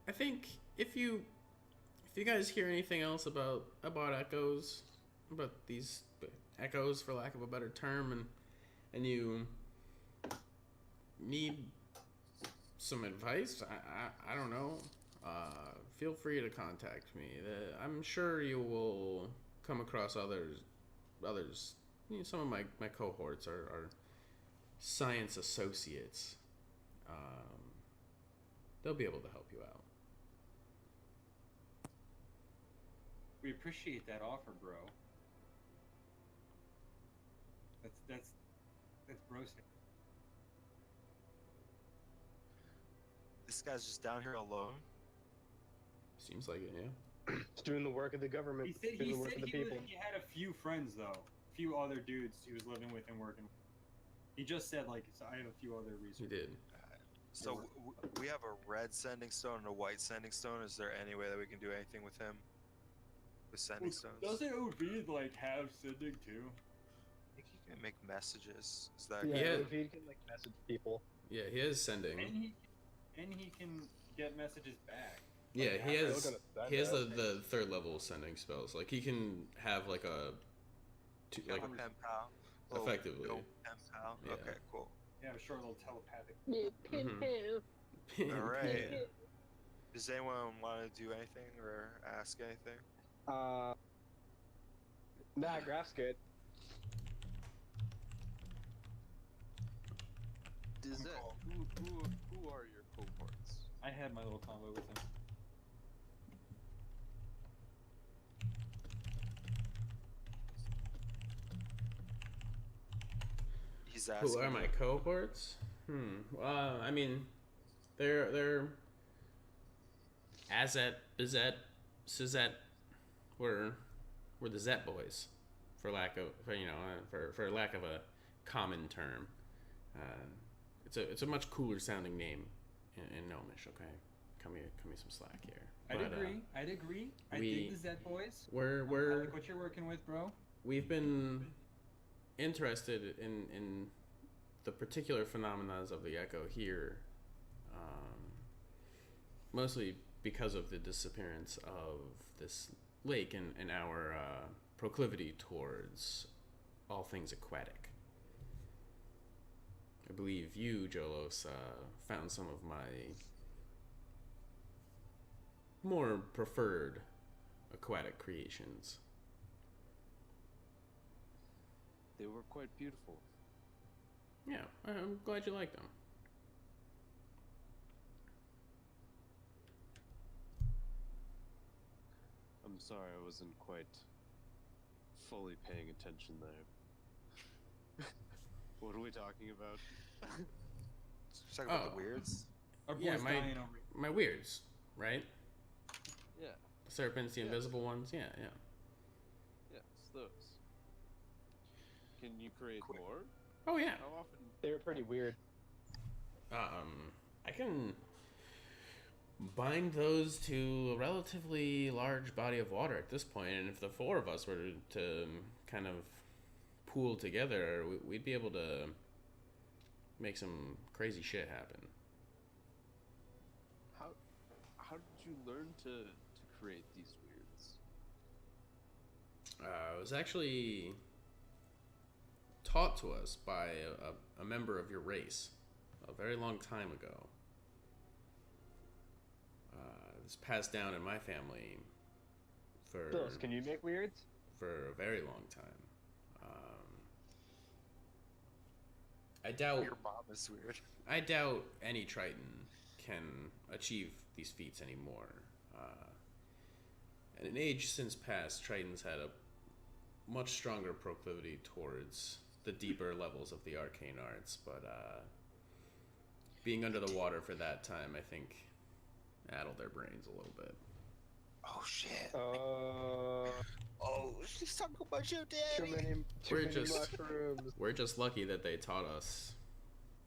I think if you guys hear anything else about echoes, about these echoes, for lack of a better term, and you need some advice, I don't know, feel free to contact me. I'm sure you will come across others. You know, some of my cohorts are science associates. They'll be able to help you out. We appreciate that offer, bro. That's bro stuff. This guy's just down here alone. Seems like it, yeah. Just doing the work of the government. He said doing the work of the people. he had a few friends though, a few other dudes he was living with and working with. He just said like, so I have a few other He resources. did. So we have a red sending stone and a white sending stone. Is there any way that we can do anything with him? With sending stones? Doesn't Ovid like have sending too? I think he can make messages. Is that Yeah, Yeah. if he can like message people. Yeah, he is sending. And he can get messages back. Yeah, Like, he after- has. He has the third level sending spells. Like he can have like a, like like a pen pal? effectively. Little pen pal. Yeah. Okay, cool. Yeah, a short little telepathic. Mhm. All right. Does anyone want to do anything or ask anything? Nah, Graph's good. Does that, cool. who are your cohorts? I had my little combo with him. He's asking. Who are my cohorts? I mean, they're Azet, Bizet, Sizet. We're the Zet boys, for lack of lack of a common term. It's a much cooler sounding name in Gnomish. Okay, cut me some slack here. I'd But, agree. I we- dig the Zed boys. We're I like what you're working with, bro. we've been interested in the particular phenomena of the echo here, mostly because of the disappearance of this lake and our proclivity towards all things aquatic. I believe you, Jolos, found some of my more preferred aquatic creations. They were quite beautiful. Yeah, I'm glad you like them. I'm sorry I wasn't quite fully paying attention there. What are we talking about? Talking about Oh. the weirds. Our boy's Yeah, dying over here. my weirds, right? Yeah, The serpents, the Yeah. invisible ones. Yeah. yes, those. Can you create Quick. more? Oh yeah. How often? They were pretty weird. I can bind those to a relatively large body of water at this point, and if the four of us were to kind of pool together, we'd be able to make some crazy shit happen. How did you learn to create these weirds? It was actually taught to us by a member of your race a very long time ago. It's passed down in my family Phyllis, can you make weirds? for a very long time. I doubt Your mom is weird. any Triton can achieve these feats anymore. At an age since past, Tritons had a much stronger proclivity towards the deeper levels of the arcane arts, but being under the water for that time, I think addle their brains a little bit. Oh shit. Oh, Oh, she's talking about your too daddy. many, too We're many just- mushrooms. We're just lucky that they taught us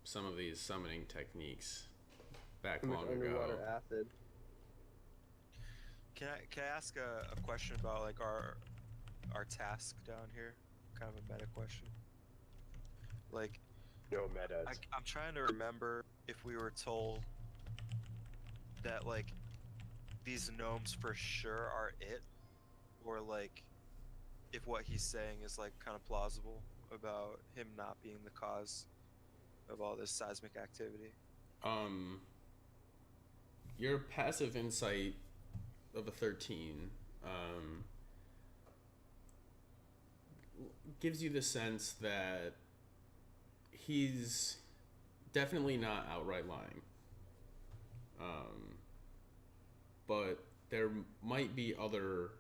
some of these summoning techniques back Too much long underwater ago. acid. Can I ask a question about like our task down here? Kind of a meta question. Like, No metas. I'm trying to remember if we were told that like these gnomes for sure are it, or like if what he's saying is like kind of plausible about him not being the cause of all this seismic activity. Your passive insight of a 13 gives you the sense that he's definitely not outright lying. But there might be other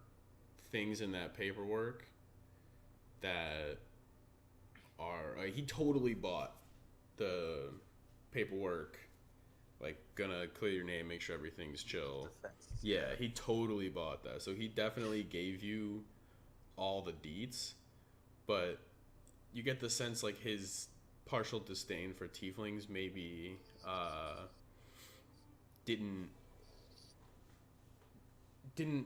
things in that paperwork that are he totally bought the paperwork, like gonna clear your name, make sure everything's chill. Yeah, he totally bought that. So he definitely gave you all the deets, but you get the sense like his partial disdain for tieflings maybe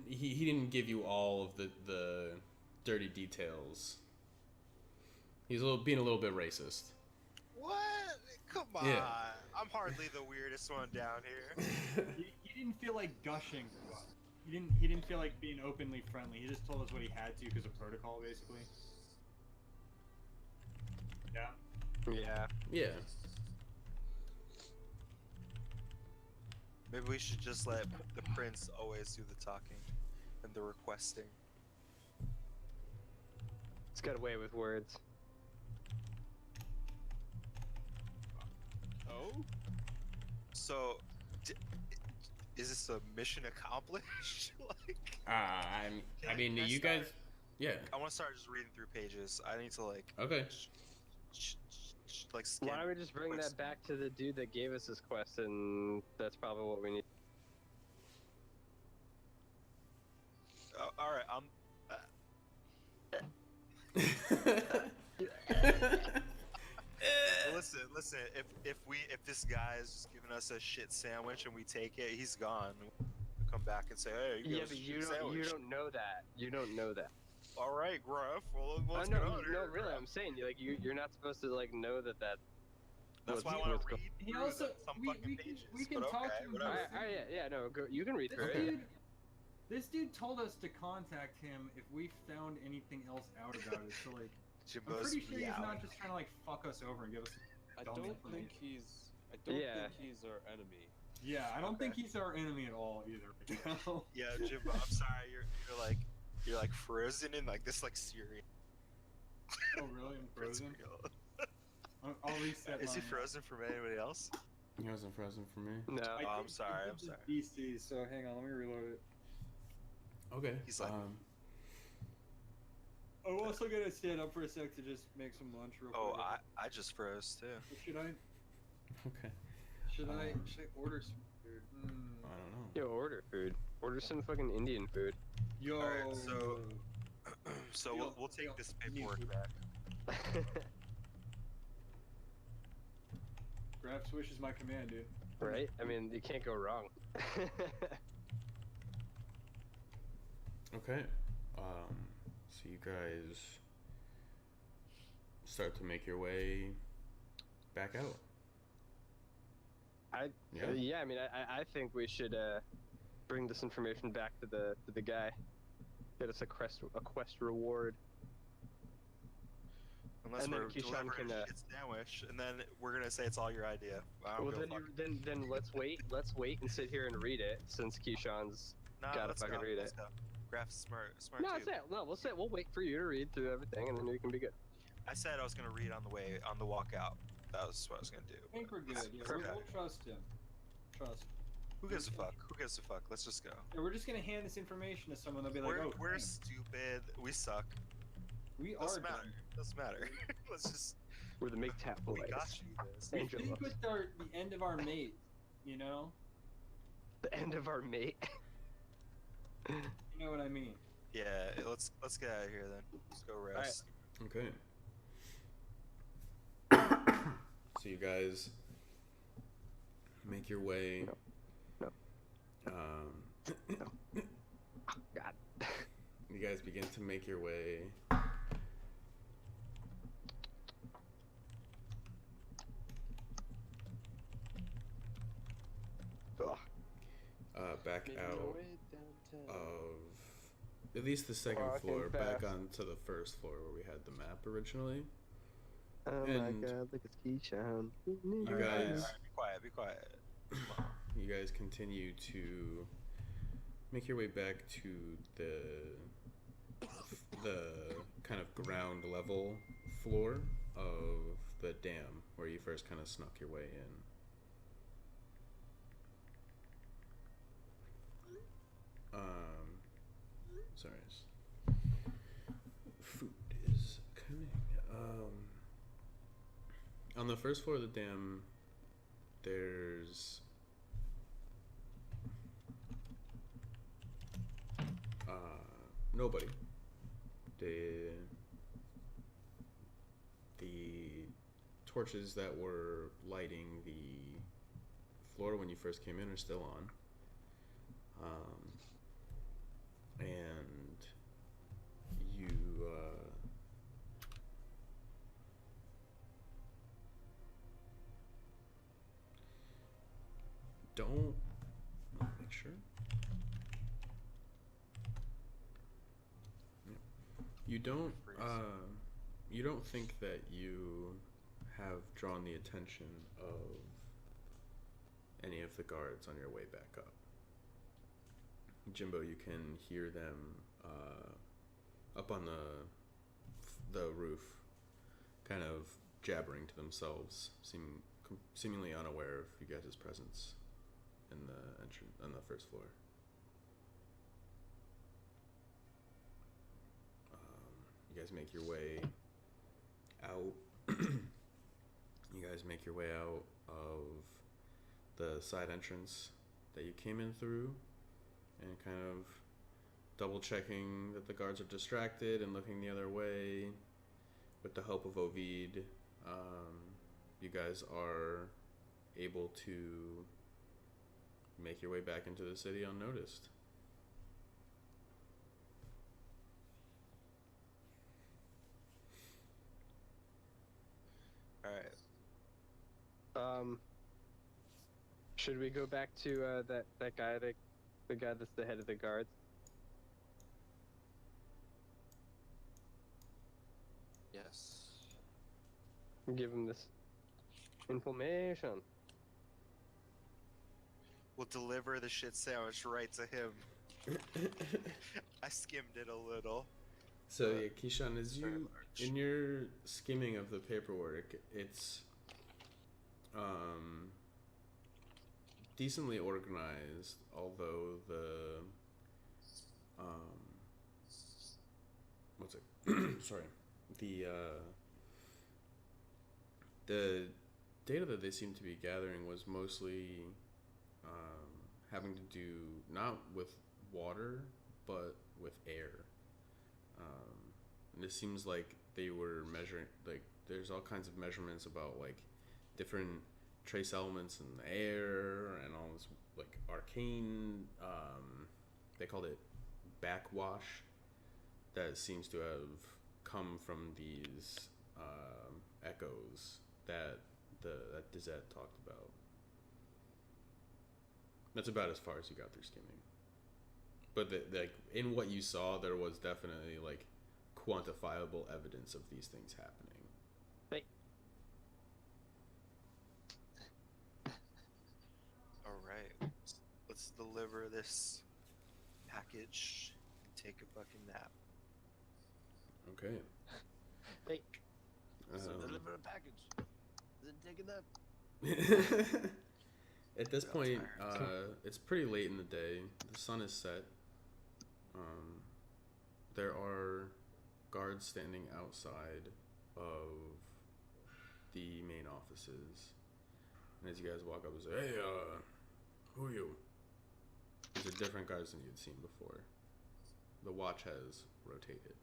he didn't give you all of the dirty details. He's being a little bit racist. What? Come on. Yeah. I'm hardly the weirdest one down here. He didn't feel like gushing. He didn't feel like being openly friendly. He just told us what he had to because of protocol, basically. Yeah. Yeah. Yeah. Maybe we should just let the prince always do the talking and the requesting. It's got away with words. Oh? So, is this a mission accomplished? Like, I mean, can I you start? guys, yeah. I want to start just reading through pages. I need to like, Okay. like skim. Why don't we just bring like, that back to the dude that gave us this quest, and that's probably what we need. All right, listen. If this guy is just giving us a shit sandwich and we take it, he's gone. We'll come back and say, hey, you Yeah, gave us but a you shit don't. sandwich. You don't know that. You don't know that. All right, Gruff. Well, let's no, get on here. no, really. I'm saying, like, you're not supposed to like know that. That's why I what's want to go- read He through also- some we fucking can- pages. we can but talk okay, to him whatever. Yeah, no, go. You can read This through it. dude, this dude told us to contact him if we found anything else out about it. So like, I'm Jimbo's pretty sure he's meowing. not just trying to like fuck us over and give us. I dumb don't information. think he's. I don't Yeah. think he's our enemy. Yeah, I don't Okay. think he's our enemy at all either. Right now. Yeah, Jimbo, I'm sorry. You're like frozen in like this like Syrian. Oh really? I'm frozen. Real. I'll reset. Is he mine. frozen from anybody else? He wasn't frozen for me. No. I Oh, I'm did- sorry, I did I'm the sorry. DC, so hang on, let me reload it. Okay. He's like- I'm also gonna stand up for a sec to just make some lunch real Oh, quick. I just froze too. Should I? okay. Should I order some food? I don't know. Yo, order food. Order some fucking Indian food. Yo. Alright, so Yo, we'll take yo, this you need paperwork food. back. Grab Swish is my command, dude. Right? I mean, you can't go wrong. Okay. So you guys start to make your way back out. Yeah. Yeah, I mean, I think we should bring this information back to the guy. Get us a quest reward. Unless And then we're Keyshawn delivering can, a shit sandwich, and then we're gonna say it's all your idea. I don't Well, give a then, fuck. then let's wait. Let's wait and sit here and read it, since Keyshawn's. Nah, gotta let's fucking go. read Let's it. go. Graph's smart No, too. it's it. No, we'll wait for you to read through everything, and then we can be good. I said I was gonna read on the walk out. That was what I was gonna do. I think we're good. Yeah, Okay. we'll trust him. Trust. Who gives a fuck? Who gives a fuck? Let's just go. Yeah, we're just gonna hand this information to someone. They'll be like, We're "Oh, stupid. We suck. we are Doesn't dumb." matter. Doesn't matter. Let's just. We're the MGTOW We Boys. got you this. We Angel think Lux. with the end of our mate, you know. The end of our mate. You know what I mean? Yeah, let's get out of here then. Let's go rest. Okay. So you guys make your way. No. Um, God. you guys begin to make your way. Ugh. Back Making our out way downtown. of at least the second Walking floor, back fast. onto the first floor where we had the map originally. Oh my And God! Look at Keyshawn. You Alright, guys, alright, be quiet. you guys continue to make your way back to the kind of ground level floor of the dam where you first kind of snuck your way in. Sorry. Food is coming. On the first floor of the dam, there's nobody. The torches that were lighting the floor when you first came in are still on. And you don't make sure. You don't think that you have drawn the attention of any of the guards on your way back up. Jimbo, you can hear them up on the roof, kind of jabbering to themselves, seemingly unaware of you guys' presence in the entrance on the first floor. You guys make your way out. You guys make your way out of the side entrance that you came in through, and kind of double checking that the guards are distracted and looking the other way. With the help of Ovid, you guys are able to make your way back into the city unnoticed. Alright. Should we go back to that guy, the guy that's the head of the guards? Yes. Give him this information. We'll deliver the shit sandwich right to him. I skimmed it a little. So yeah, Keyshawn, as Very you large. in your skimming of the paperwork, it's decently organized, although the what's it? Sorry, the data that they seem to be gathering was mostly having to do not with water but with air. And it seems like they were measuring, like, there's all kinds of measurements about, like, different trace elements in the air and all this, like, arcane, they called it backwash, that seems to have come from these echoes that that Dizette talked about. That's about as far as you got through skimming. But like in what you saw, there was definitely like quantifiable evidence of these things happening. Hey. Alright. Let's deliver this package and take a fucking nap. Okay. Hey. So deliver a package. Then take it up. At this Real point, tired. it's pretty late in the day. The sun is set. There are guards standing outside of the main offices. And as you guys walk up and say, "Hey, who are you?" different guards than you'd seen before. The watch has rotated.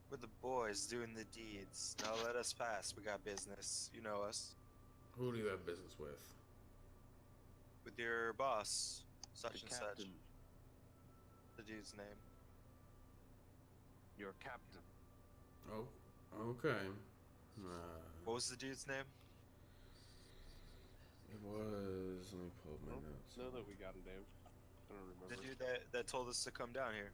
We're the boys doing the deeds. Now let us pass. We got business. You know us. Who do you have business with? With your boss, such The and such. captain. The dude's name. Your captain. Oh, okay. What was the dude's name? It was. Let me pull up my I don't notes. know that we got a name. I don't remember. The dude that told us to come down here.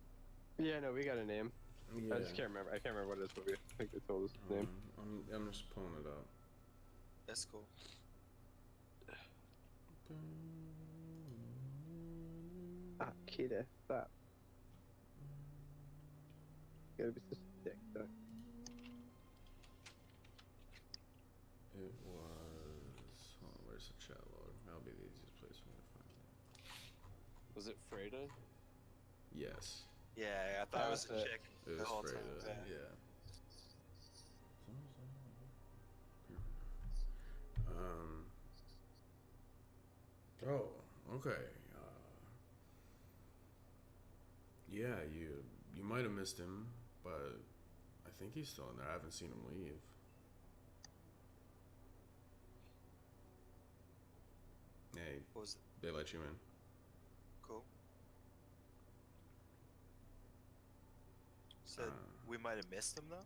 Yeah, no, we got a name. Yeah. I just can't remember. I can't remember what it is, but I think they told us his name. I'm just pulling it up. That's cool. Kita, stop. You gotta be so sick, though. It was. Hold on, where's the chat log? That'll be the easiest place for me to find it. Was it Freda? Yes, Yeah, I thought it was a That's it. chick it the was whole Freda. time. Yeah. Oh, okay. Yeah, you might have missed him, but I think he's still in there. I haven't seen him leave. Hey, What was it? they let you in. Cool. Said we might have missed him though.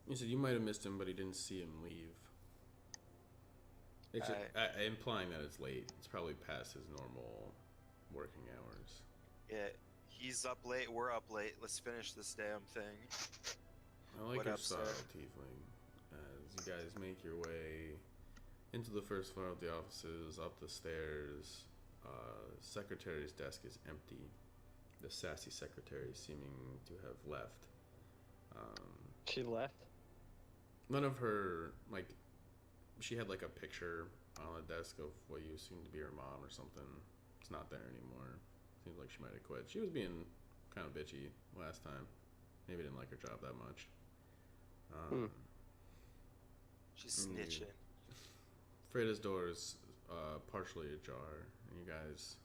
You said you might have missed him, but he didn't see him leave. It's just, implying that it's late. It's probably past his normal working hours. Yeah, he's up late. We're up late. Let's finish this damn thing. I like What your up, sir? style, Tiefling. As you guys make your way into the first floor of the offices, up the stairs, secretary's desk is empty. The sassy secretary seeming to have left. She left? None of her, like, she had like a picture on the desk of what you assume to be her mom or something. It's not there anymore. Seems like she might have quit. She was being kind of bitchy last time. Maybe didn't like her job that much. She's snitching. Freda's door is partially ajar, and you guys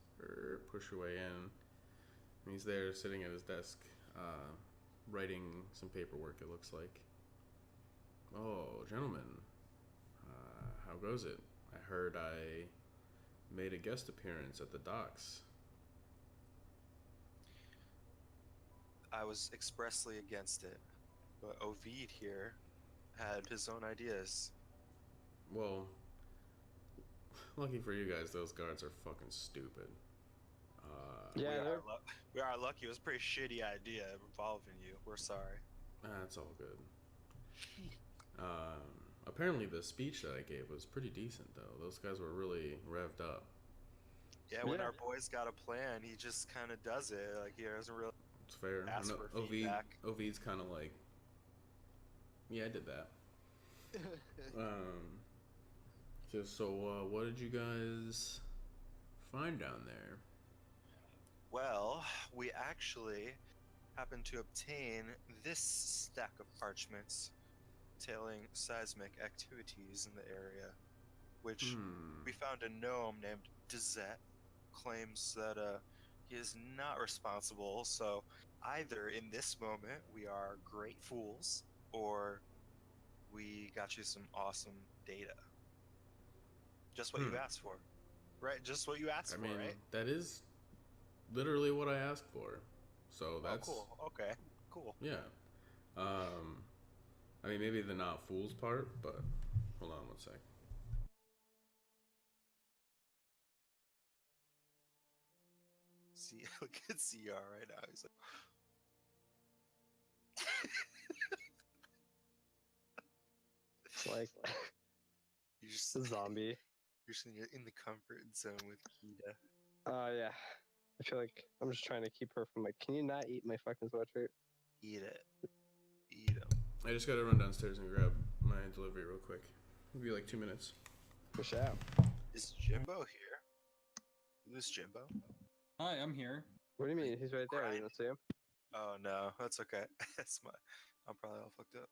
push your way in. And he's there sitting at his desk, writing some paperwork, it looks like. Oh, gentlemen, how goes it? I heard I made a guest appearance at the docks. I was expressly against it, but Ovid here had his own ideas. Well, lucky for you guys, those guards are fucking stupid. Yeah, we are lucky. It was a pretty shitty idea involving you. We're sorry. That's all good. Apparently the speech that I gave was pretty decent, though. Those guys were really revved up. Yeah, when our boy's got a plan, he just kind of does it. Like, he doesn't really It's fair. I ask know for feedback. Ovid's kind of like, yeah, I did that. So what did you guys find down there? Well, we actually happened to obtain this stack of parchments detailing seismic activities in the area, which we found a gnome named Dezet claims that he is not responsible. So either in this moment we are great fools, or we got you some awesome data. Just what you asked for, right? Just what you asked for, right? That is literally what I asked for. So that's cool. Okay, cool. Yeah. I mean, maybe the not fools part, but hold on one sec. See, look at CR right now. He's like, like you're just a zombie. You're just in the comfort zone with Kita. Yeah. I feel like I'm just trying to keep her from like, can you not eat my fucking sweatshirt? Eat it. Eat them. I just gotta run downstairs and grab my delivery real quick. It'll be like 2 minutes. Push out. Is Jimbo here? Who's Jimbo? Hi, I'm here. What do you mean? He's right there. You don't see him? Oh no, that's okay. That's my. I'm probably all fucked up.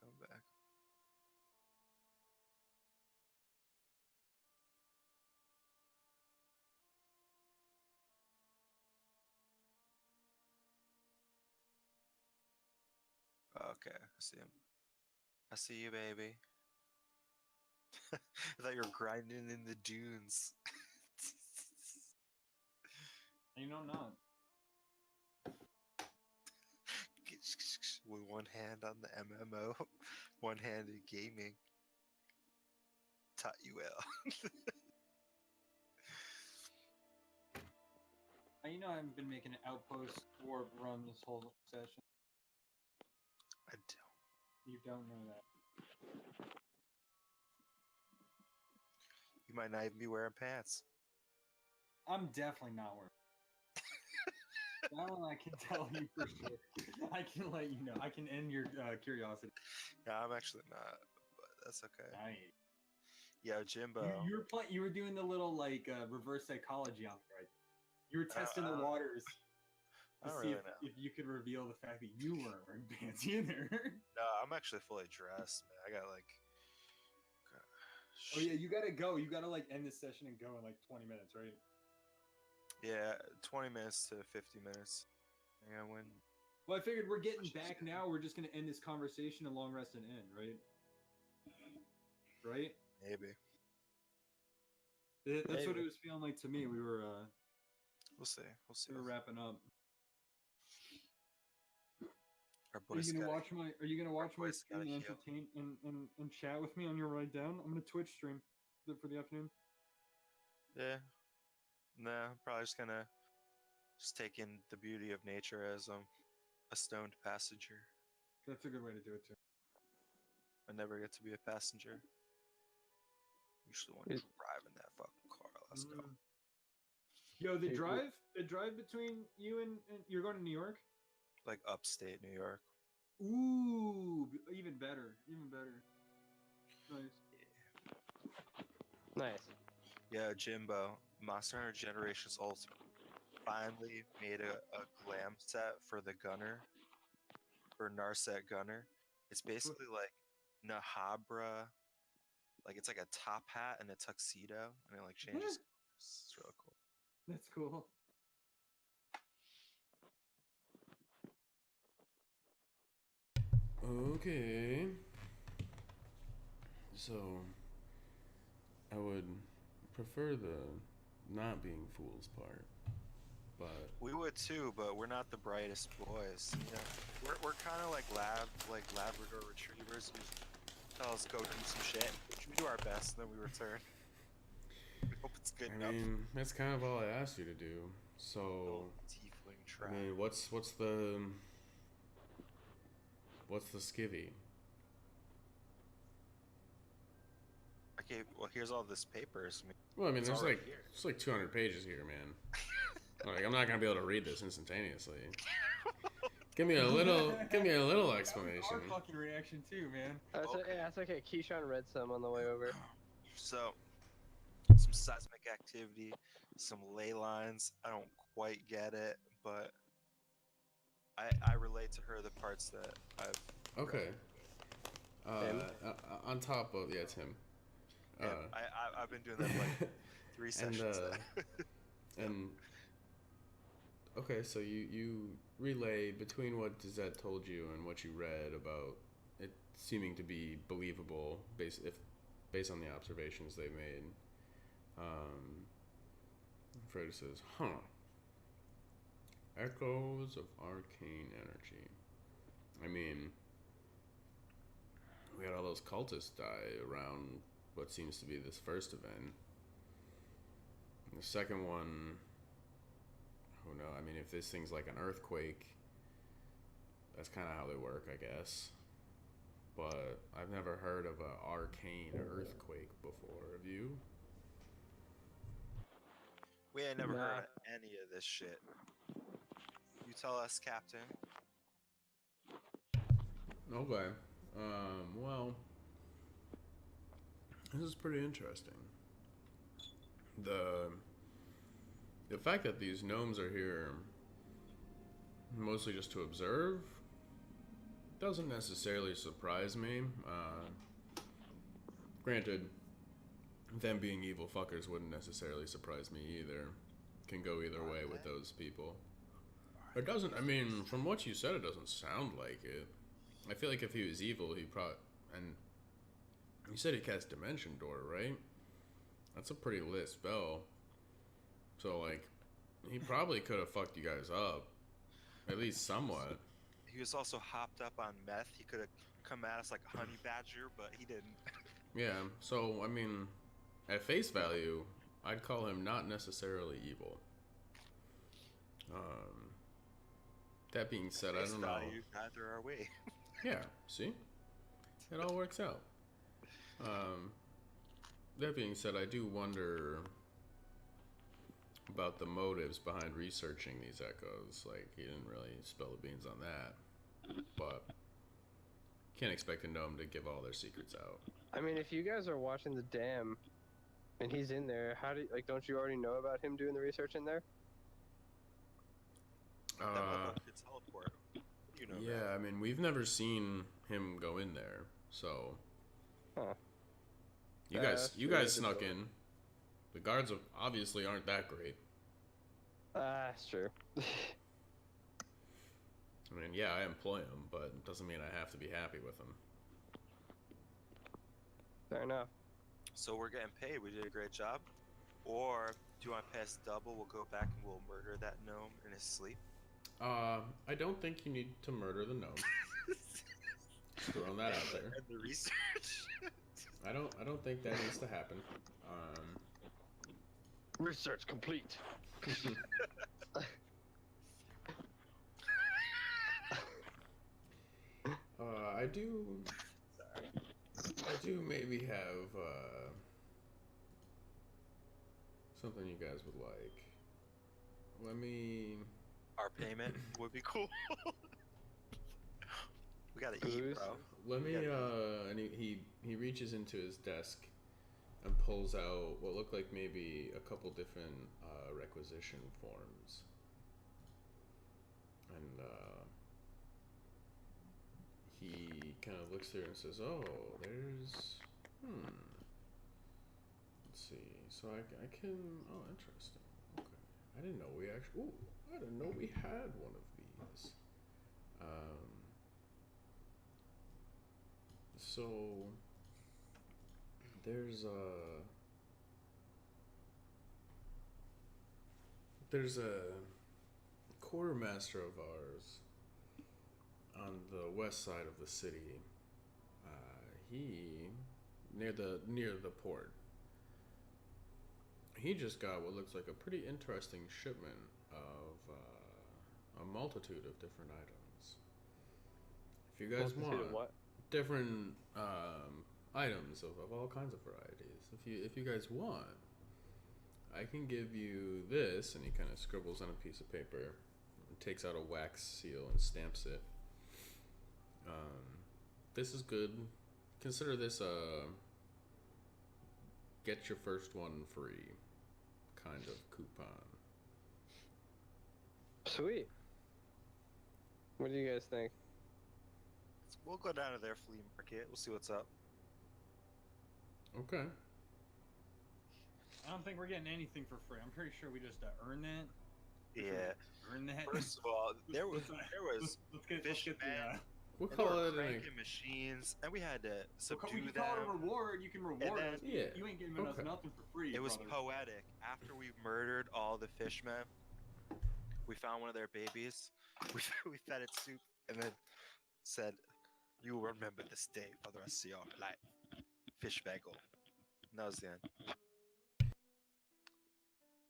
Come back. Okay, I see him. I see you, baby. I thought you were grinding in the dunes. You know, not. With one hand on the MMO, one hand in gaming. Taught you well. You know, I haven't been making an outpost warp run this whole session. I don't. You don't know that. You might not even be wearing pants. I'm definitely not wearing. That one I can tell you for sure. I can let you know. I can end your curiosity. Yeah, I'm actually not, but that's okay. Nice. Yeah, Jimbo. You were playing. You were doing the little like reverse psychology on it, right? You were testing the waters I to don't see really know. if you could reveal the fact that you weren't wearing pants either. No, I'm actually fully dressed, man. I got like. Oh yeah, you gotta go. You gotta like end this session and go in like 20 minutes, right? Yeah, 20 minutes to 50 minutes. And when. Well, I figured we're getting back now. We're just gonna end this conversation and long rest and end, right? Right? Maybe. That's what it was feeling like to me. We were We'll see. We'll see. we were wrapping up. Our Are boys you gonna gotta- watch my? Are you gonna watch my boys gotta stream and heal. entertain and chat with me on your ride down? I'm gonna Twitch stream for the afternoon. Yeah. Nah, I'm probably just gonna take in the beauty of nature as a stoned passenger. That's a good way to do it too. I never get to be a passenger. Usually want to drive in that fucking car. Let's go. Yo, the drive between you and you're going to New York. Like upstate New York. Ooh, even better, even better. Nice. Nice. Yeah, Jimbo. Monster Hunter Generations Ultimate finally made a glam set for the gunner. For Narset Gunner. It's basically like Nahabra. Like it's like a top hat and a tuxedo. And it like changes. It's really cool. That's cool. Okay. So, I would prefer the not being fools part, but We would too, but we're not the brightest boys. You know, we're kind of like Labrador retrievers who tell us go do some shit. We do our best, and then we return. We hope it's good I enough. mean that's kind of all I asked you to do. So, Little tiefling I trap. mean, what's the skivvy? Okay, well here's all this papers. Well, I mean, It's there's all right like here. it's like 200 pages here, man. Like, I'm not gonna be able to read this instantaneously. Give me a little explanation. Our fucking reaction too, man. That's Okay. okay. That's okay. Keyshawn read some on the way over. So, some seismic activity, some ley lines. I don't quite get it, but I relate to her the parts that I've. Okay. Tim? On top of Tim. Yeah, I've been doing that for like 3 sessions. And okay, so you relay between what Dizette told you and what you read about it seeming to be believable based on the observations they made. Frodo says, echoes of arcane energy. I mean, we had all those cultists die around what seems to be this first event. And the second one, who knows? I mean, if this thing's like an earthquake, that's kind of how they work, I guess. But I've never heard of an arcane earthquake before. Have you? We ain't never Nah. heard of any of this shit. You tell us, Captain. Okay. Well, this is pretty interesting. The fact that these gnomes are here mostly just to observe doesn't necessarily surprise me. Granted, them being evil fuckers wouldn't necessarily surprise me either. Can go either way with those people. It doesn't, I mean, from what you said, it doesn't sound like it. I feel like if he was evil, he probably, and you said he cast Dimension Door, right? That's a pretty lit spell. So like, he probably could have fucked you guys up, at least somewhat. He was also hopped up on meth. He could have come at us like a honey badger, but he didn't. Yeah. So I mean, at face value, I'd call him not necessarily evil. That being said, I don't know. Neither are we. Yeah, see? It all works out. That being said, I do wonder about the motives behind researching these echoes. Like, he didn't really spill the beans on that. But can't expect a gnome to give all their secrets out. I mean, if you guys are watching the dam and he's in there, how do you, like, don't you already know about him doing the research in there? That motherfucker could teleport. You know Yeah, that. I mean, we've never seen him go in there, so. Huh. You That's guys really snuck good. in. The guards obviously aren't that great. That's true. I mean, yeah, I employ him, but it doesn't mean I have to be happy with him. Fair enough. So we're getting paid. We did a great job. Or do you want to pay us double? We'll go back and we'll murder that gnome in his sleep. I don't think you need to murder the gnome. Throwing that out there. And the research. I don't think that needs to happen. Research complete. I do maybe have something you guys would like. Let me. Our payment would be cool. We gotta eat, Booze? bro. Let me. And he reaches into his desk and pulls out what look like maybe a couple different requisition forms. And he kind of looks through and says, "Oh, there's Let's see. So I can. Oh, interesting. Okay. I didn't know we actually. Ooh, I didn't know we had one of these. So there's a quartermaster of ours on the west side of the city. He near the port. He just got what looks like a pretty interesting shipment of a multitude of different items. If you guys Multitude want of what? different items of all kinds of varieties, if you guys want, I can give you this. And he kind of scribbles on a piece of paper, and takes out a wax seal and stamps it. This is good. Consider this a get your first one free kind of coupon. Sweet. What do you guys think? We'll go down to their flea market. We'll see what's up. Okay. I don't think we're getting anything for free. I'm pretty sure we just earn that. Yeah. Earn that. First of all, there was let's get fish the, man. We'll And they call were it cranking machines, and we had to subdue you them. call it a reward. You can reward then- us. Yeah, You ain't giving us okay. nothing for free. It was brother. poetic. After we murdered all the fishmen, we found one of their babies. We fed it soup, and then said, "You will remember this day for the rest of your life." Fish bagel. And that was the end.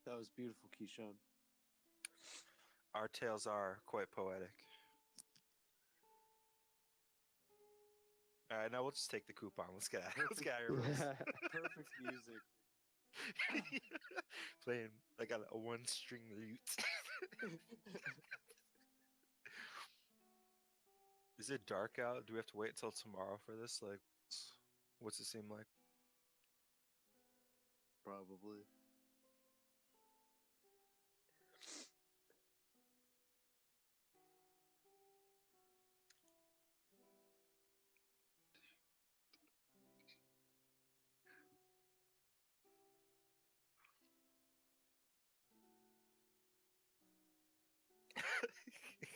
That was beautiful, Keyshawn. Our tales are quite poetic. All right, now we'll just take the coupon. Let's get out. Let's get out of here. Perfect music. Playing like a one-string lute. Is it dark out? Do we have to wait till tomorrow for this? Like, what's it seem like? Probably.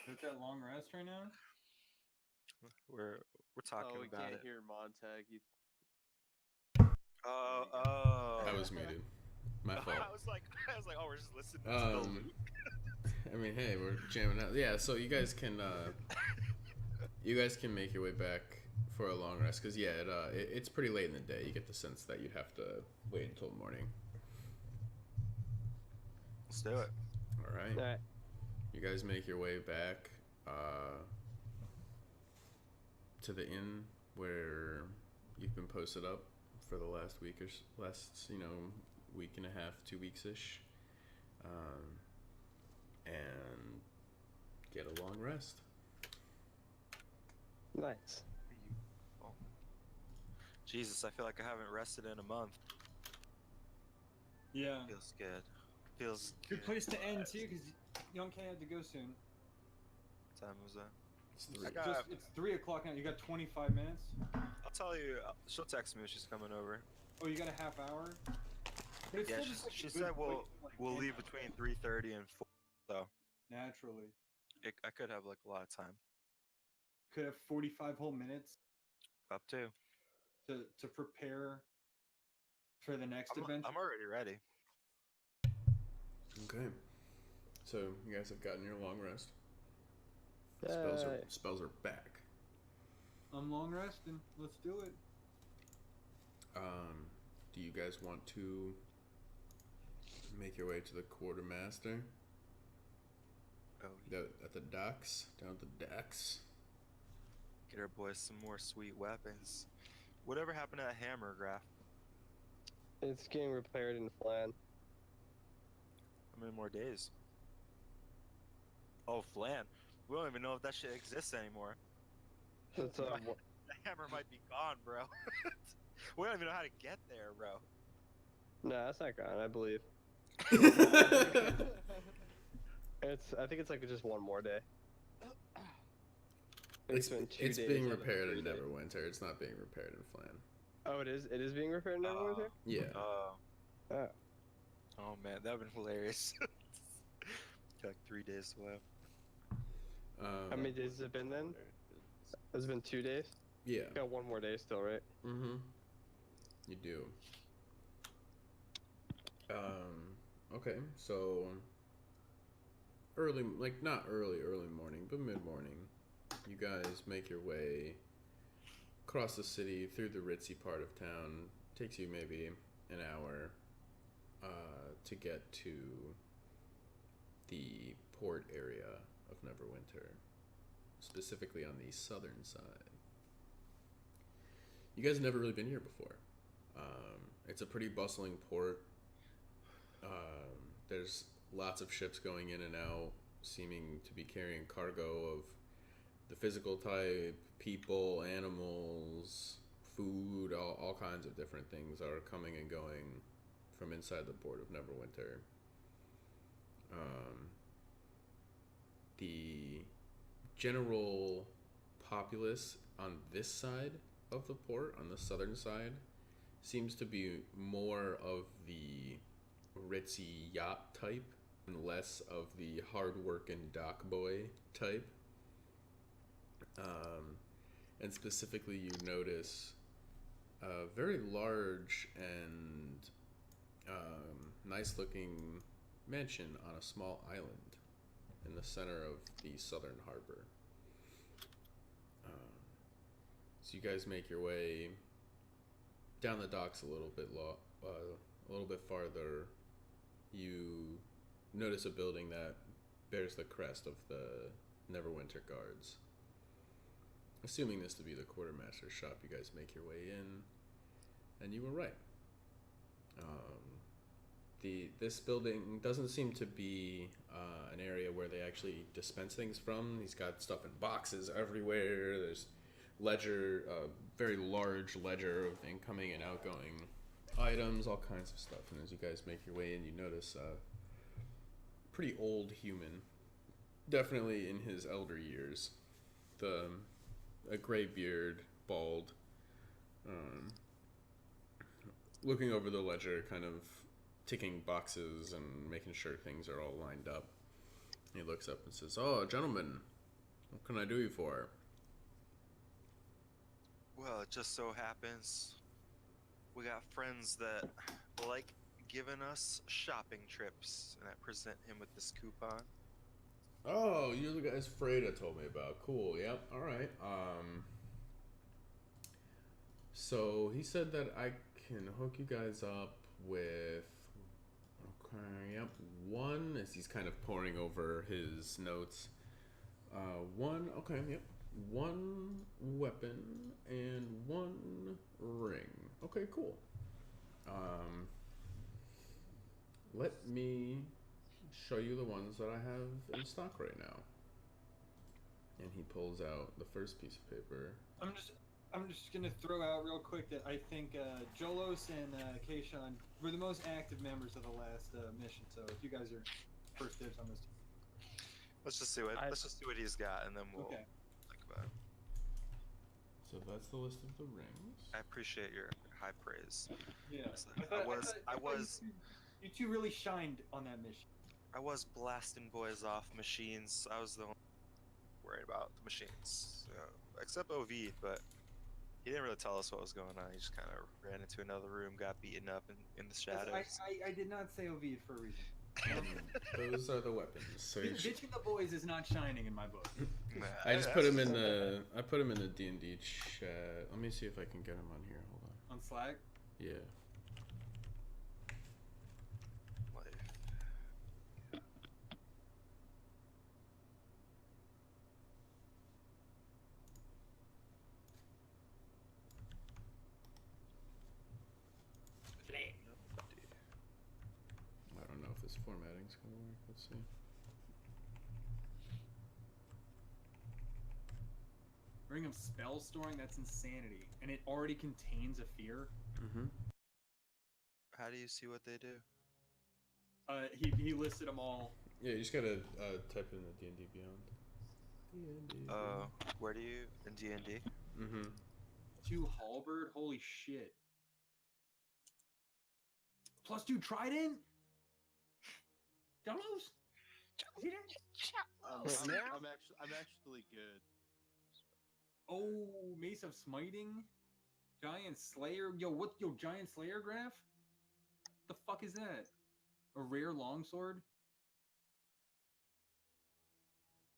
Took that long rest right now. We're talking Oh, we about can't it. hear Montag. Oh. I was muted. My fault. I was like, oh, we're just listening to the loop. I mean, hey, we're jamming out. Yeah, so you guys can make your way back for a long rest because it's pretty late in the day. You get the sense that you'd have to wait until morning. Let's do it. All right. All right. You guys make your way back to the inn where you've been posted up for the last week or week and a half, 2 weeks ish, and get a long rest. Nice. Oh. Jesus, I feel like I haven't rested in a month. Yeah. Feels good. Feels Good place to end too, because Young K had to go soon. What time was that? It's It's 3 o'clock now. You got 25 minutes. I'll tell you. She'll text me when she's coming over. Oh, you got a half hour. But it's Yeah, still just like she a said good we'll break, leave between 3:30 and 4. So naturally. I could have like a lot of time. Could have 45 whole minutes Up to. to prepare for the next adventure. I'm already ready. Okay. So you guys have gotten your long rest. Yay. Spells are back. I'm long resting. Let's do it. Do you guys want to make your way to the quartermaster? Oh, At the docks? Down at the docks? get our boys some more sweet weapons. Whatever happened to that hammer, Graf? It's getting repaired in Flan. How many more days? Oh, Flan. We don't even know if that shit exists anymore. It's The hammer might be gone, bro. We don't even know how to get there, bro. no, that's not gone. I believe. I think it's like just one more day. It's been 2 days being out of repaired in 3 days. Neverwinter. It's not being repaired in Flan. Oh, it is. It is being repaired in Neverwinter. Yeah. Oh. Oh man, that would been hilarious. Like 3 days away. How many days has it been then? It's been 2 days. Yeah. Got one more day still, right? Mm-hmm. You do. Okay, so early, like not early morning, but mid-morning, you guys make your way across the city through the ritzy part of town. Takes you maybe an hour to get to the port area of Neverwinter, specifically on the southern side. You guys have never really been here before. It's a pretty bustling port. There's lots of ships going in and out, seeming to be carrying cargo of the physical type, people, animals, food, all kinds of different things are coming and going from inside the port of Neverwinter. The general populace on this side of the port, on the southern side, seems to be more of the ritzy yacht type and less of the hard-working dock boy type. And specifically, you notice a very large and nice-looking mansion on a small island in the center of the southern harbor. So you guys make your way down the docks a little bit farther. You notice a building that bears the crest of the Neverwinter Guards. Assuming this to be the quartermaster's shop, you guys make your way in, and you were right. This building doesn't seem to be an area where they actually dispense things from. He's got stuff in boxes everywhere. There's ledger, very large ledger of incoming and outgoing items, all kinds of stuff. And as you guys make your way in, you notice a pretty old human, definitely in his elder years. A gray beard, bald, looking over the ledger, kind of ticking boxes and making sure things are all lined up. He looks up and says, "Oh, gentlemen, what can I do you for?" Well, it just so happens we got friends that like giving us shopping trips, and I present him with this coupon. Oh, you're the guys Freda told me about. Cool. Yep. All right. So he said that I can hook you guys up with. Okay. Yep. One, as he's kind of poring over his notes. One. Okay. Yep. One weapon and one ring. Okay. Cool. Let me show you the ones that I have in stock right now. And he pulls out the first piece of paper. I'm just gonna throw out real quick that I think Jolos and Kayshawn were the most active members of the last mission. So if you guys are first dibs on this, Let's just see what he's got, and then we'll okay. think about it. So that's the list of the rings. I appreciate your high praise. Yeah, I was you two really shined on that mission. I was blasting boys off machines. I was the one worried about the machines, except Ovid, but he didn't really tell us what was going on. He just kind of ran into another room, got beaten up in the shadows. I did not say Ovid for a reason. Those are the weapons. So Bitching the boys is not shining in my book. I just put him in the D&D chat. Let me see if I can get him on here. Hold on. On Slack? Yeah. I don't know if this formatting's gonna work. Let's see. Ring of spell storing, that's insanity. And it already contains a fear. Mm-hmm. How do you see what they do? He listed them all. Yeah, you just gotta type in the D&D Beyond. D&D. Where do you in D&D? Mm-hmm. 2 halberd, holy shit. +2 trident? Dolos? I'm actually good. Oh, Mace of Smiting? Giant Slayer? Yo, Giant Slayer graph? The fuck is that? A rare longsword?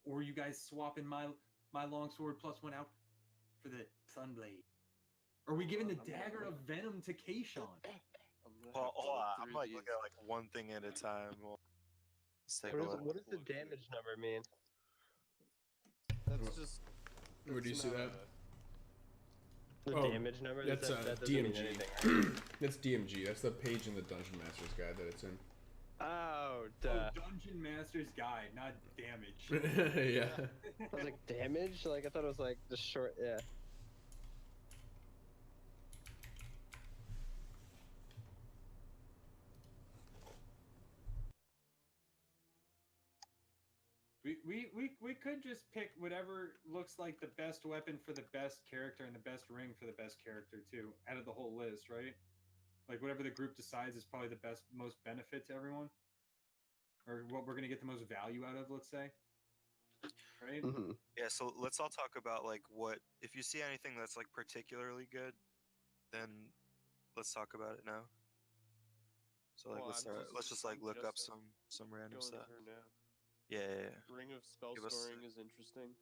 Or are you guys swapping my longsword +1 out for the Sunblade? Are we giving the Dagger of Venom to Kayshawn? Well, I'm like looking at like one thing at a time. Let's take a look. What does the damage number mean? That's just. Where do you see that? The Oh, damage number? That's that doesn't mean DMG. anything, right? That's DMG. That's the page in the Dungeon Master's Guide that it's in. Oh, duh. Oh, Dungeon Master's Guide, not damage. Yeah. I was like, damage? Like, I thought it was like the short, yeah. We could just pick whatever looks like the best weapon for the best character and the best ring for the best character too, out of the whole list, right? Like whatever the group decides is probably the best, most benefit to everyone, or what we're gonna get the most value out of. Let's say, right? Mm-hmm. Yeah, so let's all talk about like what if you see anything that's like particularly good, then let's talk about it now. So like let's just like look up some random Going stuff. to her now. Yeah. Ring of spell Give us- storing is interesting.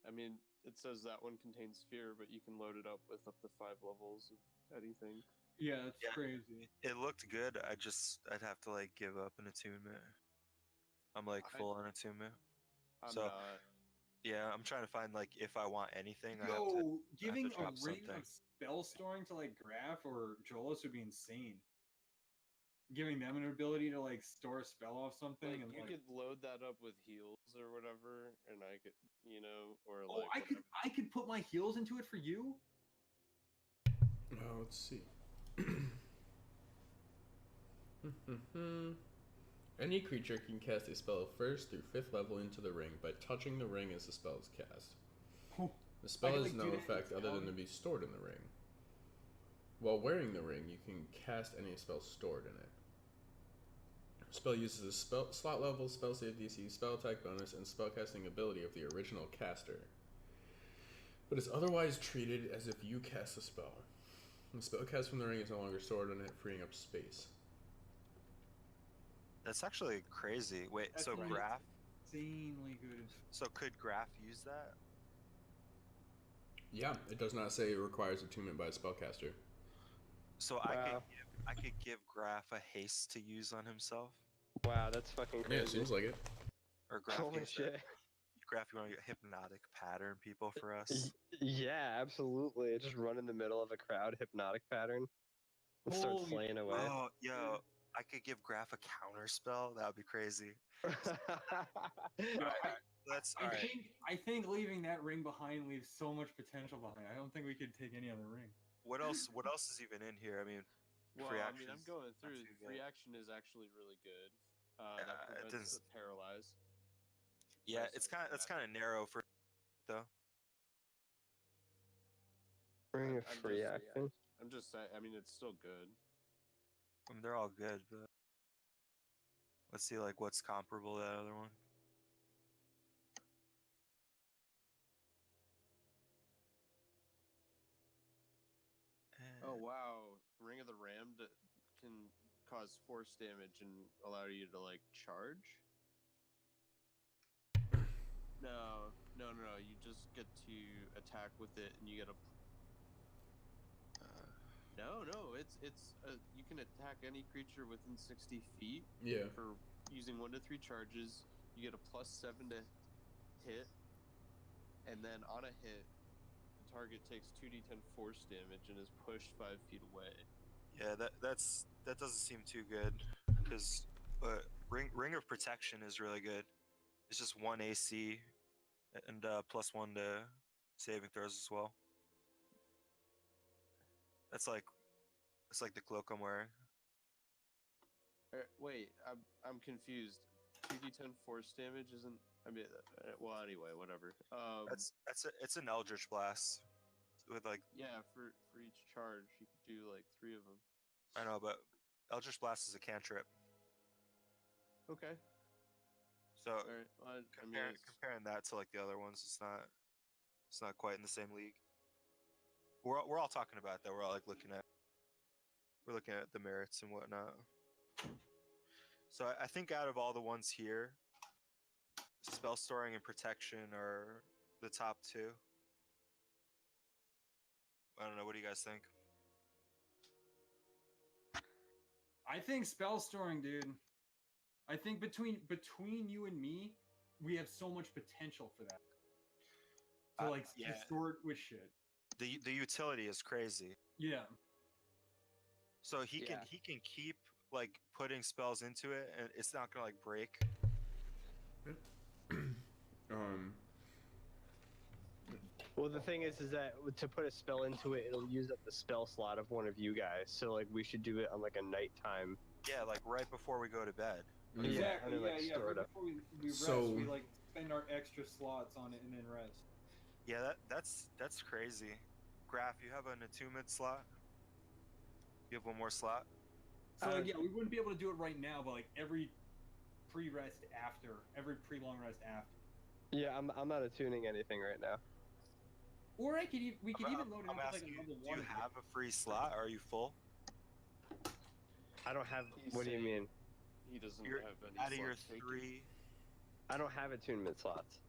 I mean, it says that one contains fear, but you can load it up with up to 5 levels of anything. Yeah, that's Yeah. crazy. It looked good. I'd have to like give up an attunement. I'm like full on attunement. I'm So- not. Yeah, I'm trying to find like if I want anything. I have Yo, to giving a drop ring something. of spell storing to like Graph or Jolos would be insane. Giving them an ability to like store a spell off something Like, and you like, could load that up with heals or whatever, and I could, or oh, like. I could put my heals into it for you. Let's see. Any creature can cast a spell 1st through 5th level into the ring by touching the ring as the spell is cast. Oh, The spell can, has like, no do that effect other than to be stored in the ring. While wearing the ring, you can cast any spell stored in it. Spell uses a slot level, spell save DC, spell attack bonus, and spellcasting ability of the original caster. But it's otherwise treated as if you cast a spell. The spell cast from the ring is no longer stored on it, freeing up space. That's actually crazy. Wait, That's so right. Graph? Insanely good. So could Graph use that? Yeah, it does not say it requires attunement by a spellcaster. So Wow. I could give Graph a haste to use on himself, Wow, that's fucking Yeah, crazy. it seems like it. or Graph Holy gives shit. it. Graph, you want to get hypnotic pattern people for us? Yeah, absolutely. Just run in the middle of a crowd, hypnotic pattern, and start Holy slaying away. Oh, yo, I could give Graph a counter spell. That would be crazy. Yo, That's I all right. think leaving that ring behind leaves so much potential behind. I don't think we could take any other ring. What else? What else is even in here? I mean, Well, free I mean, I'm actions, going not through. too Free good. action is actually really good. Yeah, That it prevents does- the paralyze. Yeah, Sorry, it's sorry, that's Matt. kind of narrow for though. Ring of I'm free just- action. I'm just saying. I mean, it's still good. I mean, they're all good, but let's see like what's comparable to that other one. Oh wow, Ring of the Ram can cause force damage and allow you to like charge. No. You just get to attack with it, and you get a. No. It's you can attack any creature within 60 feet Yeah. for using 1 to 3 charges. You get a +7 to hit, and then on a hit, the target takes 2d10 force damage and is pushed 5 feet away. Yeah, that doesn't seem too good because Ring of Protection is really good. It's just 1 AC and +1 to saving throws as well. It's like the cloak I'm wearing. Wait, I'm confused. 2d10 force damage isn't. I mean, well, anyway, whatever. It's an Eldritch Blast with like. Yeah, for each charge, you could do like 3 of them. I know, but Eldritch Blast is a cantrip. Okay. So All right. Well, I mean, comparing that to like the other ones, it's not quite in the same league. We're all talking about that. We're all like looking at the merits and whatnot. So I think out of all the ones here, spell storing and protection are the top 2. I don't know. What do you guys think? I think spell storing, dude. I think between you and me, we have so much potential for that. To like yeah. store it with shit. The utility is crazy. Yeah. So he Yeah. can keep like putting spells into it, and it's not gonna like break. Well, the thing is that to put a spell into it, it'll use up the spell slot of one of you guys. So like, we should do it on like a nighttime. Yeah, like right before we go to bed. Yeah, Exactly. and then, like, Yeah. store Right it up. before we rest, So- we like spend our extra slots on it and then rest. Yeah, that's crazy. Graph, you have an attunement slot. You have one more slot. So yeah, we wouldn't be able to do it right now, but like every pre-rest after, every pre-long rest after. Yeah, I'm not attuning anything right now. Or we could even load it I'm up with like asking a you, level do 1. you have a free slot? Or are you full? I don't have. He's What do you saying- mean? he doesn't You're have any out of your slots taken. 3. I don't have attunement slots.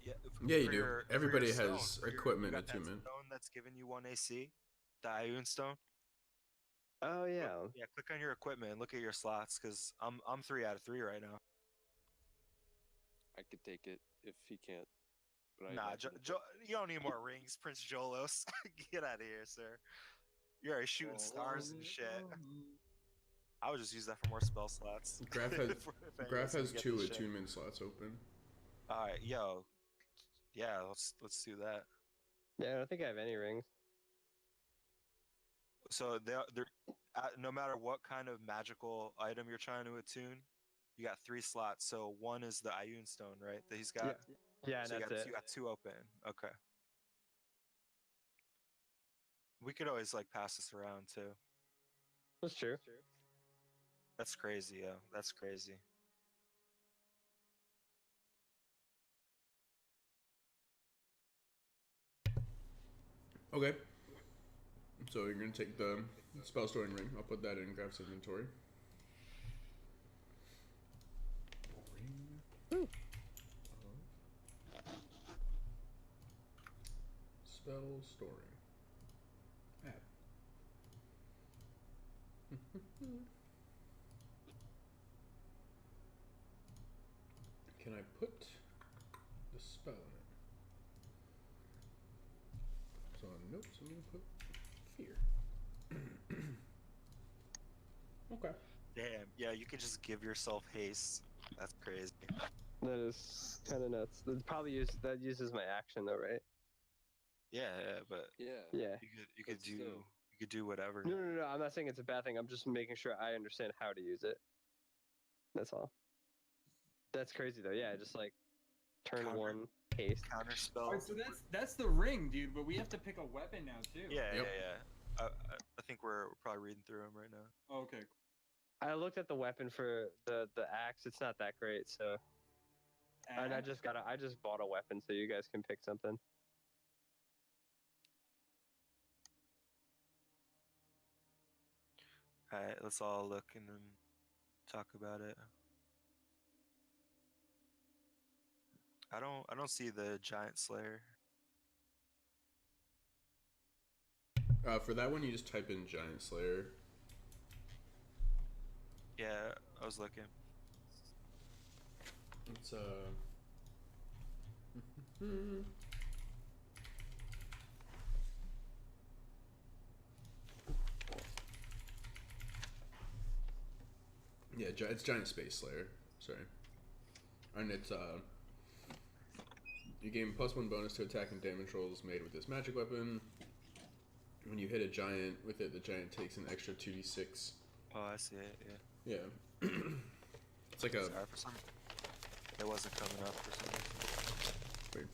Yeah, Yeah, you for do. your Everybody stone, has for your- equipment you got that attunement. stone that's giving you 1 AC. The Ioun stone. Oh yeah. Yeah, click on your equipment and look at your slots, because I'm 3 out of 3 right now. I could take it if he can't. But I Nah, definitely- you don't need more rings, Prince Jolos. Get out of here, sir. You're already shooting stars and shit. I would just use that for more spell slots. Graph has If anyone Graph wants to has get 2 this shit. attunement slots open. All right, yo, yeah, let's do that. Yeah, I don't think I have any rings. So they're no matter what kind of magical item you're trying to attune, you got 3 slots. So 1 is the Ioun stone, right? That he's got. Yeah, So that's it. you got 2 open. Okay. We could always like pass this around too. That's true. That's crazy, yo. That's crazy. Okay. So you're gonna take the spell storing ring. I'll put that in Graf's inventory. Ring of spell storing. Add. Can I put the spell in it? So on notes, I'm gonna put fear. Okay. Damn. Yeah, you could just give yourself haste. That's crazy. That is kind of nuts. That uses my action though, right? Yeah, yeah, but Yeah. Yeah. you could But do still. you could do whatever. No. I'm not saying it's a bad thing. I'm just making sure I understand how to use it. That's all. That's crazy though. Yeah, just like turn Counter- one haste. Counter spell. Alright, so that's the ring, dude. But we have to pick a weapon now too. Yeah, Yep. yeah. I think we're probably reading through them right now. Oh, okay. I looked at the weapon for the axe. It's not that great, so and I Axe? just bought a weapon, so you guys can pick something. All right, let's all look and then talk about it. I don't see the giant slayer. For that one, you just type in Giant Slayer. Yeah, I was looking. It's yeah, it's Giant Space Slayer. Sorry, and it's you gain +1 bonus to attack and damage rolls made with this magic weapon. When you hit a giant with it, the giant takes an extra 2d6. Oh, I see it. Yeah. Yeah, it's like a Sorry for some. It wasn't coming up for some reason. weird.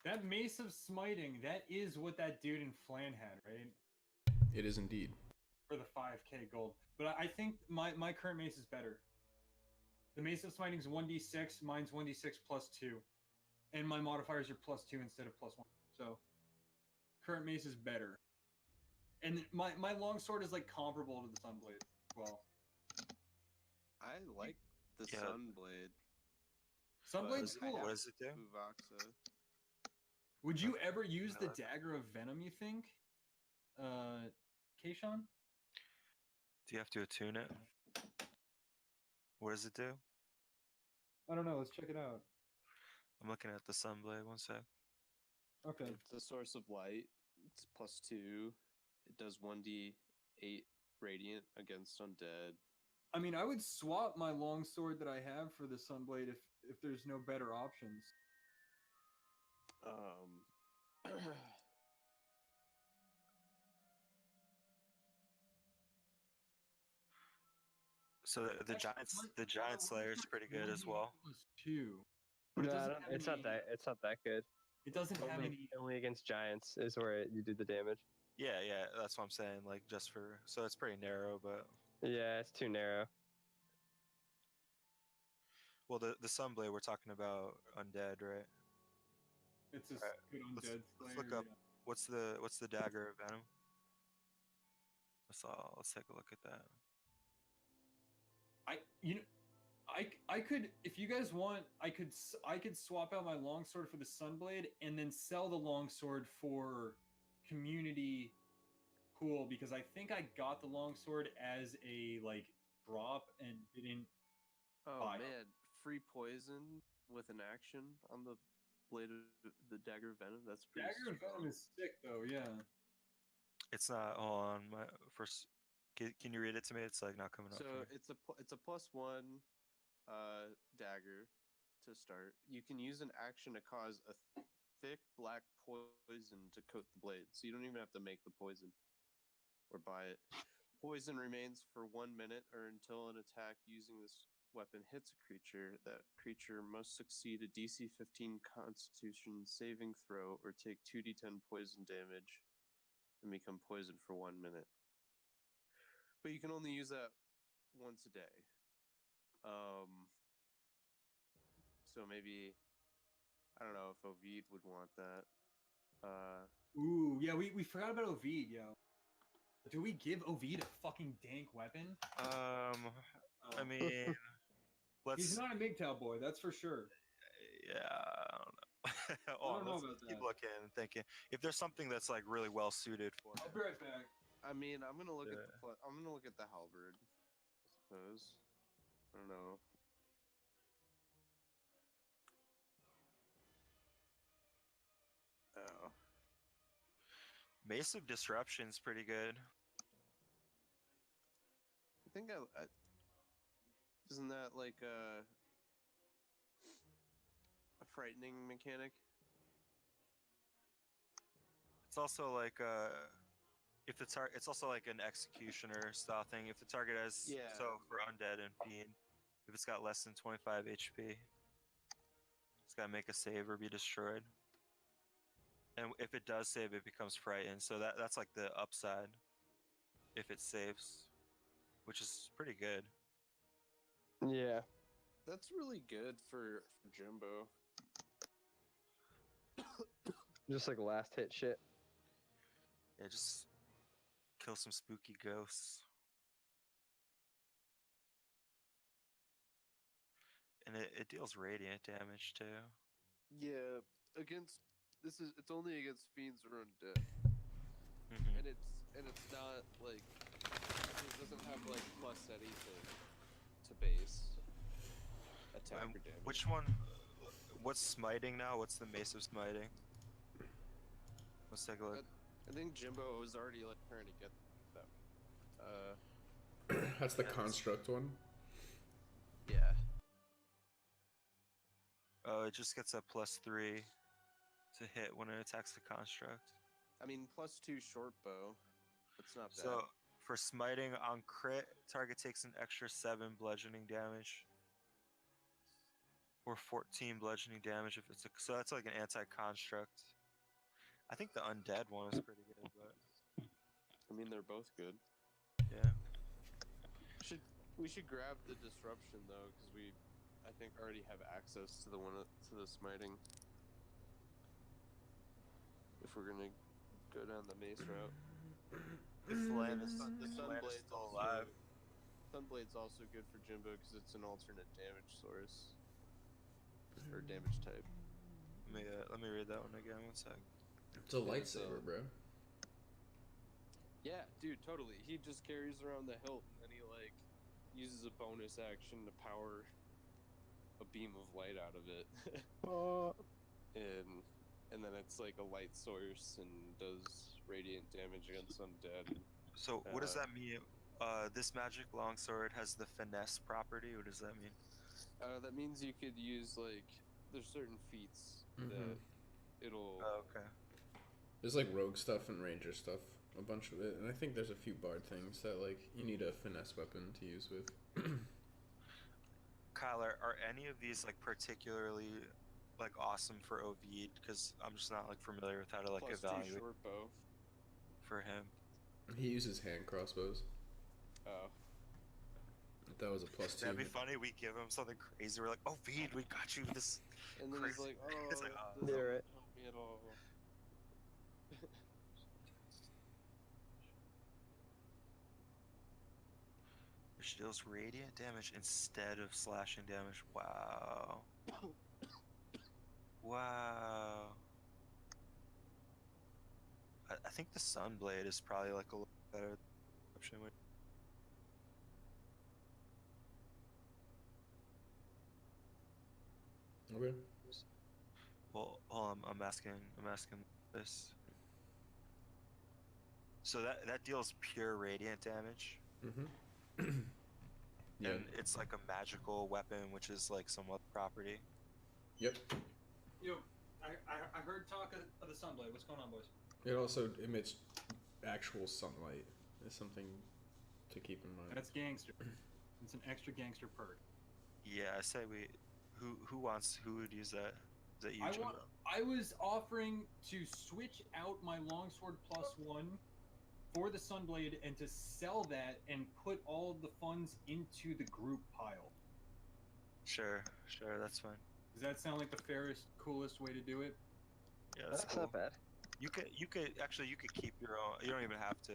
That Mace of Smiting, that is what that dude in Flan had, right? It is indeed. For the 5k gold. But I think my current mace is better. The Mace of Smiting is 1d6, mine's 1d6 plus 2. And my modifiers are +2 instead of +1. So, current mace is better. And my longsword is like comparable to the Sunblade as well. I like the Yeah. Sunblade. Sunblade's but I cool. What have does it do? Uvoxa. Would you ever use the like that. Dagger of Venom, you think? Kayshawn? Do you have to attune it? What does it do? I don't know. Let's check it out. I'm looking at the Sunblade. One sec. Okay. It's a source of light. It's +2. It does 1d8 radiant against undead. I mean, I would swap my longsword that I have for the Sunblade if there's no better options. So the giant slayer is pretty good as well. +2, but it No, doesn't have it's not any- that. It's not that good. It doesn't have Only, any. only against giants is where you do the damage. Yeah, that's what I'm saying. Like just for so it's pretty narrow, but Yeah, it's too narrow. well, the Sunblade we're talking about undead, right? It's a Alright, good let's- undead let's slayer. look up. yeah. What's the dagger of venom? Let's take a look at that. I could, if you guys want, I could swap out my longsword for the Sunblade and then sell the longsword for community pool because I think I got the longsword as a like drop and didn't. Oh Fire. man, free poison with an action on the blade of the dagger of venom. That's pretty Dagger and strong. Venom is sick though, yeah. It's not. Hold on, my first. Can you read it to me? It's like not coming up. So for me. it's a +1 dagger to start. You can use an action to cause a thick black poison to coat the blade, so you don't even have to make the poison or buy it. Poison remains for 1 minute or until an attack using this weapon hits a creature. That creature must succeed a DC 15 Constitution saving throw or take 2d10 poison damage and become poisoned for 1 minute. But you can only use that once a day. So maybe I don't know if Ovid would want that. Ooh, yeah, we forgot about Ovid, yo. Do we give Ovid a fucking dank weapon? I mean, He's let's. not a MGTOW boy, that's for sure. Yeah, I don't know. I don't know let's about keep that. looking and thinking. If there's something that's like really well suited for I'll him. be right back. I mean, I'm gonna look Yeah. at I'm gonna look at the halberd. I suppose. I don't know. Oh. Mace of Disruption's pretty good. I think isn't that like a frightening mechanic? It's also like if the it's also like an executioner style thing. If the target has so for undead and fiend, if it's got less than 25 HP, it's gotta make a save or be destroyed. And if it does save, it becomes frightened. So that's like the upside. If it saves, which is pretty good. Yeah. That's really good for Jimbo. Just like last hit shit. Yeah, just kill some spooky ghosts. And it deals radiant damage too. Yeah, it's only against fiends or undead. Mm-hmm. And it's not like it doesn't have like plus anything to base attacker damage. Which one? What's smiting now? What's the Mace of Smiting? Let's take a look. I think Jimbo was already like trying to get that. That's the construct one. Yeah. Oh, it just gets a +3 to hit when it attacks the construct. I mean, +2 short bow. It's not bad. So for smiting on crit, target takes an extra 7 bludgeoning damage, or 14 bludgeoning damage if it's a. So that's like an anti-construct. I think the undead one is pretty good, but I mean, they're both good. yeah. We should grab the disruption though, because I think already have access to the smiting. If we're gonna go down the mace route. If Lan is The Sunblade's still alive. Sunblade's also good for Jimbo because it's an alternate damage source. Or damage type. Let me read that one again. 1 sec. It's a lightsaber, bro. Yeah, dude, totally. He just carries around the hilt and then he like uses a bonus action to power a beam of light out of it. And then it's like a light source and does radiant damage against undead. So what does that mean? This magic longsword has the finesse property. What does that mean? That means you could use like there's certain feats that it'll. Oh, okay. There's like rogue stuff and ranger stuff, a bunch of it, and I think there's a few bard things that like you need a finesse weapon to use with. Kyler, are any of these like particularly like awesome for Ovid? Because I'm just not like familiar with how to like +2 evaluate short bow. for him. He uses hand crossbows. Oh. That was a +2. That'd be funny. We give him something crazy. We're like, Ovid, we got you this. And then crazy. he's like, oh, It's like, this They're doesn't it. help me at all. Which deals radiant damage instead of slashing damage. Wow. Wow. I think the Sunblade is probably like a little better option. Okay. Well, hold on, I'm asking this. So that deals pure radiant damage. Mm-hmm. Yeah. And it's like a magical weapon, which is like some other property. Yep. Yo, I heard talk of the Sunblade. What's going on, boys? It also emits actual sunlight. Is something to keep in mind. That's gangster. It's an extra gangster perk. Yeah, I say we. Who would use that? Is that you, Jimbo? I was offering to switch out my longsword +1 for the Sunblade and to sell that and put all of the funds into the group pile. Sure, that's fine. Does that sound like the fairest, coolest way to do it? Yeah, that's That's cool. not bad. You could keep your own. You don't even have to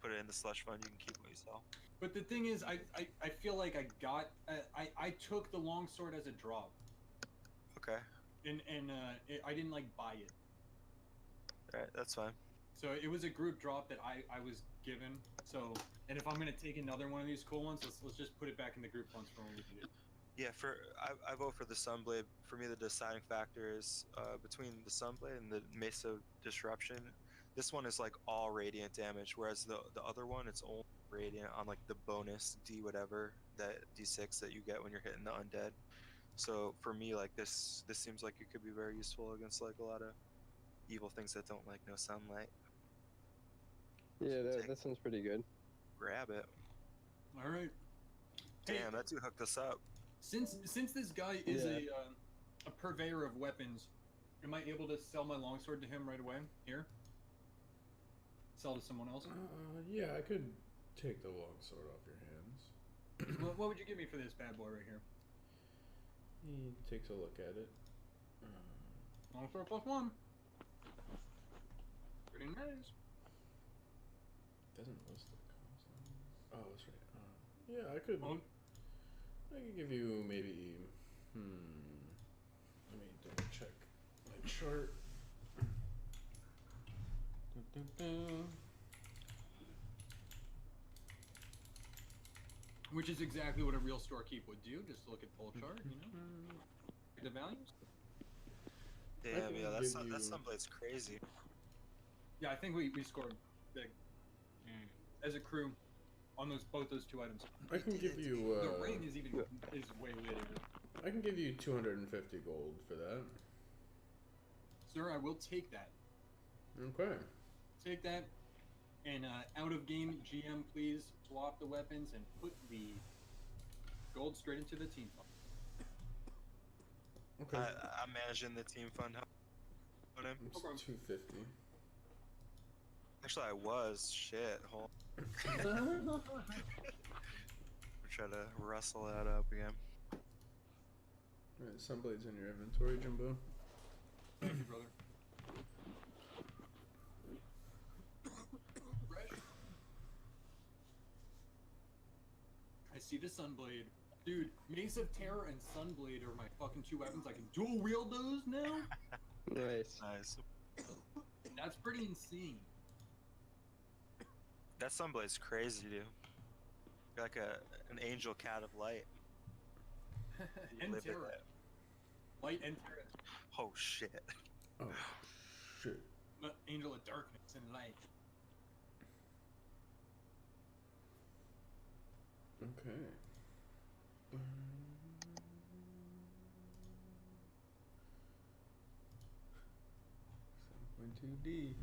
put it in the slush fund. You can keep what you sell. But the thing is, I feel like I took the longsword as a drop, Okay. and I didn't like buy it. All right, that's fine. So it was a group drop that I was given. So, and if I'm gonna take another one of these cool ones, let's just put it back in the group funds for when we need it. Yeah, I vote for the Sunblade. For me, the deciding factor is between the Sunblade and the Mace of Disruption. This one is like all radiant damage, whereas the other one, it's only radiant on like the bonus D whatever, that D6 that you get when you're hitting the undead. So for me, like this seems like it could be very useful against like a lot of evil things that don't like no sunlight. Yeah, Take- that sounds pretty good. Grab it. All right. Hey, Damn, that dude hooked us up. Since this guy is Yeah. a purveyor of weapons, am I able to sell my longsword to him right away? Here. Sell to someone else. Yeah, I could take the longsword off your hands. What would you give me for this bad boy right here? He takes a look at it. Longsword +1. Pretty nice. Doesn't list the cost. Oh, that's right. Yeah, I could. Oh. I could give you maybe. Let me double check my chart. Dun, dun, dun. Which is exactly what a real storekeep would do. Just look at full chart, you know, the values. Damn, can yeah, that give Sunblade's crazy. Yeah, I think we scored big as a crew on both those two items. I can give you. The ring is way later. I can give you 250 gold for that. Sir, I will take that. Okay. Take that. And out of game, GM, please swap the weapons and put the gold straight into the team fund. Okay. I'm managing the team fund. Put him. It's 250. Actually, I was. Shit. Hold on. Try to rustle that up again. Alright, Sunblade's in your inventory, Jimbo. Thank you, brother. Fresh. I see the Sunblade. Dude, Mace of Terror and Sunblade are my fucking two weapons. I can dual wield those now? Nice. Nice. That's pretty insane. That Sunblade's crazy, dude. You're like an angel cat of light. You And live in terror. that. Light and terror. Oh shit. Oh, shit. Angel of darkness and light. Okay. 7.2D.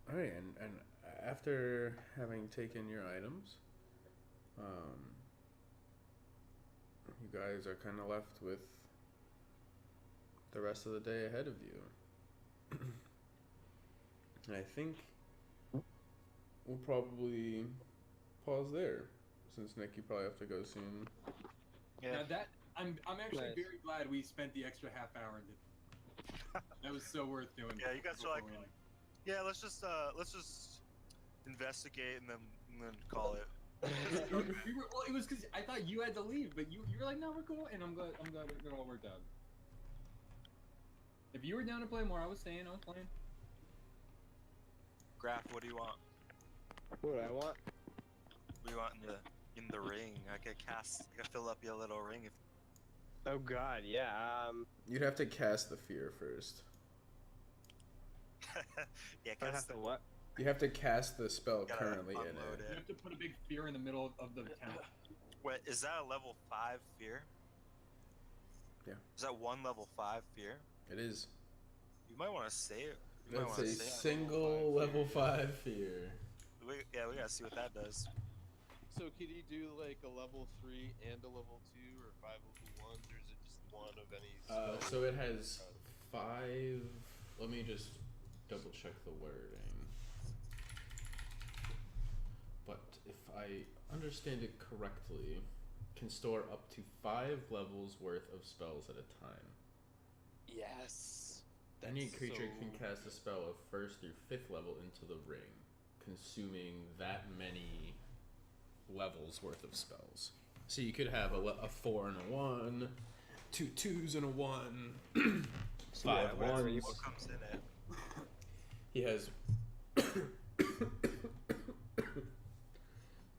Alright, and after having taken your items, you guys are kind of left with the rest of the day ahead of you. I think we'll probably pause there, since Nick, you probably have to go soon. Yeah. Now that I'm actually Nice. very glad we spent the extra half hour and did. That was so worth doing. Yeah, you guys are like, beforehand. yeah, let's just investigate and then call it. We were, well, it was because I thought you had to leave, but you were like, no, we're cool, and I'm glad it all worked out. If you were down to play more, I was staying. I was playing. Graph, what do you want? What do I want? What do you want in the ring? I could fill up your little ring if. Oh God, yeah. You'd have to cast the fear first. Yeah, I cause have to what? You have to cast the spell Gotta currently in unload it. You have to put a big fear in the middle of the town. Wait, is that a level 5 fear? Yeah. Is that one level 5 fear? It is. You might want to say it. You might That's wanna a say it. single level 5 fear. We gotta see what that does. So could he do like a level 3 and a level 2 or 5 level 1s, or is it just one of any spell? So it has 5. Let me just double check the wording. But if I understand it correctly, can store up to 5 levels worth of spells at a time. Yes. Any That's creature so can cast a spell of 1st through 5th level into the ring, consuming that many levels worth of spells. So you could have a 4 and a 1, 2 2s and a 1, 5 what 1s. comes in it? He has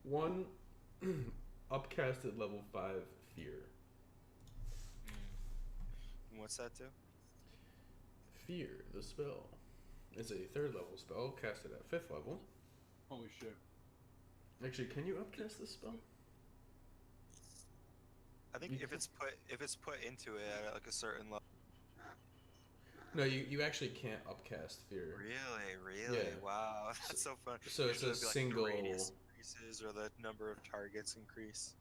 1 upcasted level 5 fear. And what's that do? Fear, the spell, is a 3rd level spell casted at 5th level. Holy shit. Actually, can you upcast this spell? I think if it's put into it at like a certain level. No, you actually can't upcast fear. Really? Yeah. Wow, that's so fun. So it's Usually a it'd be, like, single. the radius increases or the number of targets increase.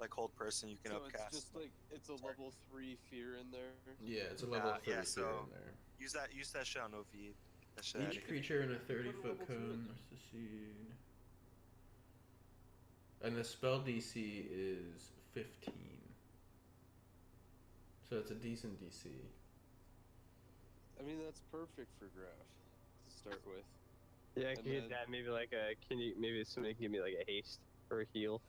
Like hold person, you can so upcast. it's just like it's a level 3 fear in there. Yeah, it's a level 30 yeah, fear so in there. use that shit on Ovid. That shit out of Each here. creature in a put a 30-foot level 2 in cone there. must succeed. And the spell DC is 15. So it's a decent DC. I mean, that's perfect for Graph to start with. Yeah, I And can get then- that. Maybe like a. Can you? Maybe somebody can give me like a haste or a heal.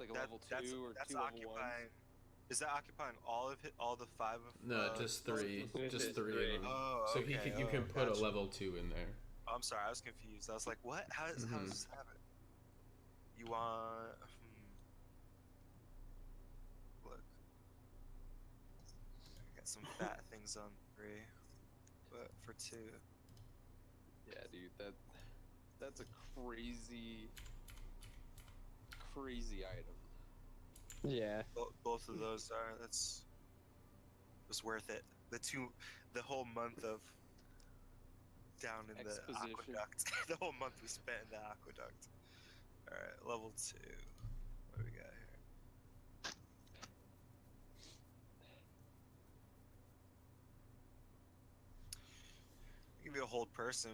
Like a That- level 2 or that's 2 level 1s. occupying. Is that occupying all of it? All the 5 of? No, just 3. It's Just just 3 three. of them. Oh, So okay. you can put gotcha. a level 2 in there. Oh, I'm sorry, I was confused. I was like, what? How does this happen? You want? Look, I got some fat things on 3, but for 2. Yeah, dude, that's a crazy item. Yeah. Both of those are. That's was worth it. The whole month of down in Exposition. the aqueduct. The whole month we spent in the aqueduct. All right, level 2. What do we got here? Give you a hold person.